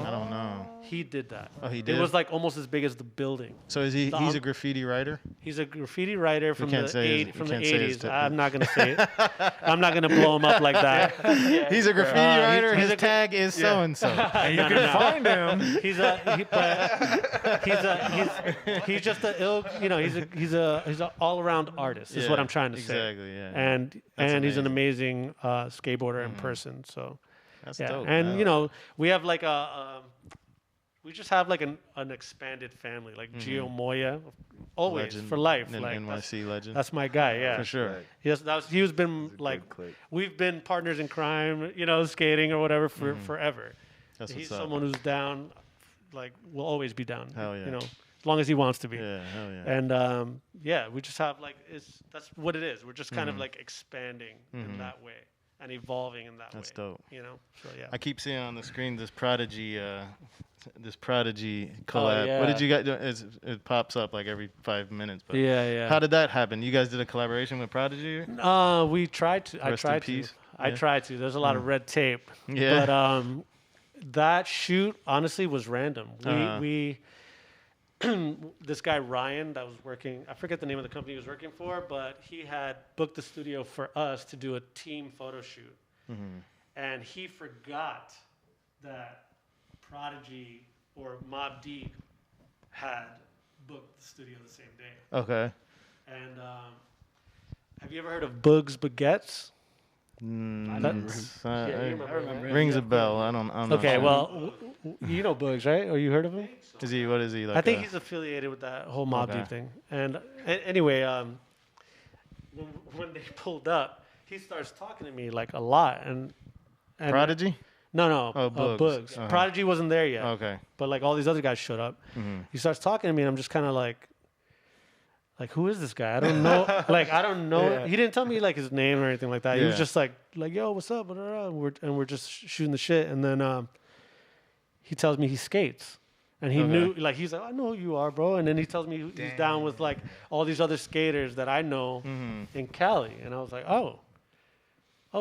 I don't know. He did that. Oh, he It did? was like almost as big as the building. So is he? The He's a um, graffiti writer. He's a graffiti writer from can't the say his- eight, from you the can't say his 80s. tip. I'm not gonna say it. I'm not gonna blow him up like that. He's a graffiti he's- writer. he's His a gra- tag is so and so. you No, can no, no. find him. He's just a ill, he's an all around artist. Is what I'm trying to say. Exactly. Yeah. And That's he's an amazing skateboarder in person. So That's yeah, dope. and man. we have like we just have like an expanded family, like Gio Moya, always Legend, for life. N- Like NYC legend. that's my guy. Yeah, for sure. Right. Yes, he's been like click. we've been partners in crime, skating or whatever for forever. That's He's what's up. someone who's down, like will always be down. Hell yeah. As long as he wants to be. Yeah. Hell yeah. And we just have like that's what it is. We're just kind of like expanding in that way. and evolving in that That's way. dope. You know, so yeah. I keep seeing on the screen this Prodigy collab. yeah. What did you guys do? It pops up like every 5 minutes. But Yeah. how did that happen? You guys did a collaboration with Prodigy? We tried to. I Rest in tried to. peace. I Yeah. tried to. There's a lot of red tape. Yeah. But that shoot honestly was random. We this guy Ryan that was working. I forget the name of the company he was working for, but he had booked the studio for us to do a team photo shoot, and he forgot that Prodigy or Mobb Deep had booked the studio the same day. Okay. And have you ever heard of Boog's Baguettes? I remember. Rings a bell. I don't know. Okay, well, you know Boogs, right? Or you heard of him? Is he? What is he like? I think he's affiliated with that whole Mobb Okay. Deep thing. And anyway, when they pulled up, he starts talking to me like a lot. And Prodigy. No, Oh, Boogs. Boogs. Uh-huh. Prodigy wasn't there yet. Okay. But like all these other guys showed up. He starts talking to me, and I'm just kind of like, who is this guy? I don't know. I don't know. Yeah. He didn't tell me like his name or anything like that. He was Yeah. just like, yo, what's up? And we're just shooting the shit. And then he tells me he skates. And he knew, like, he's like, I know who you are, bro. And then he tells me he's down with like all these other skaters that I know in Cali. And I was like, oh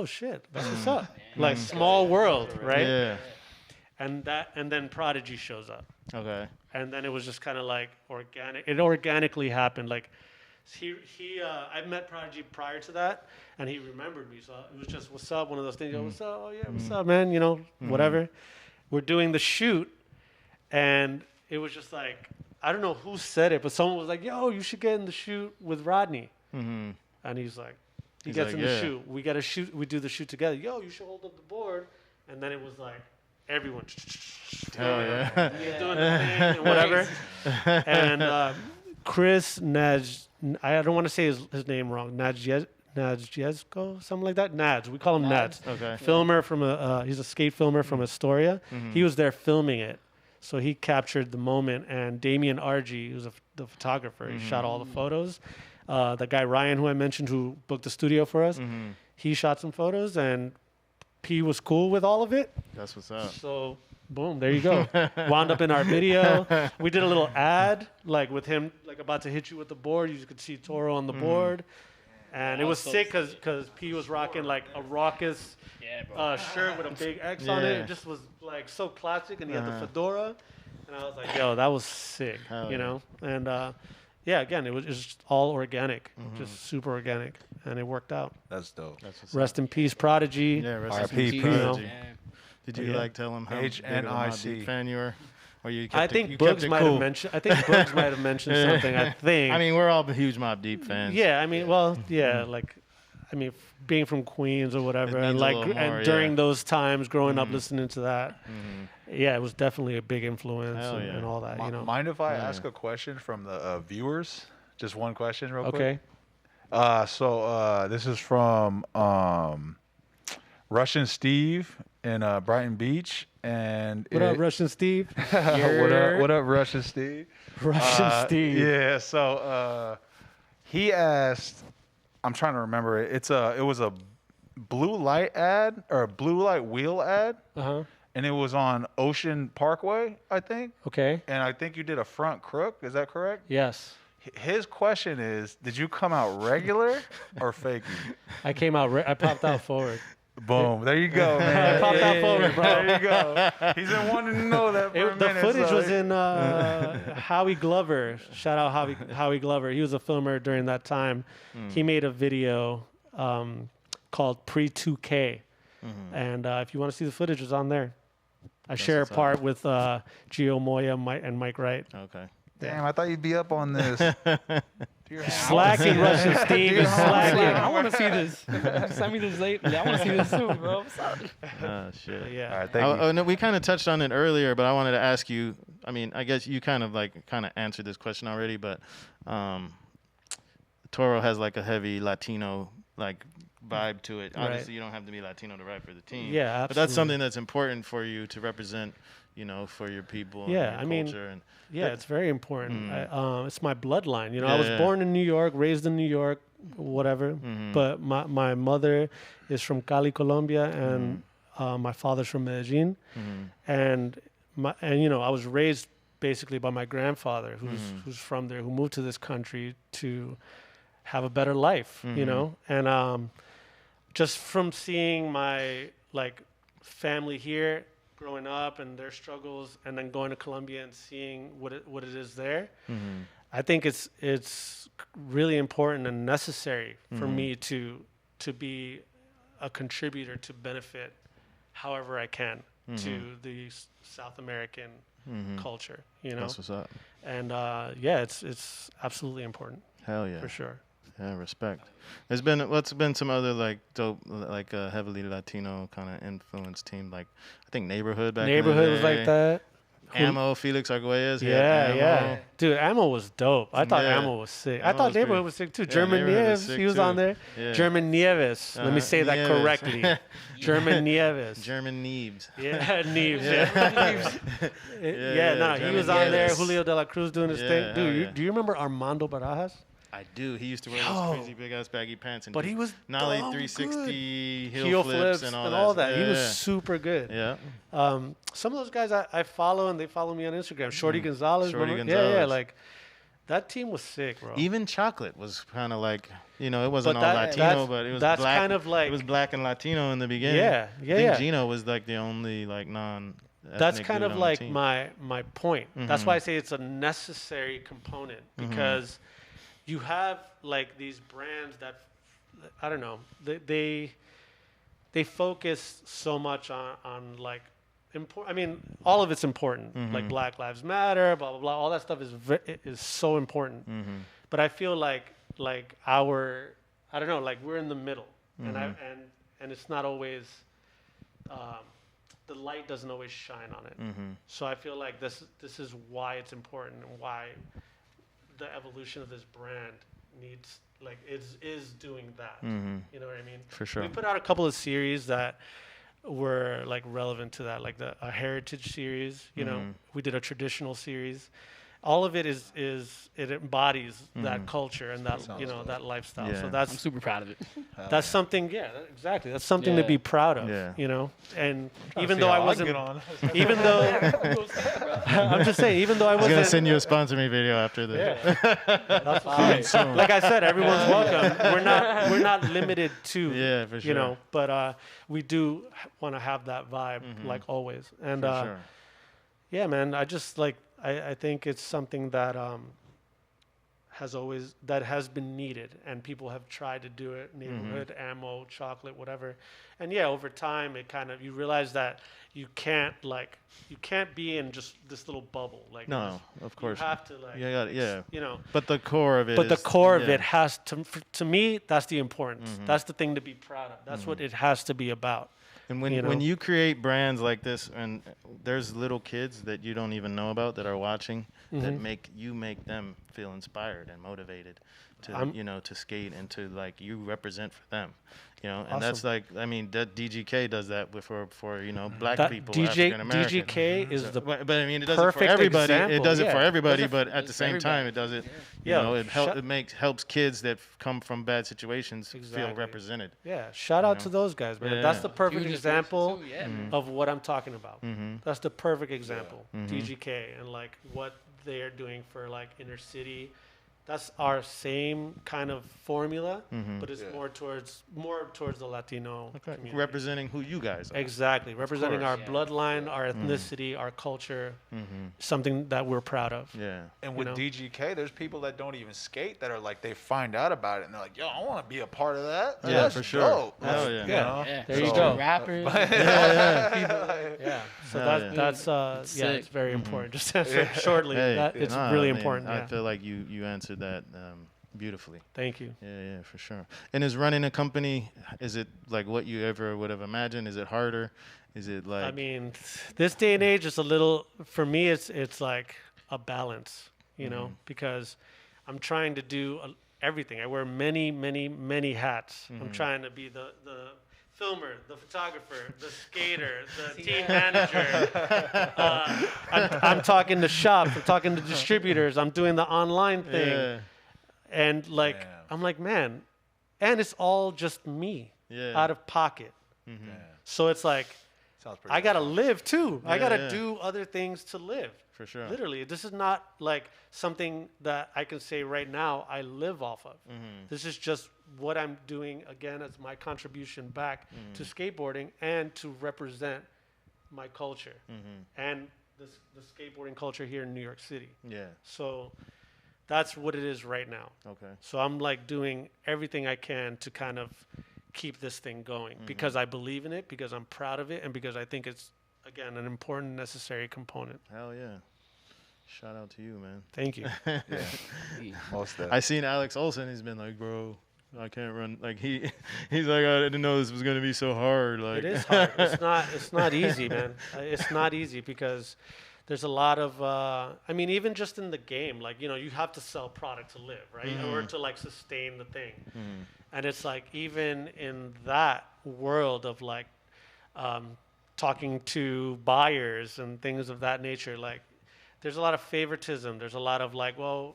shit, that's what's up. Like small world, right? Yeah. And then Prodigy shows up. Okay. And then it was just kind of like organic. It organically happened. Like I met Prodigy prior to that, and he remembered me. So it was just, what's up? One of those things. Yo, what's up? Oh yeah, what's up, man? You know, whatever. We're doing the shoot, and it was just like, I don't know who said it, but someone was like, yo, you should get in the shoot with Rodney. And he's like, he gets like, in the yeah. shoot. We got to shoot. We do the shoot together. Yo, you should hold up the board. And then it was like everyone. Hell yeah. Doing the thing and whatever. And Chris Naj, I don't want to say his name wrong. Najjesko, something like that. Nads. We call him Nads. Okay. Filmer from he's a skate filmer from Astoria. He was there filming it. So he captured the moment. And Damian Argy, who's the photographer, he shot all the photos. The guy Ryan, who I mentioned, who booked the studio for us, he shot some photos, and P was cool with all of it. That's what's up. So, boom, there you go. Wound up in our video. We did a little ad, like with him, like about to hit you with the board. You could see Toro on the board. And it was sick because P was rocking like a raucous shirt with a big X on it. Yeah. It just was like so classic. And he had the fedora. And I was like, yo, that was sick, Hell you yeah. know? And yeah, again, it was just all organic, just super organic. And it worked out. That's dope. That's what's Rest in peace, Prodigy. Yeah, rest R.I.P. in peace, Prodigy. Prodigy. Yeah. Did you Yeah. like tell him how big of a Mobb HNIC. Deep fan you were? Or you kept I it- think you kept Bugs it might cool? have mentioned. I think Bugs might have mentioned something. I think. I mean, we're all huge Mobb Deep fans. yeah. I mean, well, yeah. Like, I mean, being from Queens or whatever, It and means a like, little more, and during yeah. those times, growing up listening to that, yeah, it was definitely a big influence Hell and, yeah. and all that. You know. Mind if I ask a question from the viewers? Just one question, real quick. Okay. So this is from Russian Steve in Brighton Beach, and What up, Russian Steve? what up, Russian Steve? Russian Steve. Yeah. So he asked, I'm trying to remember it. It was a blue light ad or a blue light wheel ad, Uh-huh. and it was on Ocean Parkway, I think. Okay. And I think you did a front crook. Is that correct? Yes. His question is, did you come out regular or fakey? I came out. I popped out forward. Boom. There you go, man. I popped out forward, bro. There you go. He's been wanting to know that for a The minute. footage so- was in Howie Glover. Shout out Howie Glover. He was a filmer during that time. He made a video called Pre-2K. And if you want to see the footage, it's on there. I share a what's up. part with Gio Moya and Mike Wright. Okay. Damn, I thought you'd be up on this. Slacking Russian Steve is slacking. I want to see this. Send me this late. Yeah, I want to see this too, bro. What's up? Oh, shit. Yeah. All right, thank you. Oh, no, we kind of touched on it earlier, but I wanted to ask you. I mean, I guess you kind of answered this question already, but Toro has like a heavy Latino like vibe to it. Right. Obviously, you don't have to be Latino to ride for the team. Yeah, but that's absolutely. something that's important for you to represent, you know, for your people. Yeah, and your I mean, culture Yeah, it's very important. It's my bloodline. You know, I Yeah, was yeah. born in New York, raised in New York. whatever. But my mother is from Cali, Colombia, and my father's from Medellin, and you know, I was raised basically by my grandfather, who's from there, who moved to this country to have a better life, you know, and just from seeing my like family here growing up and their struggles, and then going to Colombia and seeing what it is there, I think it's really important and necessary for me to be a contributor to benefit however I can to the South American culture, you know. That's what's up. And yeah, it's absolutely important. Hell yeah. For sure. Yeah, respect. There's been what's been some other like dope, like heavily Latino kind of influenced team, like I think Neighborhood back in the Neighborhood was day. like that. Ammo, Felix Arguelles. Yeah. Dude, Ammo was dope. I thought Yeah. Ammo was sick. I Ammo thought was Neighborhood pretty- was sick too. Yeah, German Neighborhood was Nieves, sick he was too. on there. Yeah. German Nieves. Let me say that Nieves. correctly. German Nieves. German Neebs. Yeah, Nieves. Yeah, no, he German was on there. Nieves. Julio de la Cruz doing his Yeah, thing. Dude, hell yeah. do you remember Armando Barajas? I do. He used to wear Yo. those crazy big ass baggy pants and But do he was nollie dumb 360 good. heel flips and all that. He was Yeah. super good. Yeah. Some of those guys I follow, and they follow me on Instagram. Shorty Gonzalez. Shorty remember? Yeah, Gonzalez. like that team was sick, bro. Even Chocolate was kind of like, you know, it wasn't But all that- Latino, but it was that's black. kind of like- it was black and Latino in the beginning. Yeah, I think yeah. Gino was like the only like non. That's kind of like my point. That's Mhm. why I say it's a necessary component, because you have like these brands that I don't know, they focus so much on like I mean, all of it's important, like Black Lives Matter, blah blah blah. All that stuff is so important. But I feel like I don't know, like we're in the middle, and it's not always. The light doesn't always shine on it. So I feel like this is why it's important, and why the evolution of this brand needs is doing that. You know what I mean? For sure. We put out a couple of series that were like relevant to that, like a heritage series. You know, we did a traditional series. All of it it embodies that culture and that Sounds you know dope. that lifestyle. Yeah. So I'm that's super proud of it. that's something. Yeah, exactly. That's something to Yeah. be proud of. Yeah. You know, and even though I wasn't, on. even though I'm just saying, even though I I'm gonna wasn't, send you a sponsor me video after this. that's fine. Like I said, everyone's welcome. We're not limited to. Yeah, for sure. You know, but we do want to have that vibe, like always. And For sure. yeah, man, I just like I think it's something that has been needed, and people have tried to do it. Neighborhood, Ammo, Chocolate, whatever. And yeah, over time, it kind of you realize that you can't be in just this little bubble. Like No, of course. you have to like Yeah. you know. But the core of it. But the is- core of yeah. it has to me, that's the importance. That's the thing to be proud of. That's what it has to be about. And when you know? when you create brands like this, and there's little kids that you don't even know about that are watching, that make them feel inspired and motivated to to skate and to like you represent for them, you know. And that's Awesome. like, I mean, that DGK does that for black That people, DJ African American. DGK is the But I mean, it does it for perfect everybody. It example. does it Yeah. for everybody, Does it but for- at the does same everybody. time, it does it. Yeah. You know, it Shut- helps kids that come from bad situations feel Exactly. represented. yeah. Shout out to those guys, man. Yeah. That's the perfect Huge example inspiration too, yeah, man. of what I'm talking about. That's the perfect example. Mm-hmm. DGK and like what they are doing for like inner city. That's our same kind of formula, but it's more towards the Latino community. Representing who you guys are. Exactly, representing our Yeah. bloodline, our ethnicity, our culture, something that we're proud of. Yeah. And with know? DGK, there's people that don't even skate that are like, they find out about it and they're like, yo, I want to be a part of that. Yeah, That's for sure. dope. Hell Like, yeah. you know? Yeah. There you So- go. Rappers. Yeah. So Hell yeah. that's It's yeah, sick. it's very important. Just to answer it shortly. Hey, That it's nah, really I mean, important. I Yeah. feel like you answered that beautifully. Thank you. Yeah, for sure. And is running a company, is it like what you ever would have imagined? Is it harder? Is it like? I mean, this day and age, it's a little. For me, it's like a balance, you know, because I'm trying to do everything. I wear many hats. I'm trying to be the filmer, the photographer, the skater, the team manager. I'm talking to shops. I'm talking to distributors. I'm doing the online thing. Yeah. And like, Man. I'm like, man, and it's all just me out of pocket. So it's like, Sounds pretty I gotta live too. I gotta yeah. do other things to live. For sure. Literally, this is not like something that I can say right now I live off of. This is just what I'm doing again as my contribution back to skateboarding and to represent my culture and the skateboarding culture here in New York City. Yeah. So that's what it is right now. Okay. So I'm like doing everything I can to kind of keep this thing going because I believe in it, because I'm proud of it, and because I think it's, again, an important, necessary component. Hell yeah. Shout out to you, man. Thank you. Most of I seen Alex Olsen. He's been like, bro, I can't run. Like he's like, I didn't know this was gonna be so hard. Like It is hard. It's not easy, man. It's not easy because there's a lot of, I mean, even just in the game, like, you have to sell product to live, right? Or to like sustain the thing. And it's like, even in that world of like talking to buyers and things of that nature, like, there's a lot of favoritism. There's a lot of like, well,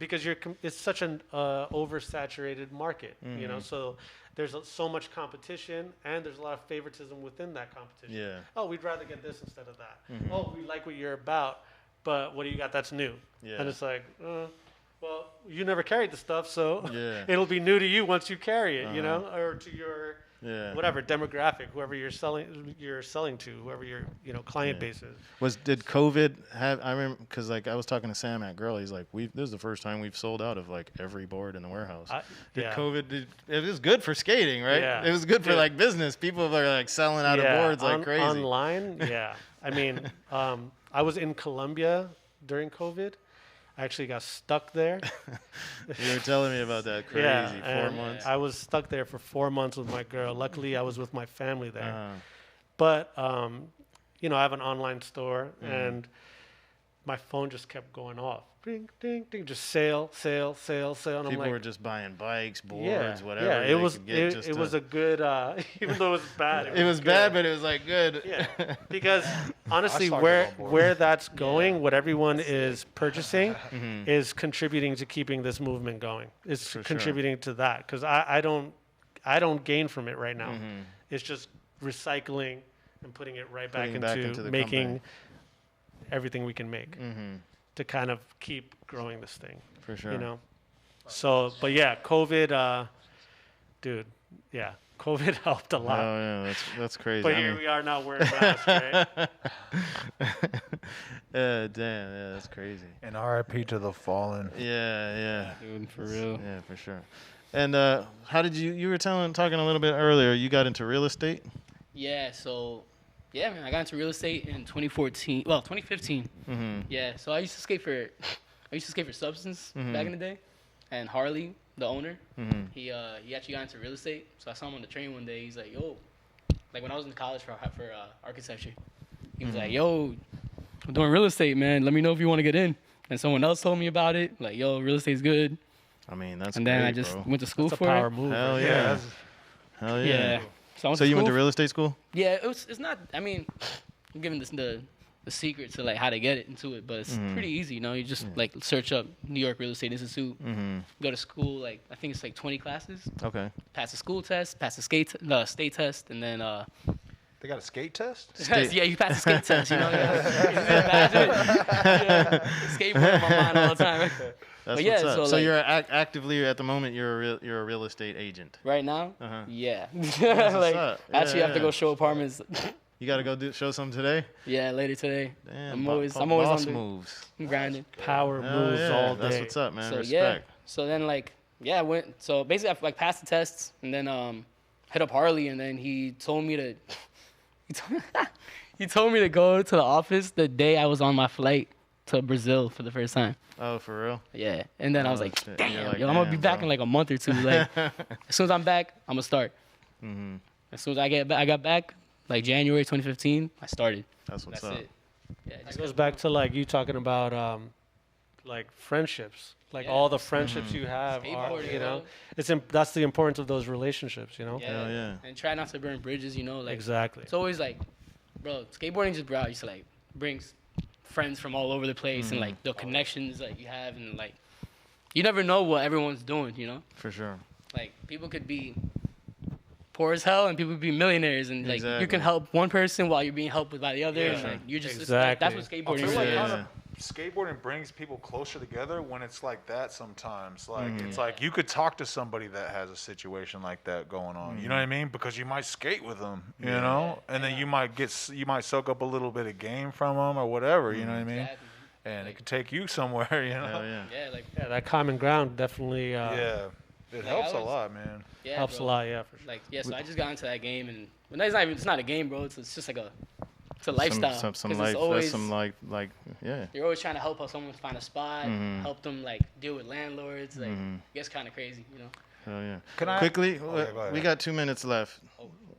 because it's such an oversaturated market, so there's so much competition and there's a lot of favoritism within that competition. Yeah. Oh, we'd rather get this instead of that. Oh, we like what you're about, but what do you got that's new? Yeah. And it's like, well, you never carried the stuff, so Yeah. it'll be new to you once you carry it, or to your whatever demographic, whoever you're selling to, whoever your client base is. Did COVID have? I remember because like I was talking to Sam at Girl. He's like, this is the first time we've sold out of like every board in the warehouse. COVID? It was good for skating, right? Yeah. It was good for like business. People are like selling out of boards like crazy. Online, yeah. I mean, I was in Colombia during COVID. I actually got stuck there. You were telling me about that. Crazy. Yeah, 4 months. I was stuck there for 4 months with my girl. Luckily, I was with my family there. But, I have an online store, and my phone just kept going off. Ding, ding, ding, just sale. And People I'm like, were just buying bikes, boards, whatever. Yeah, it was a good, even though it was bad. It was bad, but it was like good. Yeah, because honestly, started on board. where that's going, what everyone is purchasing, is contributing to keeping this movement going. It's contributing to that because I don't gain from it right now. It's just recycling and putting it right back into the making company. everything we can make to kind of keep growing this thing. For sure. So, but yeah, COVID, dude, yeah. COVID helped a lot. Oh yeah, that's crazy. But here we are now wearing masks, right? Damn, yeah, that's crazy. And RIP to the fallen. Yeah. Dude, for real. Yeah, for sure. And how did you were talking a little bit earlier, you got into real estate? Yeah, so, yeah, man, I got into real estate in 2015. Yeah, so I used to skate for Substance back in the day, and Harley, the owner, he actually got into real estate. So I saw him on the train one day. He's like, yo, like when I was in college for architecture, he was like, yo, I'm doing real estate, man. Let me know if you want to get in. And someone else told me about it. Like, yo, real estate's good. I mean, that's and then great, I just bro. went to school It's a for power it. move. Hell right? yeah. Hell yeah. Yeah. So you went to real estate school? Yeah, it's not. I mean, I'm giving this the secret to like how to get into it, but it's pretty easy. You just like search up New York Real Estate Institute, go to school. Like I think it's like 20 classes. Okay. Pass the school test, pass the state test, and then They got a skate test? yeah, you pass the skate test. You imagine it? Skateboarding on my mind all the time. That's But yeah, what's up. so, So like- you're actively at the moment you're a real estate agent. Right now, Uh-huh. yeah. what's like up. I actually have to Yeah. go show apartments. You got to go show some today? Yeah, later today. Damn, I'm always on boss the moves. I'm grinding. Power Hell moves yeah. all day. That's what's up, man. So Respect. so then like I went. So basically, I like passed the tests and then hit up Harley, and then he told me to. He told me to go to the office the day I was on my flight to Brazil for the first time. Oh, for real? Yeah, and then I was Oh, like, shit. damn, You're like, yo, I'm gonna be damn, back bro. in like a month or two. Like, as soon as I'm back, I'm gonna start. As soon as I got back, like January 2015, I started. That's what's That's up. it. Yeah, it It just goes back to like you talking about like friendships, like Yeah. all the friendships you have are, Skateboarding, that's the importance of those relationships, Hell yeah. And try not to burn bridges, like Exactly. it's always like, bro, skateboarding just bro, used to like brings friends from all over the place and like the connections that you have and like you never know what everyone's doing, For sure. like people could be poor as hell and people could be millionaires, and like you Exactly. can help one person while you're being helped by the other. Yeah. And, like you're just Exactly. that's what I skateboarding feel like is. Yeah. kind of skateboarding brings people closer together when it's like that sometimes. Like it's like you could talk to somebody that has a situation like that going on. You know what I mean? Because you might skate with them, you know, and then you might soak up a little bit of game from them or whatever. You know what I mean? Exactly. And it could take you somewhere. You know? Hell yeah. Yeah, like Yeah, that common ground definitely Yeah. It Like, helps I a was- lot, man. yeah, helps bro. a lot. Yeah, for sure. Like so I just got into that game, and it's not a game, bro. It's just like it's a lifestyle. Some 'Cause life. it's always, That's some like yeah. you're always trying to help someone find a spot, Mm-hmm. help them like deal with landlords. Like it gets kind of crazy, you know. Hell yeah. Can I Quickly, Oh, yeah, go ahead. we got 2 minutes left.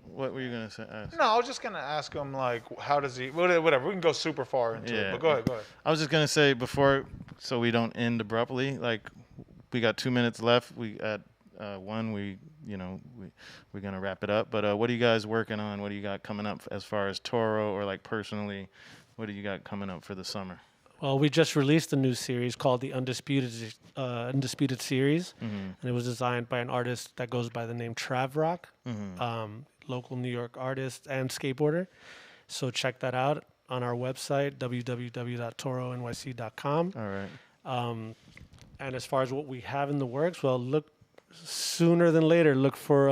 What were you gonna say? Ask? No, I was just gonna ask him like, how does he? Whatever. We can go super far into Yeah. it, but go ahead. Go ahead. I was just gonna say before, so we don't end abruptly. Like, we got 2 minutes left. We at one. We're gonna wrap it up. But what are you guys working on? What do you got coming up as far as Toro or like personally? What do you got coming up for the summer? Well, we just released a new series called the Undisputed Series, and it was designed by an artist that goes by the name Trav Rock, local New York artist and skateboarder. So check that out on our website www.toronyc.com. All right. And as far as what we have in the works, well, look sooner than later. Look for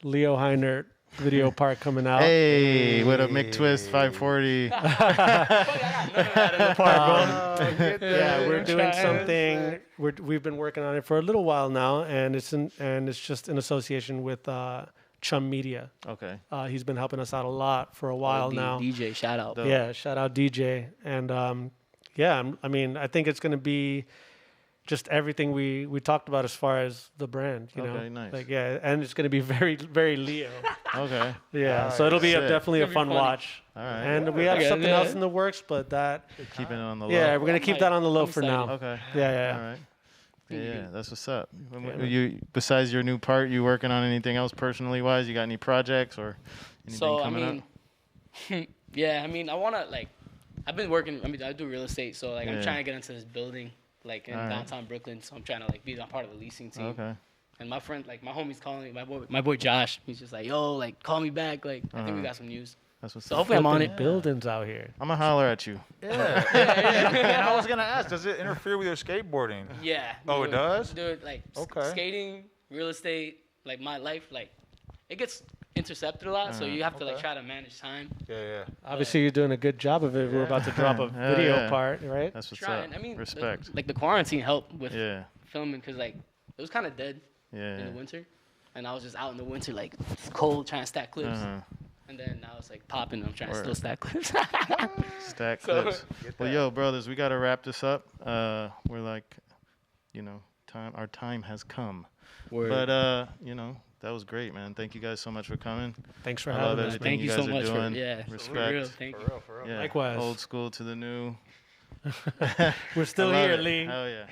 Leo Heinert video part coming out. Hey, what up, McTwist 540? Yeah, we're doing something. We've been working on it for a little while now, and it's just in association with Chum Media. Okay. He's been helping us out a lot for a while now. DJ, shout out. Dope. Yeah, shout out DJ. And I mean, I think it's going to be just everything we talked about as far as the brand, you know. Okay, nice. Like, yeah, and it's going to be very, very Leo. Okay. Yeah, so it'll be Sick. definitely a It's fun gonna be funny. watch. All right. And we have Okay, something yeah. else in the works, but that, Keeping it on the low. yeah, we're going to keep that on the low I'm for excited. now. Okay. Yeah. All right. Yeah, that's what's up. Yeah. You besides your new part, you working on anything else personally wise? You got any projects or anything So I coming mean, up? yeah, I mean, I wanna like, I've been working. I mean, I do real estate, so like, Yeah. I'm trying to get into this building, like in All right. downtown Brooklyn. So I'm trying to like be a part of the leasing team. Okay. And my friend, like my homie's calling me, my boy Josh. He's just like, yo, like call me back. Like I think we got some news. That's what's So up. hopefully I'm on Flipping it. buildings out here. I'm gonna holler at you. Yeah. And I was gonna ask, does it interfere with your skateboarding? Yeah. Oh, we it do does? Do it like Okay. skating, real estate, like my life, like it gets intercepted a lot. So you have to like Okay. try to manage time. Yeah. Obviously, you're doing a good job of it. We're about to drop a Hell video yeah. part, right? That's what's Trying. up. I mean, Respect. like the quarantine helped with Yeah. filming because like it was kind of dead in Yeah. the winter, and I was just out in the winter like cold trying to stack clips, Uh-huh. and then now it's like popping. I'm trying to Word. still stack clips. Stack So- clips. Well, yo, brothers, we gotta wrap this up. We're like, our time has come. But that was great, man. Thank you guys so much for coming. Thanks for I love having us. everything Thank you guys so are much doing. for Respect. real. Thank you. For real. Yeah. Likewise. Old school to the new. We're still I love here, it. Lee. Hell yeah.